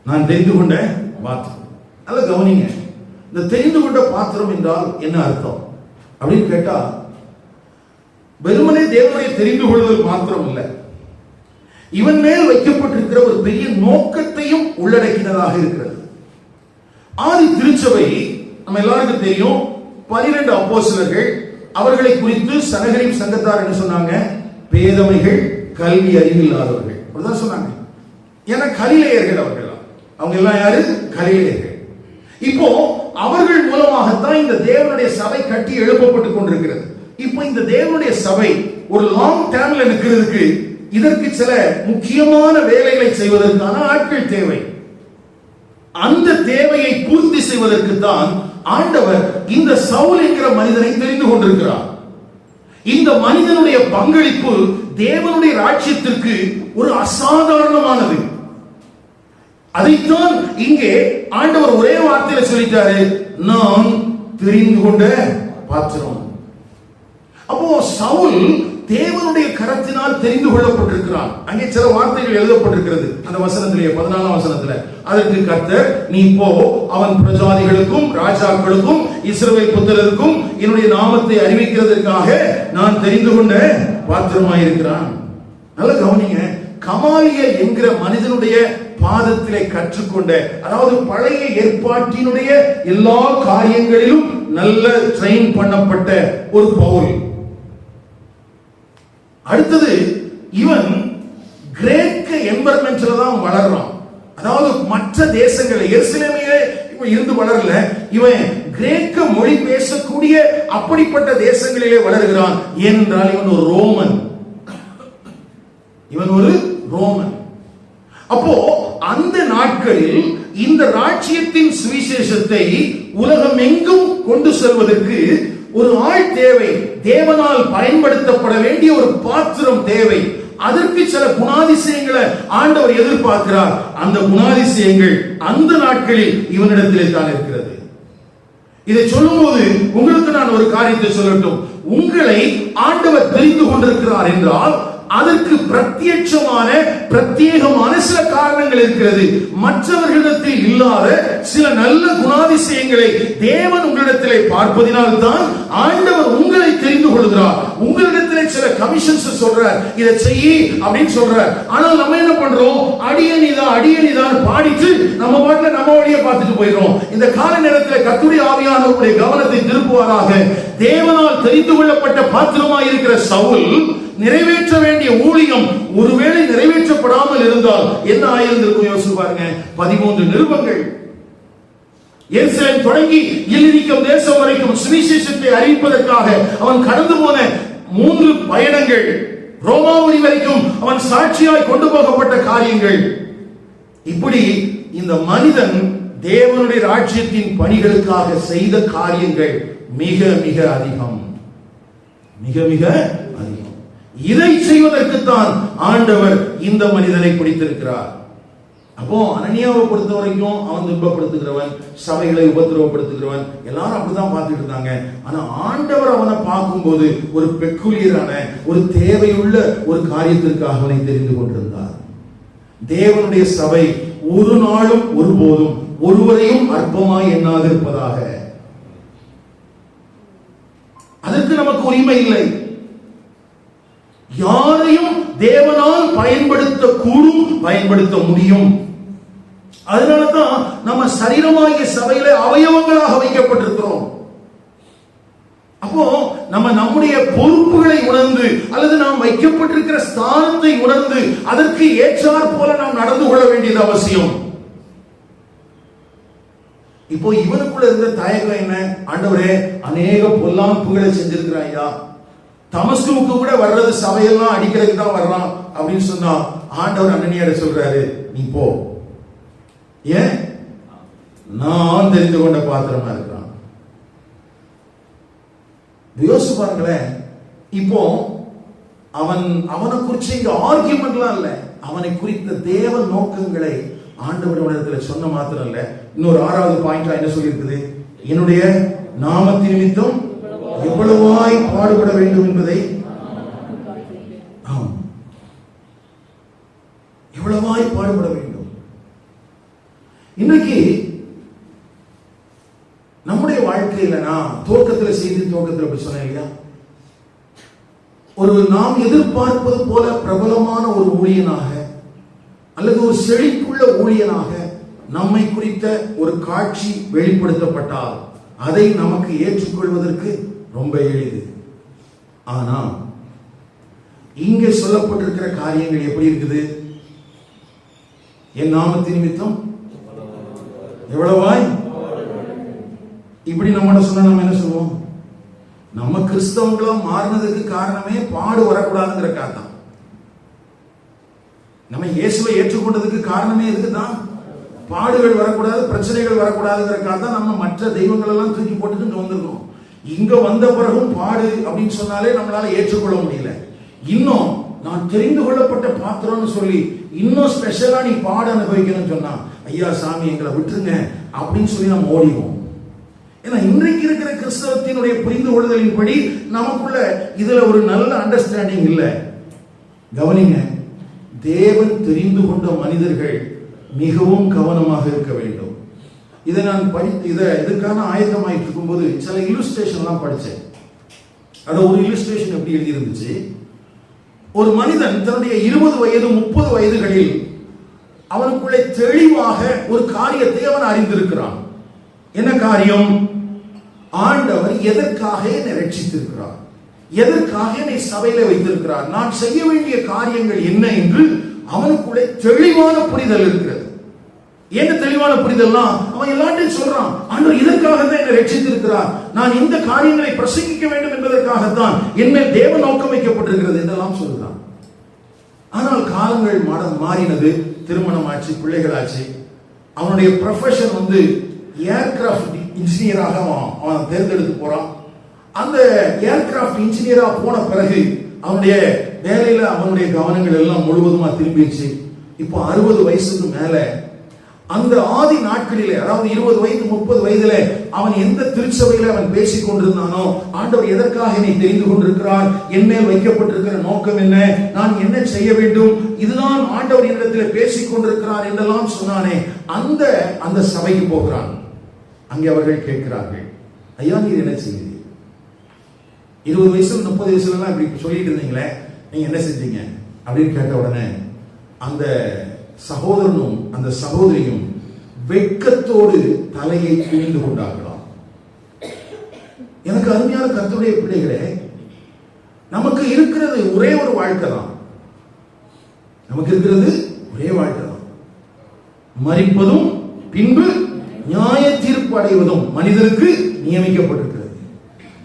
நான் தெரிந்து கொண்ட பாத்திரம். அதை கவனிங்க. இந்த தெரிந்து கொண்ட பாத்திரம் என்றால் என்ன அர்த்தம் அப்படின்னு கேட்டா, வெறுமனே தேவனை தெரிந்து கொள்வது மாத்திரம் இல்லை, இவன் மேல் வைக்கப்பட்டிருக்கிற ஒரு பெரிய நோக்கத்தையும் உள்ளடக்கினதாக இருக்கிறது. ஆதி திருச்சபை நம்ம எல்லாருக்கும் தெரியும். 12 அப்போஸ்தலர்கள், அவர்களை குறித்து சனகரிப் சங்கத்தார் என்ன சொன்னாங்க? பேதமைகள், கல்வி அறிவில்லாதவர்கள் அப்படிதான் சொன்னாங்க. ஏன்னா கலிலேயர்கள் அவர்கள், அவங்க எல்லாம் யாரு? கலிலேயர்கள். இப்போ அவர்கள் மூலமாகத்தான் இந்த தேவனுடைய சபை கட்டி எழுப்பப்பட்டுக் கொண்டிருக்கிறது. இப்போ இந்த தேவனுடைய சபை ஒரு லாங் டேர்ம்ல நிற்கிறதுக்கு இதற்கு சில முக்கியமான வேலைகளை செய்வதற்கான ஆட்கள் தேவை. அந்த தேவையை பூர்த்தி செய்வதற்கு தான் ஆண்டவர் இந்த சவுல் என்கிற மனிதனை தெரிந்து கொண்டிருக்கிறார். இந்த மனிதனுடைய பங்களிப்பு தேவனுடைய ராஜ்யத்திற்கு ஒரு அசாதாரணமானது. அதைத்தான் இங்கே ஆண்டவர் ஒரே வார்த்தையில சொல்லிட்டாரு, நான் தெரிந்து கொண்ட பாத்திரம். அப்போ சவுல் தேவனுடைய கரத்தினால் தெரிந்து கொள்ளப்பட்டிருக்கிறான். அங்கே சில வார்த்தைகள் எழுதப்பட்டிருக்கிறது அந்த வசனத்திலே, 14ஆம் வசனத்துல. அதற்கு கர்த்தர், நீ போ, அவன் பிரஜாதிகளுக்கும் ராஜாக்களுக்கும் இஸ்ரவேல் புத்திரருக்கும் என்னுடைய நாமத்தை அறிவிக்கிறதற்காக நான் தெரிந்து கொண்ட பாத்திரமாயிருக்கிறான். நல்ல கவனிங்க, கமாலியல் என்கிற மனிதனுடைய பாதத்திலே கற்றுக்கொண்ட, அதாவது பழைய ஏற்பாட்டினுடைய எல்லா காரியங்களிலும் நல்ல ட்ரெயின் பண்ணப்பட்ட ஒரு பவுல். அடுத்தது, இவன் கிரேக்க என்வரன்மெண்ட்ல தான் வளர்றான். அதாவது மற்ற தேசங்களில், எருசலேமிலே இவன் இருந்து வளரல, இவன் கிரேக்க மொழி பேசக்கூடிய அப்படிப்பட்ட தேசங்களிலே வளர்கிறான். ஏனென்றால் இவன் ஒரு ரோமன். இவன் ஒரு ரோமன். அப்போ அந்த நாட்களில் இந்த ராஜ்யத்தின் சுவிசேஷத்தை உலகம் எங்கும் கொண்டு செல்வதற்கு ஒரு ஆள் தேவை. தேவனால் பயன்படுத்தப்பட வேண்டிய ஒரு பாத்திரம் தேவை. அதற்கு சில குணாதிசயங்களை ஆண்டவர் எதிர்பார்க்கிறார். அந்த குணாதிசயங்கள் அந்த நாட்களில் இவனிடத்திலே தான் இருக்கிறது. இதை சொல்லும் போது உங்களுக்கு நான் ஒரு காரியத்தை சொல்லட்டும். உங்களை ஆண்டவர் தெரிந்து கொண்டிருக்கிறார் என்றால் அதற்கு பிரத்யேகமான சில காரணங்கள் இருக்கிறது. மற்றவர்களிடத்தில் இல்லாத சில நல்ல குணாதிசயங்களை தேவன் உங்களிடத்திலே பார்ப்பதினால் தான் ஆண்டவர் உங்களை தெரிந்து கொள்கிறார். உங்களிடத்திலே சில கமிஷன்ஸ் சொல்றார், இதை செய்யி அப்படின்னு சொல்றார். ஆனால் நம்ம என்ன பண்றோம்? அடியணிதான் பாடிட்டு நம்ம பாட்டுல நம்ம வழியை பார்த்துட்டு போயிடுறோம். இந்த கால நேரத்தில் கர்த்தருடைய ஆவியானவருடைய கவனத்தை திருப்புவாராக. தேவனால் தெரிந்து கொள்ளப்பட்ட பாத்திரமாய் இருக்கிற சவுல் நிறைவேற்ற வேண்டிய ஊழியம் ஒருவேளை நிறைவேற்றப்படாமல் இருந்தால் என்ன ஆயிருந்திருக்கும் யோசிச்சு பாருங்க. 13 நிருபங்கள், எருசலேம் தொடங்கி இல்லிரிக்கும் தேசம் வரைக்கும் சுவிசேஷத்தை அறிவிப்பதற்காக அவன் கடந்து போன 3 பயணங்கள், ரோமாபுரி வரைக்கும் அவன் சாட்சியாய் கொண்டு போகப்பட்ட காரியங்கள், இப்படி இந்த மனிதன் தேவனுடைய ராஜ்யத்தின் பணிகளுக்காக செய்த காரியங்கள் மிக மிக அதிகம். மிக மிக அதிகம். இதை செய்வதற்குத்தான் ஆண்டவர் இந்த மனிதனை பிடித்திருக்கிறார். அப்போ அனனியாவை பொறுத்த வரைக்கும் அவன் துன்பப்படுத்துகிறவன், சபைகளை உபத்திரவப்படுத்துகிறவன், எல்லாரும் அப்படிதான் பார்த்துட்டு இருந்தாங்க. ஆனா ஆண்டவர் அவனை பார்க்கும்போது ஒரு பெக்குலியரான, ஒரு தேவையுள்ள ஒரு காரியத்திற்காக அவனை தெரிந்து கொண்டிருந்தார். தேவனுடைய சபை ஒரு நாளும் ஒருபோதும் ஒருவரையும் அற்பமாய் எண்ணாதிருப்பதாக. அதற்கு நமக்கு உரிமை இல்லை. யாரையும் தேவனால் பயன்படுத்த கூடும், பயன்படுத்த முடியும். அதனாலதான் நம்ம சரீரமாகிய சபையில அவயவங்களாக வைக்கப்பட்டிருக்கிறோம். அப்போ நம்ம நம்முடைய பொறுப்புகளை உணர்ந்து அல்லது நாம் வைக்கப்பட்டிருக்கிற ஸ்தானத்தை உணர்ந்து அதற்கு ஏற்றாற் போல நாம் நடந்து கொள்ள வேண்டியது அவசியம். இப்போ இவனுக்குள்ள இருந்த தயக்கம் என்ன? ஆண்டவரே, அநேக பொல்லாப்புகளை செஞ்சிருக்கிறாயா, தமஸ்குவுக்கு கூட வர்றது சபையெல்லாம் அடிக்கிறதுக்கு தான் வர்றான் அப்படின்னு சொன்னா ஆண்டவர் அனனியாட சொல்றாரு, நீ போ. ஏன்? நான் தெரிந்து கொண்ட பாத்திரமா இருக்கிறான். யோசிச்சு பாருங்களேன். இப்போ அவனை குறிச்சு இங்க ஆர்கியூமெண்ட்லாம் இல்ல, அவனை குறித்த தேவ நோக்கங்களை ஆண்டவர் இடத்துல சொன்ன மாத்திரம் இல்ல, இன்னொரு 6வது பாயிண்டா என்ன சொல்லி இருக்குது? என்னுடைய நாமத்தின் நிமித்தம் எவ்வளவாய் பாடுபட வேண்டும் என்பதை, எவ்வளவாய் பாடுபட வேண்டும். இன்னைக்கு நம்முடைய வாழ்க்கையில நான் துவக்கத்தில் அப்படி சொன்னேன் இல்லையா, ஒரு நாம் எதிர்பார்ப்பது போல பிரபலமான ஒரு ஊழியனாக அல்லது ஒரு செழிப்புள்ள ஊழியனாக நம்மை குறித்த ஒரு காட்சி வெளிப்படுத்தப்பட்டால் அதை நமக்கு ஏற்றுக்கொள்வதற்கு ரொம்ப எளிது. ஆனா இங்கே சொல்லப்பட்டிருக்கிற காரியங்கள் எப்படி இருக்குது? என் நாமத்தின் நிமித்தம் எவ்வளவாய், இப்படி நம்ம சொன்ன நம்ம என்ன சொல்லுவோம்? நம்ம கிறிஸ்தவங்களும் மாறினதுக்கு காரணமே பாடு வரக்கூடாதுங்கிற காரணம். நம்ம இயேசுவை ஏற்றுக்கொண்டதுக்கு காரணமே இதுதான். பாடுகள் வரக்கூடாது, பிரச்சனைகள் வரக்கூடாதுங்கிறதுக்காக தான் நம்ம மற்ற தெய்வங்கள் எல்லாம் தூக்கி போட்டுட்டு இங்க வந்திருக்கோம். இங்க வந்த பிறகும் பாடு அப்படின்னு சொன்னாலே நம்மளால ஏற்றுக்கொள்ள முடியல. இன்னும் நான் தெரிந்து கொள்ளப்பட்ட பாத்திரம்னு சொல்லி இன்னும் ஸ்பெஷலா நீ பாட அனுபவிக்கணும்னு சொன்னா, ஐயா சாமி எங்களை விட்டுருங்க அப்படின்னு சொல்லி நம்ம ஓடிவோம். ஏன்னா இன்றைக்கு இருக்கிற கிறிஸ்தவத்தினுடைய புரிந்து கொள்ளுதலின்படி நமக்குள்ள இதுல ஒரு நல்ல அண்டர்ஸ்டாண்டிங் இல்லை. கவனிங்க, தேவன் தெரிந்து கொண்ட மனிதர்கள் மிகவும் கவனமாக இருக்க வேண்டும். இதை நான் இதுக்கான ஆயத்தமாயிட்டு இருக்கும்போது சில இல்லுஸ்ட்ரேஷன்லாம் படித்தேன். அது ஒரு இல்லுஸ்ட்ரேஷன் எப்படி எழுதி இருந்துச்சு, ஒரு மனிதன் தன்னுடைய 20 வயது 30 வயதுகளில் அவனுக்குள்ளே தெளிவாக ஒரு காரியத்தை அவன் அறிந்திருக்கிறான். என்ன காரியம்? ஆண்டவர் எதற்காக என்னை ரட்சித்திருக்கிறார், எதற்காக என்னை சபையில வைத்திருக்கிறார், நான் செய்ய வேண்டிய காரியங்கள் என்ன என்று அவனுக்குள்ளே தெளிவான புரிதல் இருக்கிறது. என்ன தெளிவான புரிதல்னா, அவன் எல்லாத்தையும் சொல்றான், ஆண்டவர் இதற்காக தான் என்னை ரட்சித்திருக்கிறார், நான் இந்த காரியங்களை பிரசங்கிக்க வேண்டும் என்பதற்காகத்தான் என்மேல் தேவ நோக்கம் வைக்கப்பட்டிருக்கிறது என்றெல்லாம் சொல்றான். ஆனால் காலங்கள் மாறினது, திருமணம் ஆச்சு, பிள்ளைகள் ஆச்சு. அவனுடைய ப்ரொஃபஷன் ஏர்கிராஃப்ட் இன்ஜினியராக அவன் தேர்ந்தெடுத்து போறான். அந்த ஏர்கிராஃப்ட் இன்ஜினியரா போன பிறகு அவனுடைய வேலையில அவனுடைய கவனங்கள் எல்லாம் முழுவதுமா திரும்பிடுச்சு. இப்போ 60 வயசுக்கு மேல அந்த ஆதி நாட்களிலே, அதாவது 20 வயது 30 வயதுல அவன் எந்த திருச்சபையில அவன் பேசிக் கொண்டிருந்தானோ, ஆண்டவர் எதற்காக என்னை தெரிந்து கொண்டிருக்கிறார், என் மேல் வைக்கப்பட்டிருக்கிற நோக்கம் என்ன, நான் என்ன செய்ய வேண்டும், இதுதான் ஆண்டவர் என்னிடத்தில் பேசிக் கொண்டிருக்கிறார் என்றெல்லாம் சொன்னானே, அந்த சபைக்கு போகிறான். அங்கே அவர்கள் கேட்கிறார்கள், ஐயா நீர் என்ன செய்யுது, 20 வயசுல 30 வயசுல எல்லாம் இப்படி சொல்லிட்டு இருந்தீங்களே, நீங்க என்ன செஞ்சீங்க அப்படின்னு கேட்ட உடனே அந்த சகோதரனும் அந்த சகோதரியும் வெட்கத்தோடு தலையை குனிந்து கொண்டார்களாம். எனக்கு அருமையான கர்த்தருடைய பிள்ளைகளே, நமக்கு இருக்கிறது ஒரே ஒரு வாழ்க்கை தான். நமக்கு இருக்கிறது ஒரே வாழ்க்கை தான். மரிப்பதும் பின்பு நியாய தீர்ப்பு அடைவதும் மனிதருக்கு நியமிக்கப்பட்டிருக்கிறது.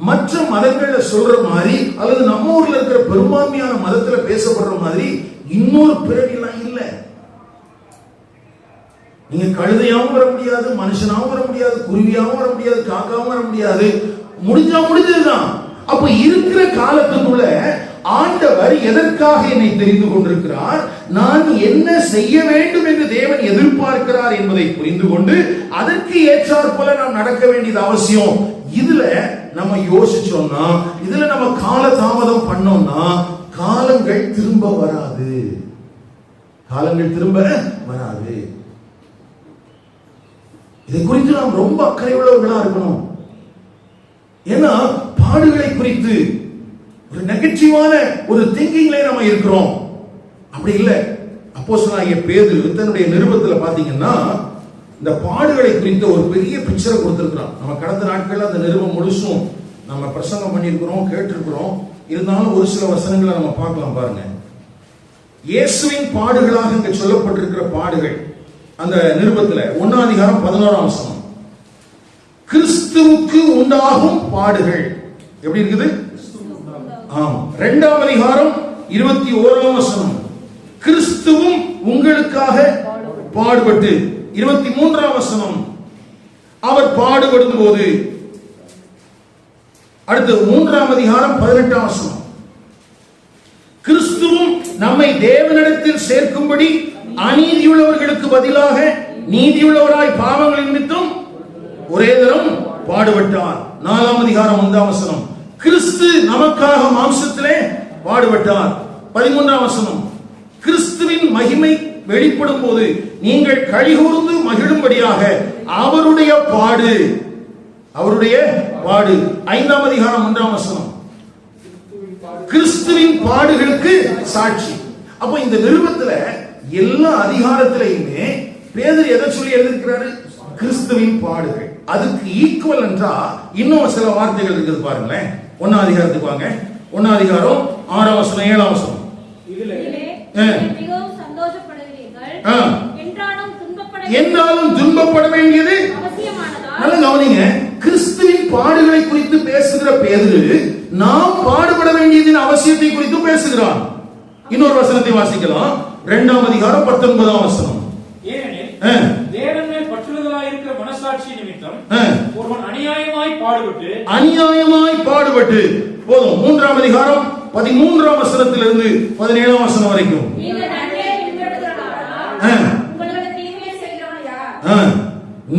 மற்ற மதங்கள்ல சொல்ற மாதிரி அல்லது நம்ம ஊர்ல இருக்கிற பெரும்பான்மையான மதத்துல பேசப்படுற மாதிரி இன்னொரு பிறவிலாம் இல்லை. நீங்க கழுதையாவும் வர முடியாது, மனுஷனாவும் வர முடியாது, குருவியாவும் வர முடியாது, காக்காவும் வர முடியாது. முடிஞ்சதுதான். அப்ப இருக்கிற காலத்துக்குள்ள ஆண்டவர் எதற்காக என்னை தெரிந்து கொண்டிருக்கிறார், நான் என்ன செய்ய வேண்டும் என்று தேவன் எதிர்பார்க்கிறார் என்பதை புரிந்து கொண்டு அதற்கு ஏற்றாற் போல நாம் நடக்க வேண்டியது அவசியம். இதுல நம்ம யோசிச்சோம்னா, இதுல நம்ம கால தாமதம் பண்ணோம்னா காலங்கள் திரும்ப வராது. காலங்கள் திரும்ப வராது. இதை குறித்து நாம் ரொம்ப அக்கறை உள்ளவர்களா இருக்கணும். ஏன்னா பாடுகளை குறித்து ஒரு நெகட்டிவான ஒரு திங்கிங்ல நம்ம இருக்கிறோம். அப்படி இல்லை. அப்போஸ்தலனாகிய பேதுரு தன்னுடைய நிருபத்துல பாத்தீங்கன்னா இந்த பாடுகளை குறித்த ஒரு பெரிய பிக்சரை கொடுத்திருக்கிறான். நம்ம கடந்த நாட்கள்ல அந்த நிருபம் முழுசும் நம்ம பிரசங்கம் பண்ணியிருக்கிறோம், கேட்டிருக்கிறோம். இருந்தாலும் ஒரு சில வசனங்களை நம்ம பார்க்கலாம் பாருங்க. இயேசுவின் பாடுகளாக இங்க சொல்லப்பட்டிருக்கிற பாடுகள் அந்த நிருபத்துல 1ஆம் அதிகாரம் 11ஆம் வசனம், கிறிஸ்துவுக்கு உண்டாகும் பாடுகள் எப்படி இருக்குது? 2ஆம் அதிகாரம் 21ஆம் வசனம், கிறிஸ்துவும் உங்களுக்காக பாடுபட்டு. 23ஆம் வசனம், அவர் பாடுபடும் போது. அடுத்து 3ஆம் அதிகாரம் 18ஆம் வசனம், கிறிஸ்துவும் நம்மை தேவனிடத்தில் சேர்க்கும்படி அநீதியுள்ளவர்களுக்கு பதிலாக நீதியுள்ளவராய் பாவங்களின் நிமித்தம் ஒரே தரம் பாடுபட்டார். 4ஆம் அதிகாரம் 1ஆம் வசனம், கிறிஸ்து நமக்காக மாம்சத்திலே பாடுபட்டார். 13ஆம் வசனம், கிறிஸ்துவின் மகிமை வெளிப்படும் போது நீங்கள் களிகூர்ந்து மகிழும்படியாக அவருடைய பாடு. 5ஆம் அதிகாரம் 1ஆம் வசனம், கிறிஸ்துவின் பாடுகளுக்கு சாட்சி. அப்ப இந்த நிருபத்துல எல்லா அதிகாரத்திலையுமே பேதுரு எதை சொல்லி எழுதியிருக்கிறாரு? கிறிஸ்துவின் பாடுகள். அதுக்கு ஈக்குவல் என்றா இன்னும் சில வார்த்தைகள் இருக்குது பாருங்களேன். 1ஆம் அதிகாரத்துக்கு வாங்க. 1ஆம் அதிகாரம் 6ஆம் வசனம் 7ஆம் வசனம், என்றாலும் துன்பப்பட வேண்டியது நல்ல கவனிங்க. கிறிஸ்துவின் பாடுகளை குறித்து பேசுகிற பேதுரு நாம் பாடுபட வேண்டியதின் அவசியத்தை குறித்து பேசுகிறான். இன்னொரு வசனத்தை வாசிக்கலாம். 2ஆம் அதிகாரம் 19ஆம் வசனம். ஏனெனில் தேவன் மேல் பற்றுதலாய் இருக்கிற மனசாட்சி நிமித்தம் ஒருவன் அநியாயமாய் பாடுபட்டு போதும். 3ஆம் அதிகாரம் 13ஆம் வசனத்திலிருந்து 17ஆம் வசனம் வரைக்கும்.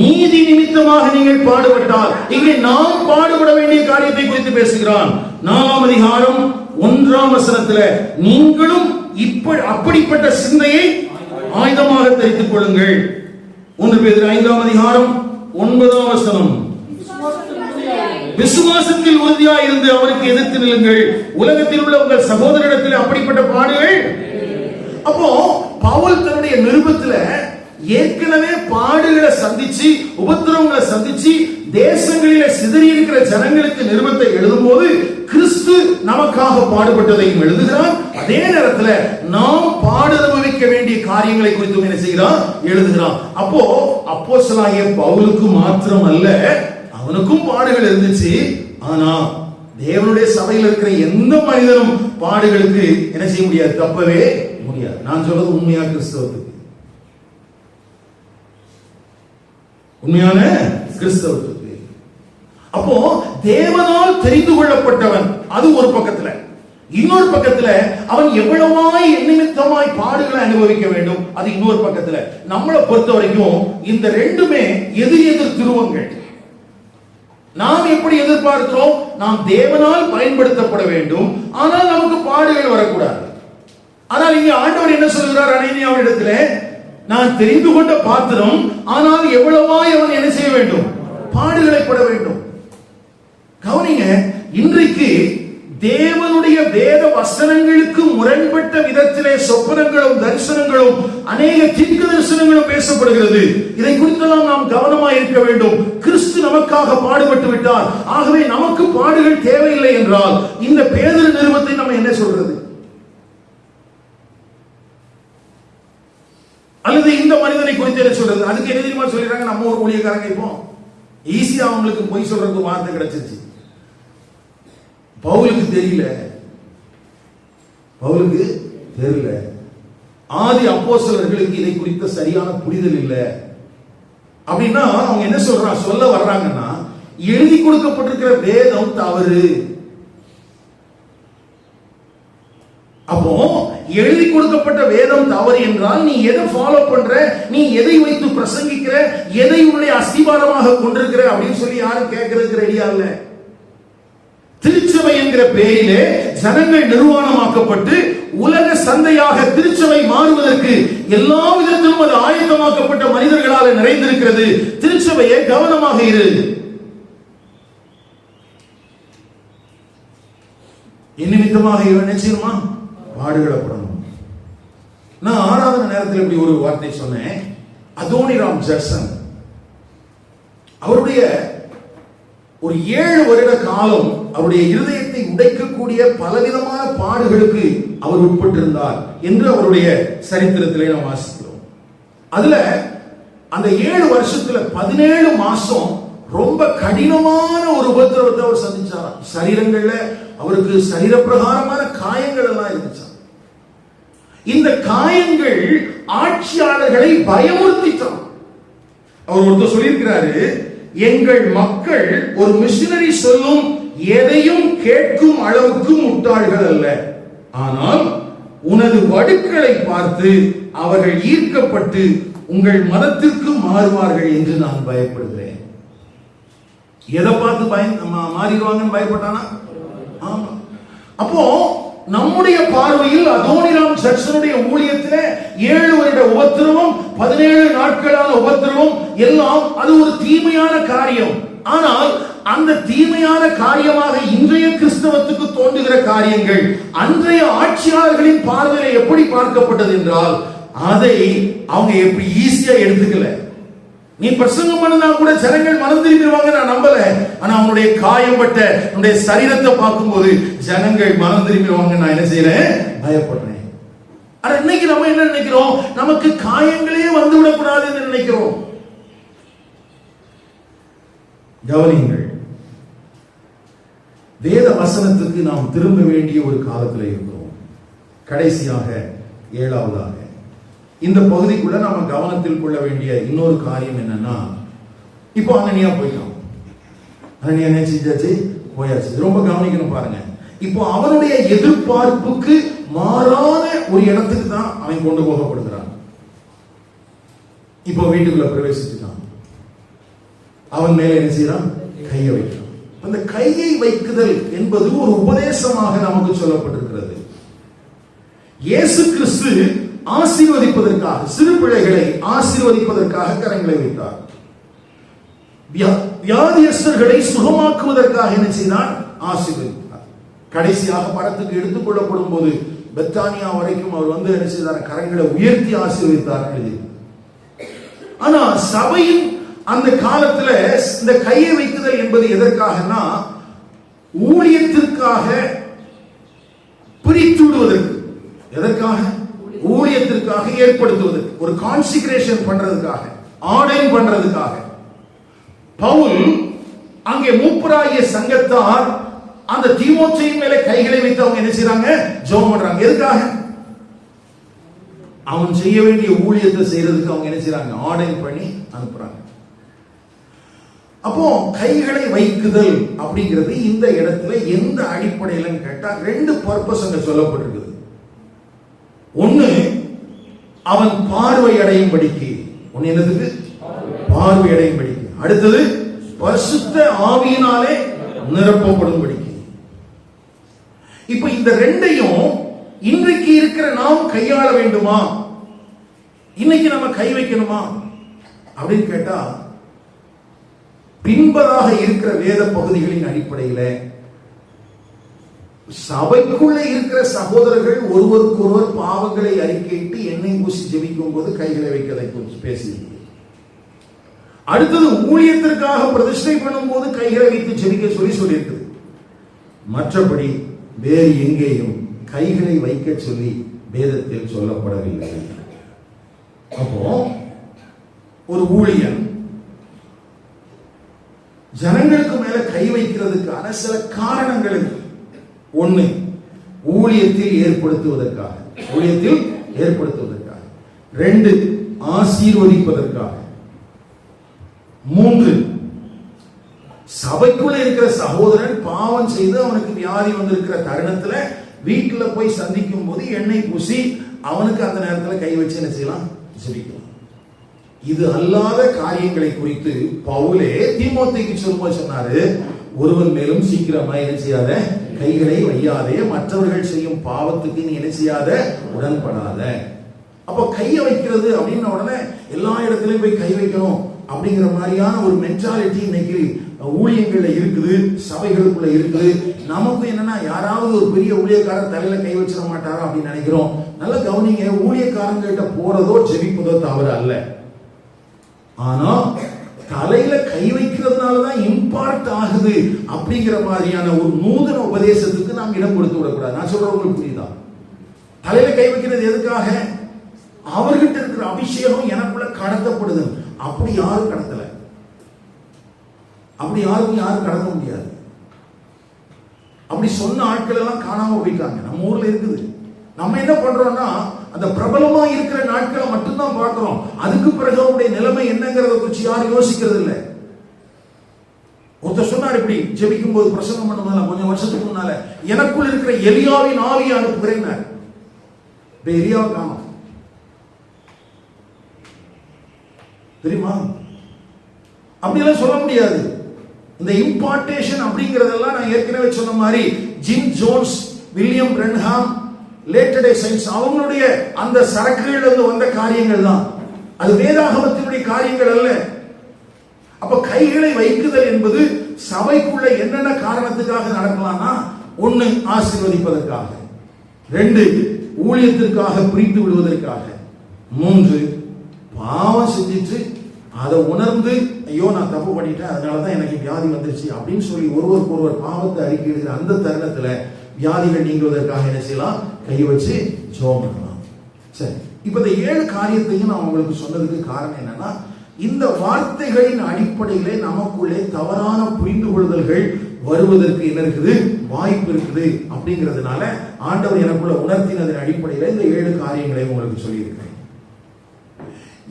நீதி நிமித்தமாக நீங்கள் பாடுபட்டால், இங்கே நாம் பாடுபட வேண்டிய காரியத்தை குறித்து பேசுகிறான். 4ஆம் அதிகாரம் 1ஆம் வசனத்துல நீங்களும் அப்படிப்பட்ட சிந்தையை ஆயுதமாக தரித்துக் கொள்ளுங்கள். 1 பேதுரு 5ஆம் அதிகாரம் 9ஆம் வசனம். விசுவாசத்தில் உறுதியாய் இருந்து அவருக்கு எதிர்த்து நில்லுங்கள். உலகத்தில் உள்ள உங்கள் சகோதரரிடத்தில் அப்படிப்பட்ட பாடுகள். அப்போ பவுல் தன்னுடைய நிருபத்துல ஏற்கனவே பாடுகளை சந்திச்சு, உபத்திரவங்களை சந்திச்சு, தேசங்களிலே சிதறி இருக்கிற ஜனங்களுக்கு நிருபத்தை எழுதும் போது கிறிஸ்து நமக்காக பாடுபட்டதையும் எழுதுகிறான். அதே நேரத்தில் நாம் பாடு அனுபவிக்க வேண்டிய காரியங்களை குறித்து என்ன செய்கிறான், எழுதுகிறான். அப்போ அப்போஸ்தலனாகிய பவுலுக்கு மாத்திரம் அல்ல, அவனுக்கும் பாடுகள் இருந்துச்சு. ஆனா தேவனுடைய சபையில் இருக்கிற எந்த மனிதனும் பாடுகளுக்கு என்ன செய்ய முடியாது, தப்பவே முடியாது. நான் சொல்றது உண்மையா கிறிஸ்தவத்துக்கு, உண்மையான கிறிஸ்தவத்துக்கு. அப்போ தேவனால் தெரிந்து கொள்ளப்பட்டவன் அது ஒரு பக்கத்துல, இன்னொரு பக்கத்துல அவன் எவ்வளவாய் நிமித்தமாய் பாடுகளை அனுபவிக்க வேண்டும் அது இன்னொரு பக்கத்துல. நம்மளை பொறுத்த வரைக்கும் இந்த ரெண்டுமே எதிர் துருவங்கள். நாம் எப்படி எதிர்பார்க்கிறோம், நாம் தேவனால் பயன்படுத்தப்பட வேண்டும், ஆனால் நமக்கு பாடுகள் வரக்கூடாது. ஆனால் இங்க ஆண்டவர் என்ன சொல்கிறார் அனனியாவிடத்துல, நான் தெரிந்து கொண்ட பாத்திரம், ஆனால் எவ்வளவாய் அவன் என்ன செய்ய வேண்டும், பாடுகளை பட வேண்டும். கவனிங்க, இன்றைக்கு தேவனுடைய வேத வசனங்களுக்கு முரண்பட்ட விதத்திலே சொப்பனங்களும் தரிசனங்களும் அநேக தீர்க்க தரிசனங்களும் பேசப்படுகிறது. இதை குறித்தெல்லாம் நாம் கவனமாக இருக்க வேண்டும். கிறிஸ்து நமக்காக பாடுபட்டு விட்டார், ஆகவே நமக்கு பாடுகள் தேவையில்லை என்றால் இந்த பேதுரு நிருபத்தை நம்ம என்ன சொல்றது? அல்லது இந்த மனிதனை குறித்து என்ன சொல்றது? அதுக்கு என்ன தெரியுமா சொல்லிடுறாங்க, நம்ம ஒரு ஊழியக்காரங்க இப்போ ஈஸியா அவங்களுக்கு பொய் சொல்றதுக்கு வார்த்தை கிடைச்சிருச்சு. பவுலுக்கு தெரியல, பவுலுக்கு தெரியல. ஆதி அப்போஸ்தலர்களுக்கு இதை குறித்த சரியான புரிதல் இல்லை அப்படின்னா அவங்க என்ன சொல்ல வர்றாங்கன்னா, எழுதி கொடுக்கப்பட்டிருக்கிற வேதம் தவறு. அப்போ எழுதி கொடுக்கப்பட்ட வேதம் தவறு என்றால் நீ எதை ஃபாலோ பண்ற, நீ எதை வைத்து பிரசங்கிக்கிற, எதை உன்னுடைய அஸ்திபாரமாக கொண்டிருக்கிற அப்படின்னு சொல்லி யாரும் கேட்கறதுக்கு ரெடியா இல்ல. திருச்சபை என்கிற பெயரிலே ஜனங்கள் நிர்வாணமாக்கப்பட்டு உலக சந்தையாக திருச்சபை மாறுவதற்கு எல்லா விதத்திலும் அது ஆயத்தமாக்கப்பட்ட மனிதர்களால் நிறைந்திருக்கிறது. திருச்சபையை கவனமாக இரு. நிமித்தமாக இவன் நிச்சயமா பாடுகளப்படணும். நான் ஆராதனை நேரத்தில் இப்படி ஒரு வார்த்தை சொன்னேன். அதோனிராம் ஜட்சன் அவருடைய ஒரு 7 வருட காலம் அவருடைய இருதயத்தை உடைக்கக்கூடிய பலவிதமான பாடுகளுக்கு அவர் உட்பட்டிருந்தார் என்று அவருடைய சரித்திரத்திலே நாம் வாசிக்கிறோம். அதுல அந்த 7 வருஷத்துல 17 மாசம் ரொம்ப கடினமான ஒரு உபத்திரவத்தை அவர் சந்திச்சார். சரீரங்கள்ல அவருக்கு சரீரப்பிரகாரமான காயங்கள் எல்லாம் இருந்துச்சு. இந்த காயங்கள் ஆட்சியாளர்களை பயமுறுத்திட்டான். அவர் ஒருத்தர் சொல்லியிருக்கிறாரு, எங்கள் மக்கள் ஒரு மிஷனரி சொல்லும் எதையும் கேட்கும் அளவுக்கு முட்டாள்கள் அல்ல, ஆனால் உனது வடுக்களை பார்த்து அவர்கள் ஈர்க்கப்பட்டு உங்கள் மதத்திற்கு மாறுவார்கள் என்று நான் பயப்படுகிறேன். எதை பார்த்து மாறிடுவாங்கன்னு பயப்பட்டானா? ஆமா. அப்போ நம்முடைய பார்வையில் அதோனிராம் ஜட்சனுடைய ஊழியத்திலே 7 வருட உபத்திரவம், 17 நாட்களான உபத்திரவம் எல்லாம் அது ஒரு தீமையான காரியம். ஆனால் அந்த தீமையான காரியமாக இன்றைய கிறிஸ்தவத்துக்கு தோன்றுகிற காரியங்கள் அன்றைய ஆட்சியாளர்களின் பார்வையில் எப்படி பார்க்கப்பட்டது என்றால் அதை அவங்க எப்படி ஈஸியா எடுத்துக்கல. நீ பிரசங்கம் பண்ணா கூட ஜனங்கள் மனம் திரும்பிடுவாங்க நான் நம்பல. ஆனா அவனுடைய காயப்பட்ட அவனுடைய சரீரத்தை பார்க்கும்போது ஜனங்கள் மனம் திரும்பிடுவாங்க நான் என்ன செய்யறேன், பயப்படுறேன். ஆனா இன்னைக்கு நம்ம என்ன நினைக்கிறோம், நமக்கு காயங்களே வந்து விடக்கூடாது என்று நினைக்கிறோம். கவனிங்கள், வேத வசனத்துக்கு நாம் திரும்ப வேண்டிய ஒரு காலத்தில் இருக்கிறோம். கடைசியாக 7வதாக இந்த பகுதிக்குள்ள நாம கவனத்தில் கொள்ள வேண்டிய இன்னொரு காரியம் என்னன்னா, இப்போ அனனியா போயிட்டான். அனனியா என்ன செஞ்சாச்சு? போயாச்சு. ரொம்ப கவனிக்கணும் பாருங்க. இப்போ அவனுடைய எதிர்பார்ப்புக்கு மாறான ஒரு இடத்துக்கு தான் அவன் கொண்டு போகப்படுகிறான். இப்போ வீட்டுக்குள்ள பிரவேசிச்சுட்டான். அவன் மேல என்ன செய்யறான்? கையை வைக்கிறான். அந்த கையை வைக்குதல் என்பது ஒரு உபதேசமாக நமக்கு சொல்லப்பட்டிருக்கிறது. இயேசு கிறிஸ்து ஆசீர்வதிப்பதற்காக, சிறு பிள்ளைகளை ஆசீர்வதிப்பதற்காக கரங்களை வைத்தார். வியாதியஸ்தர்களை சுகமாக்குவதற்காக என்ன செய்தார்? ஆசீர்வதித்தார். கடைசியாக படத்துக்கு எடுத்துக் கொள்ளப்படும் போது பெத்தானியா வரைக்கும் அவர் வந்து என்ன செய்தார்? கரங்களை உயர்த்தி ஆசீர்வதித்தார். ஆனா சபையின் அந்த காலத்துல இந்த கையை வைக்குதல் என்பது எதற்காகனா, ஊழியத்திற்காக பிரித்துவிடுவதற்கு. எதற்காக? ஊழியத்திற்காக ஏற்படுத்துவதற்கு, ஒரு கான்சிக்ரேஷன் பண்றதுக்காக, ஆர்டரிங் பண்றதுக்காக. பவுல் அங்கே மூப்பராகிய சங்கத்தார் அந்த தீமோத்தேயுவின் மேல கைகளை வைத்து அவங்க என்ன செய்றாங்க? ஜெபம் பண்றாங்க. எதுக்காக? அவன் செய்ய வேண்டிய ஊழியத்தை செய்யறதுக்கு அவங்க என்ன செய்றாங்க? ஆர்டரிங் பண்ணி அனுப்புறாங்க. அப்போ கைகளை வைக்குதல் அப்படிங்கிறது இந்த இடத்துல எந்த அடிப்படையில் கேட்டா ரெண்டு பர்பஸ் அங்க சொல்லப்பட்டிருக்குது. ஒன்னு, அவன் பார்வை அடையும் படிக்கு. ஒன்னு என்னதுக்கு? பார்வை அடையும் படிக்கு. அடுத்தது, பரிசுத்த ஆவியினாலே நிரப்பப்படும் படிக்கு. இப்ப இந்த ரெண்டையும் இன்றைக்கு இருக்கிற நாம் கையாள வேண்டுமா? இன்னைக்கு நம்ம கை வைக்கணுமா அப்படின்னு கேட்டா, பின்பதாக இருக்கிற வேத பகுதிகளின் அடிப்படையில் சபைக்குள்ள இருக்கிற சகோதரர்கள் ஒருவருக்கு ஒருவர் பாவங்களை அறிக்கையிட்டு எண்ணெய் பூசி ஜெபிக்கும் போது கைகளை வைக்கதை குறித்து பேசுகிறது. அடுத்தது, ஊழியத்திற்காக பிரதிஷ்டை பண்ணும் போது கைகளை வைத்து ஜெபிக்க சொல்லியிருக்கு. மற்றபடி வேறு எங்கேயும் கைகளை வைக்க சொல்லி வேதத்தில் சொல்லப்படவில்லை. அப்போ ஒரு ஊழியன் ஜனங்களுக்கு மேல கை வைக்கிறதுக்கான சில காரணங்கள். ஒன்னு, ஊழியத்தில் ஏற்படுத்துவதற்காக. ரெண்டு, ஆசீர்வதிப்பதற்காக. மூன்று, சபைக்குள்ள இருக்கிற சகோதரன் பாவம் செய்து அவனுக்கு வியாதி வந்திருக்கிற தருணத்துல வீட்டுல போய் சந்திக்கும் போது எண்ணெய் பூசி அவனுக்கு அந்த நேரத்தில் கை வச்சு என்ன செய்யலாம்? ஜெபிக்கலாம். இது அல்லாத காரியங்களை குறித்து பவுலே தீமோத்தேயுக்கு சொல்லும்போது சொன்னாரு, ஒருவன் மேலும் சீக்கிரமா என்ன செய்யாத? கைகளை வையாதே. மற்றவர்கள் செய்யும் பாவத்துக்கு நீ என்ன செய்யாத? உடன்படாத. அப்போ கையை வைக்கிறது அப்படின்ன உடனே எல்லா இடத்துலயும் போய் கை வைக்கணும் அப்படிங்கிற மாதிரியான ஒரு மென்டாலிட்டி இன்னைக்கு ஊழியங்கள்ல இருக்குது, சபைகளுக்குள்ள இருக்குது. நமக்கு என்னன்னா, யாராவது ஒரு பெரிய ஊழியக்காரர் தலையில கை வச்சிட மாட்டாரா அப்படின்னு நினைக்கிறோம். நல்ல கவனிங்க, ஊழியக்காரங்க கிட்ட போறதோ ஜெபிப்பதோ தவறு அல்ல. ஆனா தலையில கை வைக்கிறதுனாலதான் இம்பார்ட் ஆகுது அப்படிங்கிற மாதிரியான ஒரு நூதன உபதேசத்துக்கு நாம் இடம் கொடுத்து விடக்கூடாது. நான் சொல்றேன், உங்களுக்கு புரியுதா? தலையில கை வைக்கிறது எதுக்காக? அவர்கிட்ட இருக்கிற அபிஷேகம் எனக்குள்ள கடத்தப்படுது. அப்படி யாரும் கடத்தல. அப்படி யாரும் கடத்த முடியாது. அப்படி சொன்ன ஆட்கள் எல்லாம் காணாம போயிட்டாங்க. நம்ம ஊர்ல இருக்குது. நம்ம என்ன பண்றோம்னா, அந்த பிரபலமா இருக்கிற நாட்களை மட்டும்தான் பார்க்கிறோம். அதுக்கு பிறகு அவருடைய நிலைமை என்னங்கிறத குறிச்சு யாரும் யோசிக்கிறது இல்லை. ஒருத்தர் சொன்னார், இப்படி ஜெபிக்கும் போது பிரசங்கம் பண்ண கொஞ்சம் வருஷத்துக்கு முன்னால, எனக்குள் இருக்கிற எலியாவின் ஆவியை அனுப்புகிறேன். எலியாவை காணோம். தெரியுமா? அப்படியெல்லாம் சொல்ல முடியாது. இந்த இம்பார்ட்டேஷன் அப்படிங்கறதெல்லாம் நான் ஏற்கனவே சொன்ன மாதிரி Jim Jones, William Branham, latter day saints அவங்களுடைய அந்த சரக்குகள் இருந்து வந்த காரியங்கள் தான். அது வேதாகமத்தினுடைய காரியங்கள் அல்ல. அப்ப கைகளை வைக்குதல் என்பது சபைக்குள்ள என்னென்ன காரணத்துக்காக நடக்கலாம்னா, ஒன்னு, ஆசீர்வதிப்பதற்காக. ரெண்டு, ஊழியத்திற்காக பிரித்து விடுவதற்காக. மூன்று, பாவம் செஞ்சிட்டு அதை உணர்ந்து, ஐயோ நான் தப்பு பண்ணிட்டேன், அதனாலதான் எனக்கு வியாதி வந்துருச்சு அப்படின்னு சொல்லி ஒருவருக்கு ஒருவர் பாவத்தை அறிக்கையிடுகிற அந்த தருணத்துல வியாதிகள் நீங்குவதற்காக என்ன செய்யலாம்? கை வச்சு ஜெபம் பண்ணலாம். சரி, இப்ப இந்த 7 காரியத்தையும் நான் உங்களுக்கு சொன்னதுக்கு காரணம் என்னன்னா, இந்த வார்த்தைகளின் அடிப்படையிலே நமக்குள்ளே தவறான புரிந்து கொள்ளுதல்கள் வருவதற்கு என்ன இருக்குது? வாய்ப்பு இருக்குது. அப்படிங்கிறதுனால ஆண்டவர் எனக்குள்ள உணர்த்தினதன் அடிப்படையில் இந்த 7 காரியங்களை உங்களுக்கு சொல்லியிருக்கிறேன்.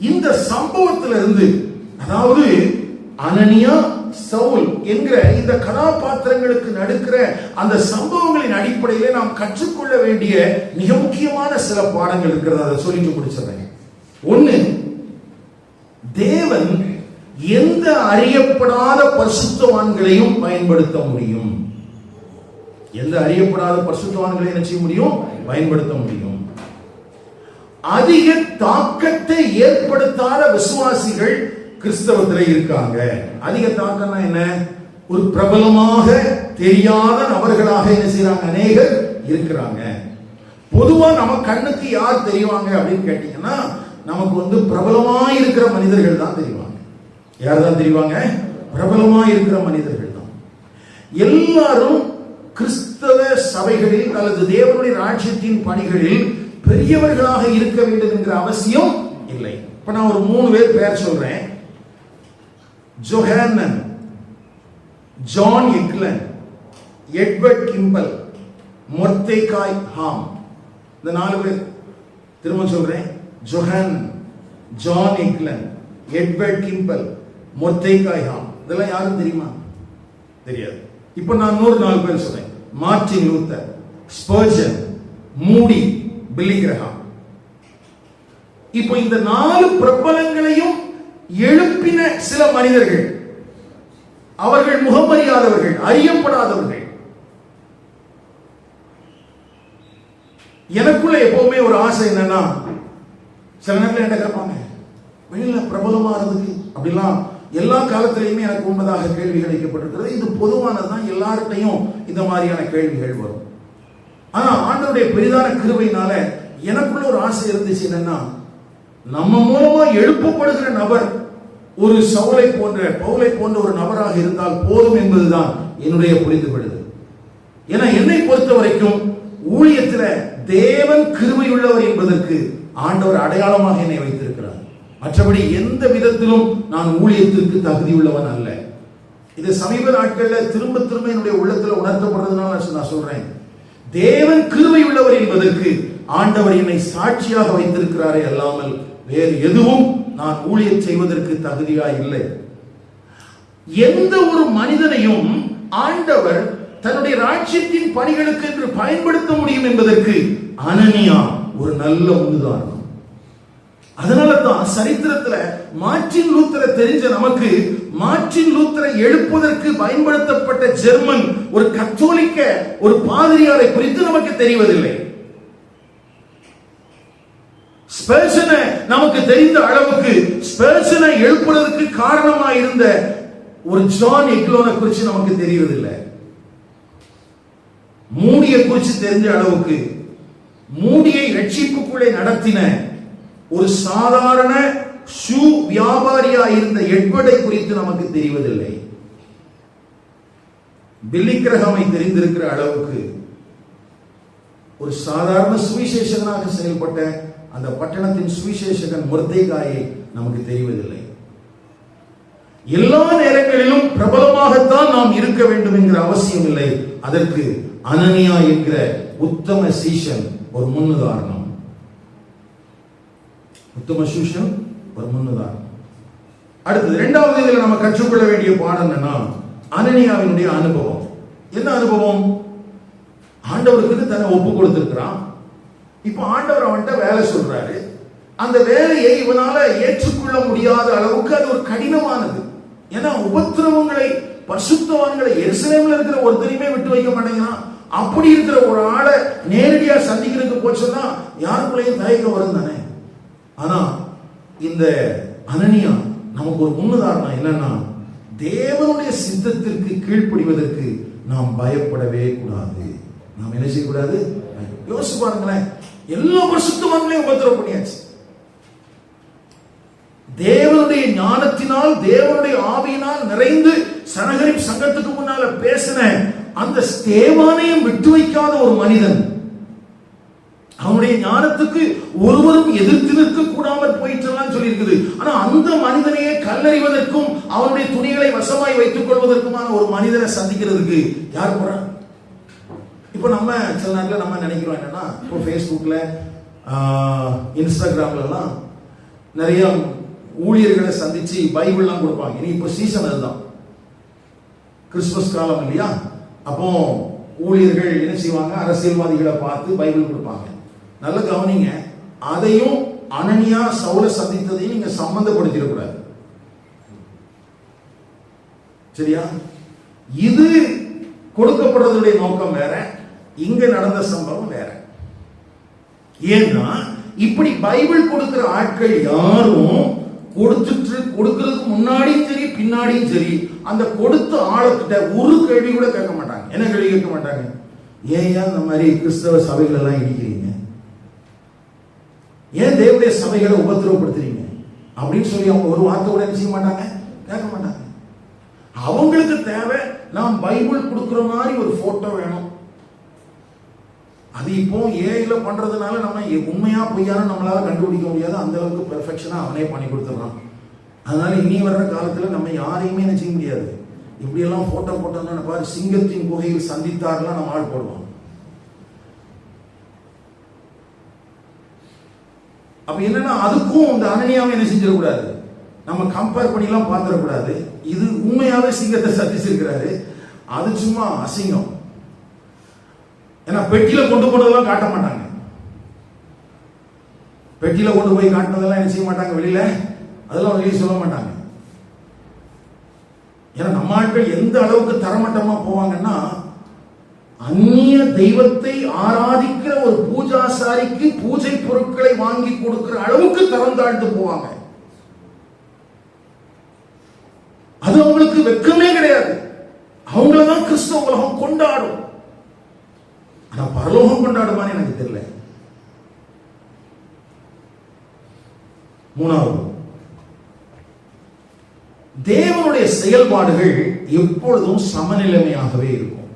இந்த சம்பவத்திலிருந்து, அதாவது அனனியா சவுல் என்கிற இந்த கதாபாத்திரங்களுக்கு நடுக்கிற அந்த சம்பவங்களின் அடிப்படையிலே நாம் கற்றுக்கொள்ள வேண்டிய மிக முக்கியமான சில பாடங்கள் இருக்கிறது. அதை சொல்லிட்டு முடிச்சிடுறேன். ஒண்ணு, தேவன் எந்த அறியப்படாத பரிசுத்தவான்களையும் பயன்படுத்த முடியும். எந்த அறியப்படாத பரிசுத்தவான்களை என்ன செய்ய முடியும்? பயன்படுத்த முடியும். அதிக தாக்கத்தை ஏற்படுத்தாத விசுவாசிகள் கிறிஸ்தவத்தில் இருக்காங்க. அதிக தாக்கம்னா என்ன? ஒரு பிரபலமாக தெரியாத நபர்களாக என்ன செய்யறாங்க? அநேகர் இருக்கிறாங்க. பொதுவா நம்ம கண்ணுக்கு யார் தெரிவாங்க அப்படின்னு கேட்டீங்கன்னா, நமக்கு பிரபலமாய் இருக்கிற மனிதர்கள் தான் தெரிவாங்க. யார் தான் தெரிவாங்க? பிரபலமாய் இருக்கிற மனிதர்கள் தான். எல்லாரும் கிறிஸ்தவ சபைகளில் அல்லது தேவனுடைய ராஜ்யத்தின் பணிகளில் பெரியவர்களாக இருக்க வேண்டும் என்கிற அவசியம் இல்லை. இப்ப நான் ஒரு 3 பேர் பெயர் சொல்றேன். Johanan, John Eklund, Edward Kimball, Mordecai Ham. இந்த 4 பேர் திரும்ப சொல்றேன். Johanan, John Eklund, Edward Kimball, Mordecai Ham. இதெல்லாம் யாரும் தெரியுமா? தெரியாது. இப்ப நான் 4 பேர் சொல்றேன். மார்ட்டின் லூத்தர், ஸ்பர்ஜன், மூடி, பில்லி கிரஹாம். இப்போ இந்த 4 பிரபலங்களையும் எழுப்பின சில மனிதர்கள், அவர்கள் முகமறியாதவர்கள், அறியப்படாதவர்கள். எனக்குள்ள எப்பவுமே ஒரு ஆசை என்னன்னா, சில நேரத்தில் என்ன கேட்பாங்க, வெளியில பிரபலமானதுக்கு அப்படிலாம் எல்லா காலத்திலையுமே எனக்கு உண்மையாக கேள்விகள் வைக்கப்பட்டிருக்கிறது. இது பொதுவானதுதான், எல்லார்ட்டையும் இந்த மாதிரியான கேள்விகள் வரும். ஆனா ஆண்டவருடைய பெரிதான கிருபையினால எனக்குள்ள ஒரு ஆசை இருந்துச்சு. என்னன்னா, நம்ம மூலமா எழுப்பப்படுகிற நபர் ஒரு சவுலை போன்ற, பவுலை போன்ற ஒரு நபராக இருந்தால் போதும் என்பதுதான் என்னுடைய புரிந்துபடுது. ஏன்னா என்னை பொறுத்த வரைக்கும் ஊழியத்தில் தேவன் கிருபை உள்ளவர் என்பதற்கு ஆண்டவர் அடையாளமாக என்னை வைத்திருக்கிறார். மற்றபடி எந்த விதத்திலும் நான் ஊழியத்திற்கு தகுதி உள்ளவன் அல்ல. இது சமீப நாட்களில் திரும்ப திரும்ப என்னுடைய உள்ளத்தில் உணர்த்தப்படுறதுனால நான் சொல்றேன். தேவன் கிருபை உள்ளவர் என்பதற்கு ஆண்டவர் என்னை சாட்சியாக வைத்திருக்கிறாரே அல்லாமல் வேறு எதுவும் நான் ஊழியம் செய்வதற்கு தகுதியா இல்லை. எந்த ஒரு மனிதனையும் ஆண்டவர் தன்னுடைய ராஜ்யத்தின் பணிகளுக்கு என்று பயன்படுத்த முடியும் என்பதற்கு அனனியா ஒரு நல்ல உதாரணம். அதனால தான் சரித்திரத்துல மார்ட்டின் லூத்தரை தெரிஞ்ச நமக்கு, மார்ட்டின் லூத்தரை எழுப்புவதற்கு பயன்படுத்தப்பட்ட ஜெர்மன் ஒரு கத்தோலிக்க ஒரு பாதிரியாரை குறித்து நமக்கு தெரிவதில்லை. ஸ்பெர்ஜனை நமக்கு தெரிந்த அளவுக்கு ஸ்பெர்ஜனை எழுப்புவதற்கு காரணமாக இருந்த ஒரு ஜான் எக்லோனை குறித்து நமக்கு தெரிவதில்லை. மூடியை குறித்து தெரிஞ்ச அளவுக்கு, மூடியை ரட்சிப்புக்குள்ளே நடத்தின ஒரு சாதாரண ஷூ வியாபாரியா இருந்த எட்வர்டை குறித்து நமக்கு தெரிவதில்லை. பில்லி கிரஹாமை தெரிந்திருக்கிற அளவுக்கு ஒரு சாதாரண சுவிசேஷகனாக செயல்பட்ட அந்த பட்டணத்தின் சுவிசேஷகன் மொர்தேகாயை நமக்கு தெரிவதில்லை. எல்லா நேரங்களிலும் பிரபலமாகத்தான் நாம் இருக்க வேண்டும் என்கிற அவசியம் இல்லை. அதற்கு அனனியா என்கிற உத்தம சீஷன் ஒரு முன்னுதாரணம். உத்தம சீஷன் ஒரு முன்னுதாரணம். அடுத்தது இரண்டாவது இதில் நம்ம கற்றுக்கொள்ள வேண்டிய பாடம் என்னன்னா, அனனியாவினுடைய அனுபவம். என்ன அனுபவம்? ஆண்டவருக்கு தன்னை ஒப்பு கொடுத்திருக்கிறான். இப்ப ஆண்டவர் அவன்கிட்ட வேலை சொல்றாரு. அந்த வேலையை இவனால ஏற்றுக்கொள்ள முடியாத அளவுக்கு அது ஒரு கடினமானது. ஏன்னா உபத்திரவங்களை, பரிசுத்தவான்களை எருசலேம்ல இருக்கிற ஒருத்தரையுமே விட்டு வைக்க மாட்டேங்கிறான். அப்படி இருக்கிற ஒரு ஆளை நேரடியா சந்திக்கிறதுக்கு போச்சுன்னா யாருக்குள்ளேயும் தயக்கம் வரும் தானே. ஆனா இந்த அனனியா நமக்கு ஒரு முன்னுதாரணம். என்னன்னா, தேவனுடைய சித்தத்திற்கு கீழ்ப்படிவதற்கு நாம் பயப்படவே கூடாது. நாம் என்ன செய்யக்கூடாது? யோசிச்சு பாருங்களேன், எல்லா பரிசுத்தவான்களையும் உபத்திரவம் பண்ணியாச்சு. தேவனுடைய ஞானத்தினால், தேவனுடைய ஆவியினால் நிறைந்து சனகரிப் சங்கத்துக்கு முன்னால பேசின அந்த ஸ்தேவானையும் விட்டு வைக்காத ஒரு மனிதன், அவனுடைய ஞானத்துக்கு ஒருவரும் எதிர்த்து நிற்க கூடாமல் போயிட்டுலாம் சொல்லி இருக்குது. ஆனா அந்த மனிதனையே கல்லறிவதற்கும் அவனுடைய துணிகளை வசமாய் வைத்துக் கொள்வதற்குமான ஒரு மனிதனை சந்திக்கிறதுக்கு யார் போறா? இப்போ நம்ம சில நேரத்தில் நம்ம நினைக்கிறோம் என்னன்னா, இப்போ ஃபேஸ்புக்கில், இன்ஸ்டாகிராம்ல எல்லாம் நிறைய ஊழியர்களை சந்திச்சு பைபிள்லாம் கொடுப்பாங்க. இனி இப்போ சீசன் அதுதான், கிறிஸ்துமஸ் காலம் இல்லையா? அப்போ ஊழியர்கள் என்ன செய்வாங்க, அரசியல்வாதிகளை பார்த்து பைபிள் கொடுப்பாங்க. நல்ல கவனிங்க, அதையும் அனனியா சவுலை சந்தித்ததையும் நீங்க சம்பந்தப்படுத்திடக்கூடாது. சரியா? இது கொடுக்கப்படுறதுடைய நோக்கம் வேற, இங்க நடந்த சம்பவம் வேற. ஏன்னா இப்படி பைபிள் கொடுக்கிற ஆட்கள் யாரும் கொடுக்கிறதுக்கு முன்னாடியும் சரி பின்னாடியும் சரி அந்த கொடுத்த ஆளுக்கிட்ட ஒரு கேள்வி கூட கேட்க மாட்டாங்க. என்ன கேள்வி கேட்க மாட்டாங்க? ஏன் இந்த மாதிரி கிறிஸ்தவ சபைகள் எல்லாம் இடிக்கிறீங்க, ஏன் தேவனுடைய சபைகளை உபத்திரவப்படுத்துறீங்க அப்படின்னு சொல்லி அவங்க ஒரு வார்த்தை கூட என்ன செய்ய மாட்டாங்க, கேட்க மாட்டாங்க. அவங்களுக்கு தேவை நாம் பைபிள் கொடுக்கிற மாதிரி ஒரு போட்டோ வேணும். அது இப்போ ஏஐல பண்றதுனால நம்ம உண்மையா பொய்யான நம்மளால கண்டுபிடிக்க முடியாது, அந்த அளவுக்கு பெர்ஃபெக்ஷனா அவனே பண்ணி கொடுத்துறான். அதனால இனி வர்ற காலத்துல நம்ம யாரையுமே என்ன செய்ய முடியாது. இப்படி எல்லாம் போட்டோ போட்டோம்னா பாரு, சிங்கத்தின் குகையில் சந்தித்தார்லாம் நம்ம ஆள் போடுவோம். அப்ப என்னன்னா அதுக்கும் இந்த அனனியாவை என்ன செஞ்சிடக்கூடாது, நம்ம கம்பேர் பண்ணிலாம் பார்த்துடக்கூடாது. இது உண்மையாவே சிங்கத்தை சந்திச்சிருக்கிறாரு, அது சும்மா அசிங்கம். ஏன்னா பெட்டியில கொண்டு போனதெல்லாம் காட்ட மாட்டாங்க, பெட்டியில கொண்டு போய் காட்டினதெல்லாம் என்ன செய்ய மாட்டாங்க, வெளியில அதெல்லாம் வெளியே சொல்ல மாட்டாங்க. ஏன்னா நம்ம ஆட்கள் எந்த அளவுக்கு தரமட்டமா போவாங்கன்னா, அந்நிய தெய்வத்தை ஆராதிக்கிற ஒரு பூஜாசாரிக்கு பூஜை பொருட்களை வாங்கி கொடுக்கிற அளவுக்கு தரம் தாழ்ந்து போவாங்க. அது அவங்களுக்கு வெக்கமே கிடையாது. அவங்களதான் கிறிஸ்தவ உலகம் கொண்டாடும். ஆனா பரலோகம் கொண்டாடுமான்னு எனக்கு தெரியல. மூணாவது, தேவனுடைய செயல்பாடுகள் எப்பொழுதும் சமநிலைமையாகவே இருக்கும்.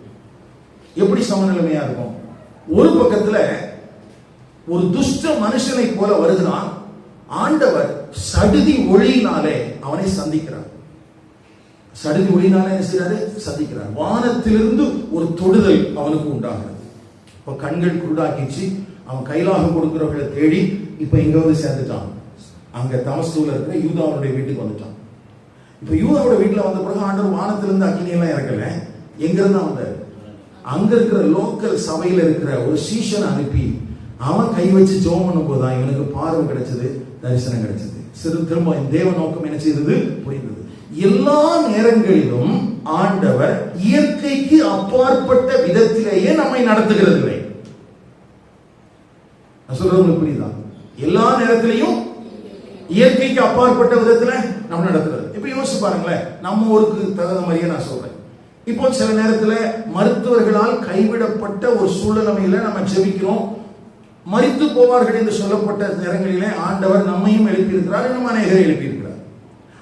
எப்படி சமநிலைமையா இருக்கும்? ஒரு பக்கத்துல ஒரு துஷ்ட மனுஷனை போல வருகிறான், ஆண்டவர் சடுதி ஒளியினாலே அவனை சந்திக்கிறார். சடுதி ஒளியினாலே என்ன செய்யறாரு, சந்திக்கிறார். வானத்திலிருந்து ஒரு தொடுதல் அவனுக்கு உண்டாகிறது. இப்ப கண்கள் குருடாக்கிச்சு, அவன் கைலாகம் கொடுக்கிறவர்களை தேடி இப்ப இங்க வந்து சேர்ந்துட்டான். அங்க தமஸ்தூல இருக்கிற யூதாவுடைய வீட்டுக்கு வந்துட்டான். இப்ப யூதாவோட வீட்டுல வந்த பிறகு ஆண்டவர் வானத்திலிருந்து அக்கினி எல்லாம் இறக்கல. எங்க இருந்தா வந்தாரு, அங்க இருக்கிற லோக்கல் சபையில இருக்கிற ஒரு சீஷனை அனுப்பி அவன் கை வச்சு ஜெபம் பண்ணும் போதுதான் இவனுக்கு பார்வை கிடைச்சது, தரிசனம் கிடைச்சது. திரும்ப தேவ நோக்கம் என்ன செய்தது, புரிந்தது. எல்லா நேரங்களிலும் ஆண்டவர் இயற்கைக்கு அப்பாற்பட்ட விதத்திலேயே நம்மை நடத்துகிறது இல்லை. நான் சொல்றது புரியுதா? எல்லா நேரத்திலையும் இயற்கைக்கு அப்பாற்பட்ட விதத்துல நம்ம நடத்துறது. இப்ப யோசிச்சு பாருங்களேன், நம்ம ஊருக்கு தகுந்த மாதிரியே நான் சொல்றேன். இப்போ சில நேரத்துல மருத்துவர்களால் கைவிடப்பட்ட ஒரு சூழ்நிலையில நம்ம ஜெபிக்கிறோம், மரித்து போவார்கள் என்று சொல்லப்பட்ட நேரங்களிலே ஆண்டவர் நம்மையும் எழுப்பியிருக்கிறார், இன்னும் அநேகரை எழுப்பியிருக்கிறார்.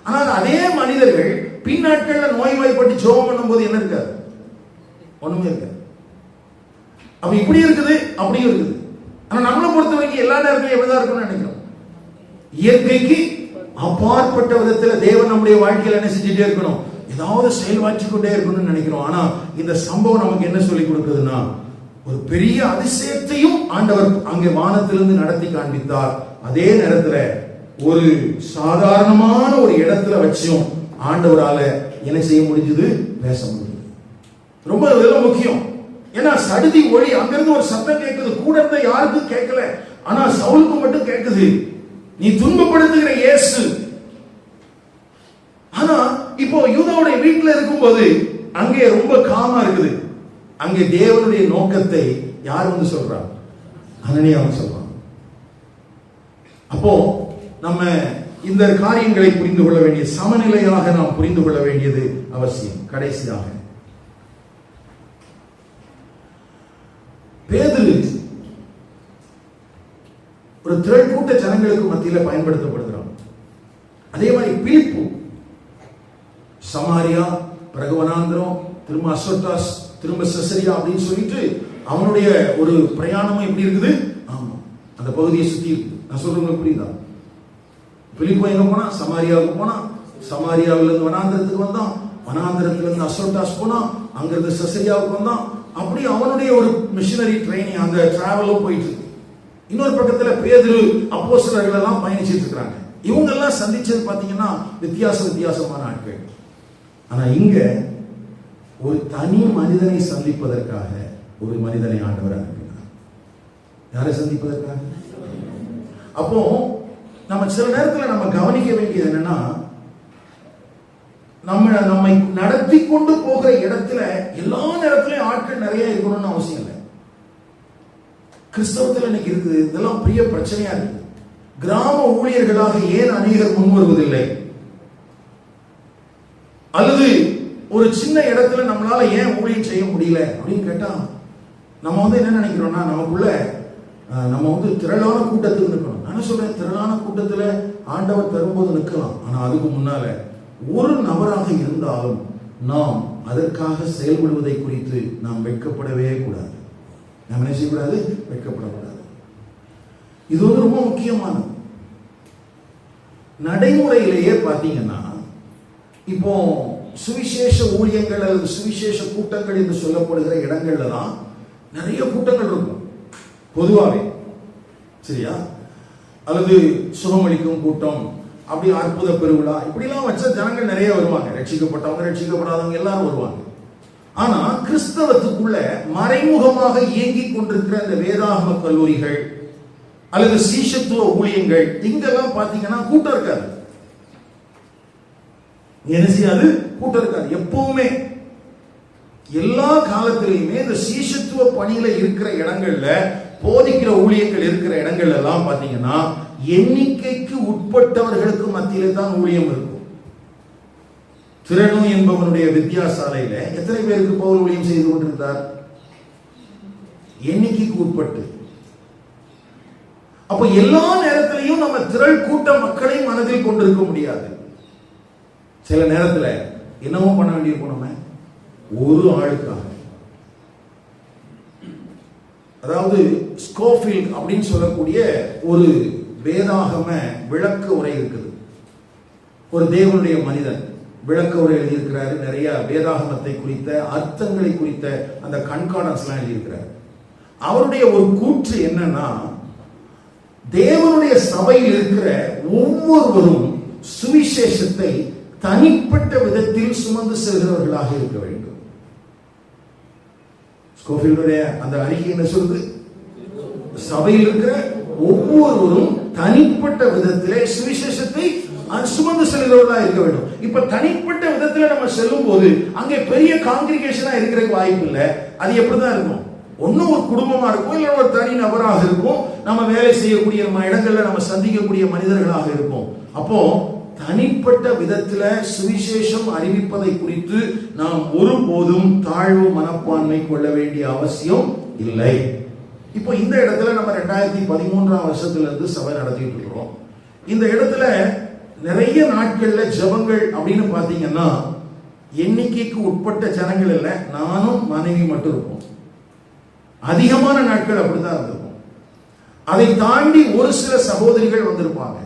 ஆனால் அதே மனிதர்கள் பின்னாட்கள்ல நோய்வாய்ப்பட்டு ஜெபம் பண்ணும்போது என்ன இருக்காது, ஒண்ணுமே இருக்காது. அப்ப இப்படி இருக்குது அப்படியும் இருக்குது. ஆனா நம்மளை பொறுத்த வரைக்கும் எல்லா நேரத்திலும் எப்படிதான் இருக்கும்னு நினைக்கிறோம். இயற்கைக்கு அப்பாற்பட்ட விதத்துல தேவன் நம்முடைய வாழ்க்கையில என்ன செஞ்சுட்டே இருக்கணும், ஏதாவது செயல்பாற்றி கொண்டே இருக்கணும்னு நினைக்கிறோம். ஆனா இந்த சம்பவம் நமக்கு என்ன சொல்லி கொடுக்குதுன்னா, ஒரு பெரிய அதிசயத்தையும் ஆண்டவர் அங்கே வானத்திலிருந்து நடத்தி காண்பித்தார். அதே நேரத்துல ஒரு சாதாரணமான ஒரு இடத்துல வச்சும் ஆண்டவரால என்ன செய்ய முடிஞ்சது, பேச முடியுது. ரொம்ப இதெல்லாம் முக்கியம். ஏன்னா சடுதி ஒளி, அங்கிருந்து ஒரு சத்தம் கேட்குது, கூட இருந்த யாருக்கும் கேட்கல, ஆனா சவுலுக்கு மட்டும் கேட்குது, நீ துன்பப்படுத்துகிற இயேசு. ஆனா இப்போ யூதாவுடைய வீட்டுல இருக்கும்போது அங்கே ரொம்ப காமா இருக்குது. அங்கே தேவனுடைய நோக்கத்தை யார் வந்து சொல்றாங்க, அனனியா வந்து சொல்றாங்க. அப்போ நம்ம இந்த காரியங்களை புரிந்து கொள்ள வேண்டிய, சமநிலையாக நாம் புரிந்து கொள்ள வேண்டியது அவசியம். கடைசியாக பேதுரு ஒரு திரள் கூட்ட ஜனங்களுக்கு மத்தியில பயன்படுத்தப்படுகிறான். அதே மாதிரி பிலிப்பு சமாரியா, பிறகு வனாந்திரம், திரும்ப அசோட்டாஸ், திரும்ப செசரியா அப்படின்னு சொல்லிட்டு அவனுடைய ஒரு பிரயாணமும் எப்படி இருக்குது, ஆமா அந்த பகுதியை சுத்தி இருக்குது. நான் சொல்றேன் புரியுதா? பிலிப்பு எங்க போனா, சமாரியாவுக்கு போனா, சமாரியாவில இருந்து வனாந்திரத்துக்கு வந்தான், வனாந்திரத்துல இருந்து அசோட்டாஸ் போனா, அங்கிருந்து செசரியாவுக்கு வந்தான். அப்படி அவனுடைய ஒரு மிஷனரி ட்ரைனிங், அந்த டிராவலும் போயிட்டு இருக்கு. இன்னொரு பக்கத்துல பேதுரு அப்போஸ்தலர்கள் எல்லாம் பயணிச்சிட்டு இருக்காங்க. இவங்கெல்லாம் சந்திச்சது பார்த்தீங்கன்னா வித்தியாசமான ஆட்கள். ஆனா இங்க ஒரு தனி மனிதனை சந்திப்பதற்காக ஒரு மனிதனை ஆண்டவர் அனுப்பினார். யாரை சந்திப்பதற்காக? அப்போ நம்ம சில நேரத்தில் நம்ம கவனிக்க வேண்டியது என்னன்னா, நம்மை நடத்தி கொண்டு போகிற இடத்துல எல்லா நேரத்திலையும் ஆட்கள் நிறைய இருக்கணும்னு அவசியம் இல்லை. கிறிஸ்தவத்தில் இன்னைக்கு இருக்குது, இதெல்லாம் பெரிய பிரச்சனையா இருக்கு. கிராம ஊழியர்களாக ஏன் அநேகர் முன் வருவதில்லை? அல்லது ஒரு சின்ன இடத்துல நம்மளால ஏன் ஊழியம் செய்ய முடியல அப்படின்னு கேட்டா, நம்ம என்ன நினைக்கிறோம்னா, நமக்குள்ள நம்ம திரளான கூட்டத்துக்கு நிற்கணும். நான் சொல்றேன், திரளான கூட்டத்துல ஆண்டவர் தரும்போது நிற்கலாம். ஆனா அதுக்கு முன்னால ஒரு நபராக இருந்தாலும் நாம் அதற்காக செயல்படுவதை குறித்து நாம் வெட்கப்படவே கூடாது. நாம் என்ன செய்யக்கூடாது? வெட்கப்படக்கூடாது. இது ரொம்ப முக்கியமானது. நடைமுறையிலேயே பார்த்தீங்கன்னா, இப்போ சுவிசேஷ ஊழியங்கள் அல்லது சுவிசேஷ கூட்டங்கள் என்று சொல்லப்படுகிற இடங்கள்ல தான் நிறைய கூட்டங்கள் இருக்கும் பொதுவாகவே, சரியா? அல்லது சுகமளிக்கும் கூட்டம், அப்படி அற்புத பெருவிழா, இப்படிலாம் வச்ச ஜனங்கள் நிறைய வருவாங்க. ரட்சிக்கப்பட்டவங்க ரட்சிக்கப்படாதவங்க எல்லாரும் வருவாங்க. ஆனா கிறிஸ்தவத்துக்குள்ள மறைமுகமாக இயங்கிக் கொண்டிருக்கிற இந்த வேதாகம கல்லூரிகள் அல்லது சீஷத்துவ ஊழியங்கள், இங்கெல்லாம் பாத்தீங்கன்னா கூட்டம் இருக்காது. என்ன செய்யாது? கூட்டம் இருக்காது. எப்பவுமே எல்லா காலத்திலையுமே இந்த சீஷத்துவ பணியில இருக்கிற இடங்கள்ல, போதிக்கிற ஊழியங்கள் இருக்கிற இடங்கள் எல்லாம் பாத்தீங்கன்னா எண்ணிக்கைக்கு உட்பட்டவர்களுக்கு மத்தியிலே தான் ஊழியம் இருக்கும். திரனு என்பவனுடைய வித்தியாசாலையில எத்தனை பேருக்கு பவுல் ஊழியம் செய்து கொண்டிருந்தார்? எண்ணிக்கைக்கு உட்பட்டு. அப்ப எல்லா நேரத்திலையும் நம்ம திரள் கூட்ட மக்களை மனதில் கொண்டிருக்க முடியாது. சில நேரத்தில் என்னவோ பண்ண வேண்டியிருக்கும். நம்ம ஒரு ஆளுக்காக, அதாவது ஸ்கோஃபீல்ட் அப்படின்னு சொல்லக்கூடிய ஒரு வேதாகம விளக்க உரை இருக்குது. ஒரு தேவனுடைய மனிதன் விளக்க உரை எழுதியிருக்கிறாரு. நிறைய வேதாகமத்தை குறித்த அர்த்தங்களை குறித்த அந்த கண்கார்டன்ஸ் எல்லாம் எழுதியிருக்கிறார். அவருடைய ஒரு கூற்று என்னன்னா, தேவனுடைய சபையில் இருக்கிற ஒவ்வொருவரும் சுவிசேஷத்தை தனிப்பட்ட விதத்தில் சுமந்து செல்கிறவர்களாக இருக்க வேண்டும். ஸ்கோஃபீல்டுடைய அந்த அறிக்கை என்ன சொல்லுது? சபையில் இருக்கிற ஒவ்வொருவரும் தனிப்பட்ட விதத்திலே சுவிசேஷத்தை சுமந்து செல்கிறவர்களாக இருக்க வேண்டும். இப்ப தனிப்பட்ட விதத்துல நம்ம செல்லும் போது அங்கே பெரிய காங்கிரிகேஷனா இருக்கிறதுக்கு வாய்ப்பு இல்லை. அது எப்படிதான் இருக்கும்? ஒன்னும் ஒரு குடும்பமா இருக்கும், இல்ல ஒரு தனி நபராக இருக்கும், நம்ம வேலை செய்யக்கூடிய இடங்கள்ல நம்ம சந்திக்கக்கூடிய மனிதர்களாக இருக்கும். அப்போ தனிப்பட்ட விதத்துல சுவிசேஷம் அறிவிப்பதை குறித்து நாம் ஒருபோதும் தாழ்வு மனப்பான்மை கொள்ள வேண்டிய அவசியம் இல்லை. இப்போ இந்த இடத்துல நம்ம 2013 வருஷத்துல இருந்து சபை நடத்திட்டு இருக்கிறோம். இந்த இடத்துல நிறைய நாட்கள்ல ஜெபங்கள் அப்படின்னு பாத்தீங்கன்னா எண்ணிக்கைக்கு உட்பட்ட ஜனங்கள் இல்லை, நானும் மனைவி மட்டும் இருப்போம். அதிகமான நாட்கள் அப்படிதான் இருந்திருக்கும். அதை தாண்டி ஒரு சில சகோதரிகள் வந்திருப்பாங்க.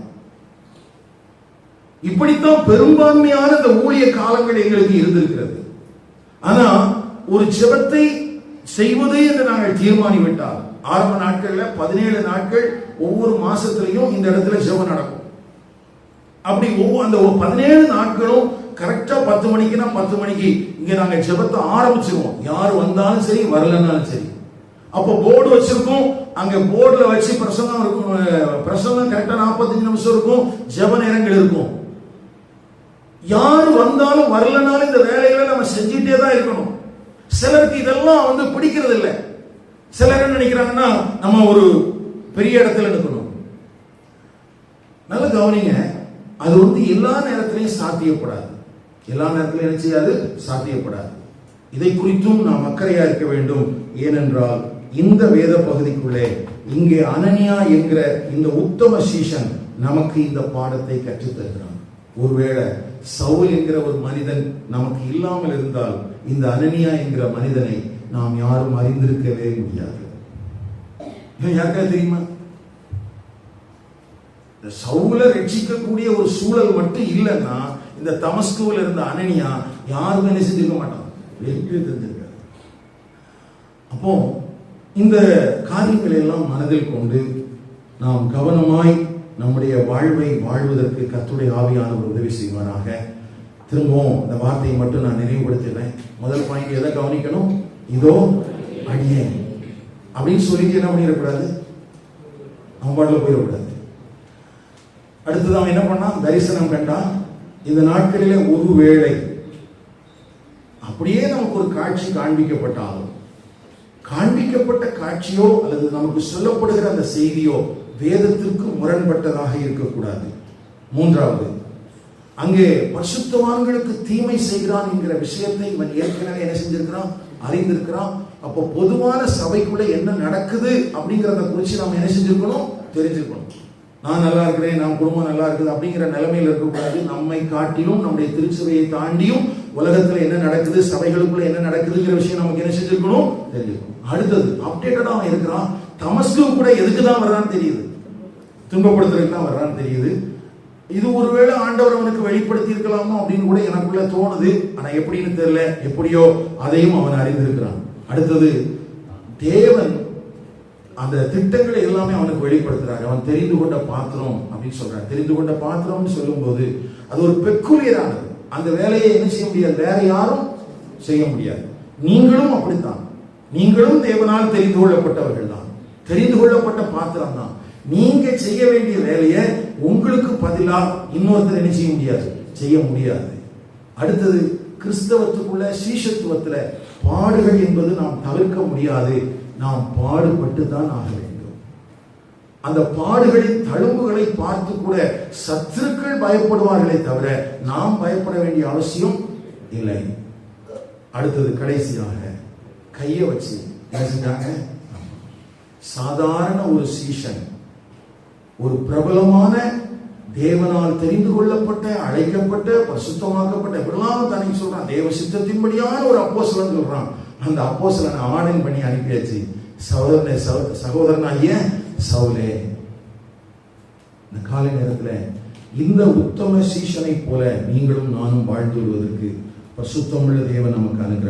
இப்படித்தான் பெரும்பான்மையான இந்த ஊழிய காலங்கள் எங்களுக்கு இருந்திருக்கிறது. ஆனா ஒரு ஜெபத்தை செய்வது என்று நாங்கள் தீர்மானிவிட்டால் ஆரம்ப நாட்கள்ல 17 நாட்கள் ஒவ்வொரு மாசத்திலையும் இந்த இடத்துல ஜெபம் நடக்கும். அப்படி அந்த 17 நாட்களும் கரெக்டா 10 மணிக்குன்னா 10 மணிக்கு இங்க நாங்க ஜெபத்தை ஆரம்பிச்சிருவோம். யார் வந்தாலும் சரி, வரலன்னாலும் சரி. அப்போ போர்டு வச்சிருக்கோம். அங்க போர்டுல வச்சு பிரசங்கம் இருக்கும். பிரசங்கம் கரெக்டா 45 நிமிஷம் இருக்கும். ஜெப நேரங்கள் இருக்கும். யாரு வந்தாலும் வரலனாலும் இந்த வேலைகளை நம்ம செஞ்சுட்டே தான் இருக்கணும். சிலருக்கு இதெல்லாம் பிடிக்கிறது இல்லை. சிலர் என்ன நினைக்கிறாங்கன்னா, நம்ம ஒரு பெரிய இடத்துல நிற்கணும். நல்ல கவனிங்க, அது எல்லா நேரத்திலையும் சாத்தியப்படாது. எல்லா நேரத்திலும் என்ன செய்யாது? சாத்தியப்படாது. இதை குறித்தும் நாம் அக்கறையா இருக்க வேண்டும். ஏனென்றால் இந்த வேத பகுதிக்குள்ளே இங்கே அனனியா என்கிற இந்த உத்தம சீஷன் நமக்கு இந்த பாடத்தை கற்றுத் தருகிறான். ஒருவேளை சவுல் என்கிற ஒரு மனிதன் நமக்கு இல்லாமல் இருந்தால் இந்த அனனியா என்கிற மனிதனை நாம் யாரும் அறிந்திருக்கவே முடியாது. யாருக்கா தெரியுமா? சவுல ரட்சிக்கக்கூடிய ஒரு சூழல் மட்டும் இல்லைன்னா இந்த தமஸ்குவில் இருந்த அனனியா யாருமே என்ன செஞ்சிருக்க மாட்டான், தெரிஞ்சிருக்காரு. அப்போ இந்த காரியங்களை எல்லாம் மனதில் கொண்டு நாம் கவனமாய் நம்முடைய வாழ்வை வாழ்வதற்கு கர்த்தருடைய ஆவியானவர் உதவி செய்வாராக. திரும்பவும் இந்த வார்த்தையை மட்டும் நான் நினைவுபடுத்தினேன். முதல் பாயிண்ட் எதை கவனிக்கணும்? இதோ அடியேன் அப்படின்னு சொல்லிட்டு என்ன பண்ணிடக்கூடாது, அவன் பாட்டில் போயிடக்கூடாது. அடுத்தது அவன் என்ன பண்ணான்? தரிசனம் கண்டான். இந்த நாட்களிலே ஒருவேளை அப்படியே நமக்கு ஒரு காட்சி காண்பிக்கப்பட்டாலும், காண்பிக்கப்பட்ட காட்சியோ அல்லது நமக்கு சொல்லப்படுகிற அந்த செய்தியோ வேதத்திற்கு முரண்பட்டதாக இருக்கக்கூடாது. மூன்றாவது, அங்கே பரிசுத்தவான்களுக்கு தீமை செய்கிறான் என்கிற விஷயத்தை இவன் ஏற்கனவே என்ன செஞ்சிருக்கிறான்? அறிந்திருக்கிறான். அப்போ பொதுவான சபைக்குள்ள என்ன நடக்குது அப்படிங்கிறத குறித்து நாம் என்ன செஞ்சிருக்கணும்? தெரிஞ்சிருக்கணும். நான் நல்லா இருக்கிறேன், நான் குடும்பம் நல்லா இருக்குது அப்படிங்கிற நிலைமையில் இருக்கக்கூடாது. நம்மை காட்டிலும் நம்முடைய திருச்சபையை தாண்டியும் உலகத்துல என்ன நடக்குது, சபைகளுக்குள்ள என்ன நடக்குதுங்கிற விஷயம் நமக்கு என்ன செஞ்சிருக்கணும்? தெரிஞ்சிருக்கணும். அடுத்தது, அப்டேட்டடா அவன் இருக்கிறான். தமஸ்கு கூட எதுக்கு தான் வர்றான்னு தெரியுது, துன்பப்படுத்துறதுக்கு தான் வர்றான்னு தெரியுது. இது ஒருவேளை ஆண்டவர் அவனுக்கு வெளிப்படுத்தி இருக்கலாமோ அப்படின்னு கூட எனக்குள்ள தோணுது. ஆனா எப்படின்னு தெரியல. எப்படியோ அதையும் அவன் அறிந்திருக்கிறான். அடுத்தது, தேவன் அந்த திட்டங்களை எல்லாமே அவனுக்கு வெளிப்படுத்துறாரு. அவன் தெரிந்து கொண்ட பாத்திரம் அப்படின்னு சொல்றாரு. தெரிந்து கொண்ட பாத்திரம்னு சொல்லும் போது அது ஒரு பெக்குலியரானது. அந்த வேலையை என்ன செய்ய முடியாது, வேற யாரும் செய்ய முடியாது. நீங்களும் அப்படித்தான். நீங்களும் தேவனால் தெரிந்து கொள்ளப்பட்டவர்கள் தான், தெரிந்து கொள்ளப்பட்ட பாத்திரம் தான். நீங்க செய்ய வேண்டிய வேலையை உங்களுக்கு பதிலா இன்னொருத்தர் என்ன செய்ய முடியாது, செய்ய முடியாது. அடுத்தது, கிறிஸ்தவத்துக்குள்ள சீஷத்துவத்துல பாடுகள் என்பது நாம் தவிர்க்க முடியாது. நாம் பாடுபட்டு தான் ஆக வேண்டும். அந்த பாடுகளின் தழும்புகளை பார்த்து கூட சத்துருக்கள் பயப்படுவார்களே தவிர நாம் பயப்பட வேண்டிய அவசியம் இல்லை. அடுத்தது, கடைசியாக கையை வச்சு என்ன செஞ்சாங்க? சாதாரண ஒரு சீஷன், ஒரு பிரபலமான தேவனால் தெரிந்து கொள்ளப்பட்ட, அழைக்கப்பட்ட, பரிசுத்தமாக்கப்பட்ட, எப்படிலாம் தனக்கு சொல்றான், தேவ சித்தத்தின்படியான ஒரு அப்போஸ்தலன் சொல்றான். அந்த அப்போஸ்தலனை ஆர்டர் பண்ணி அனுப்பியாச்சு. சகோதரனாகிய சவுலே, இந்த காலை நேரத்தில் இந்த உத்தம சீஷனை போல நீங்களும் நானும் வாழ்ந்து வருவதற்கு பரிசுத்தமுள்ள தேவன் நமக்கு அனுகிரகம்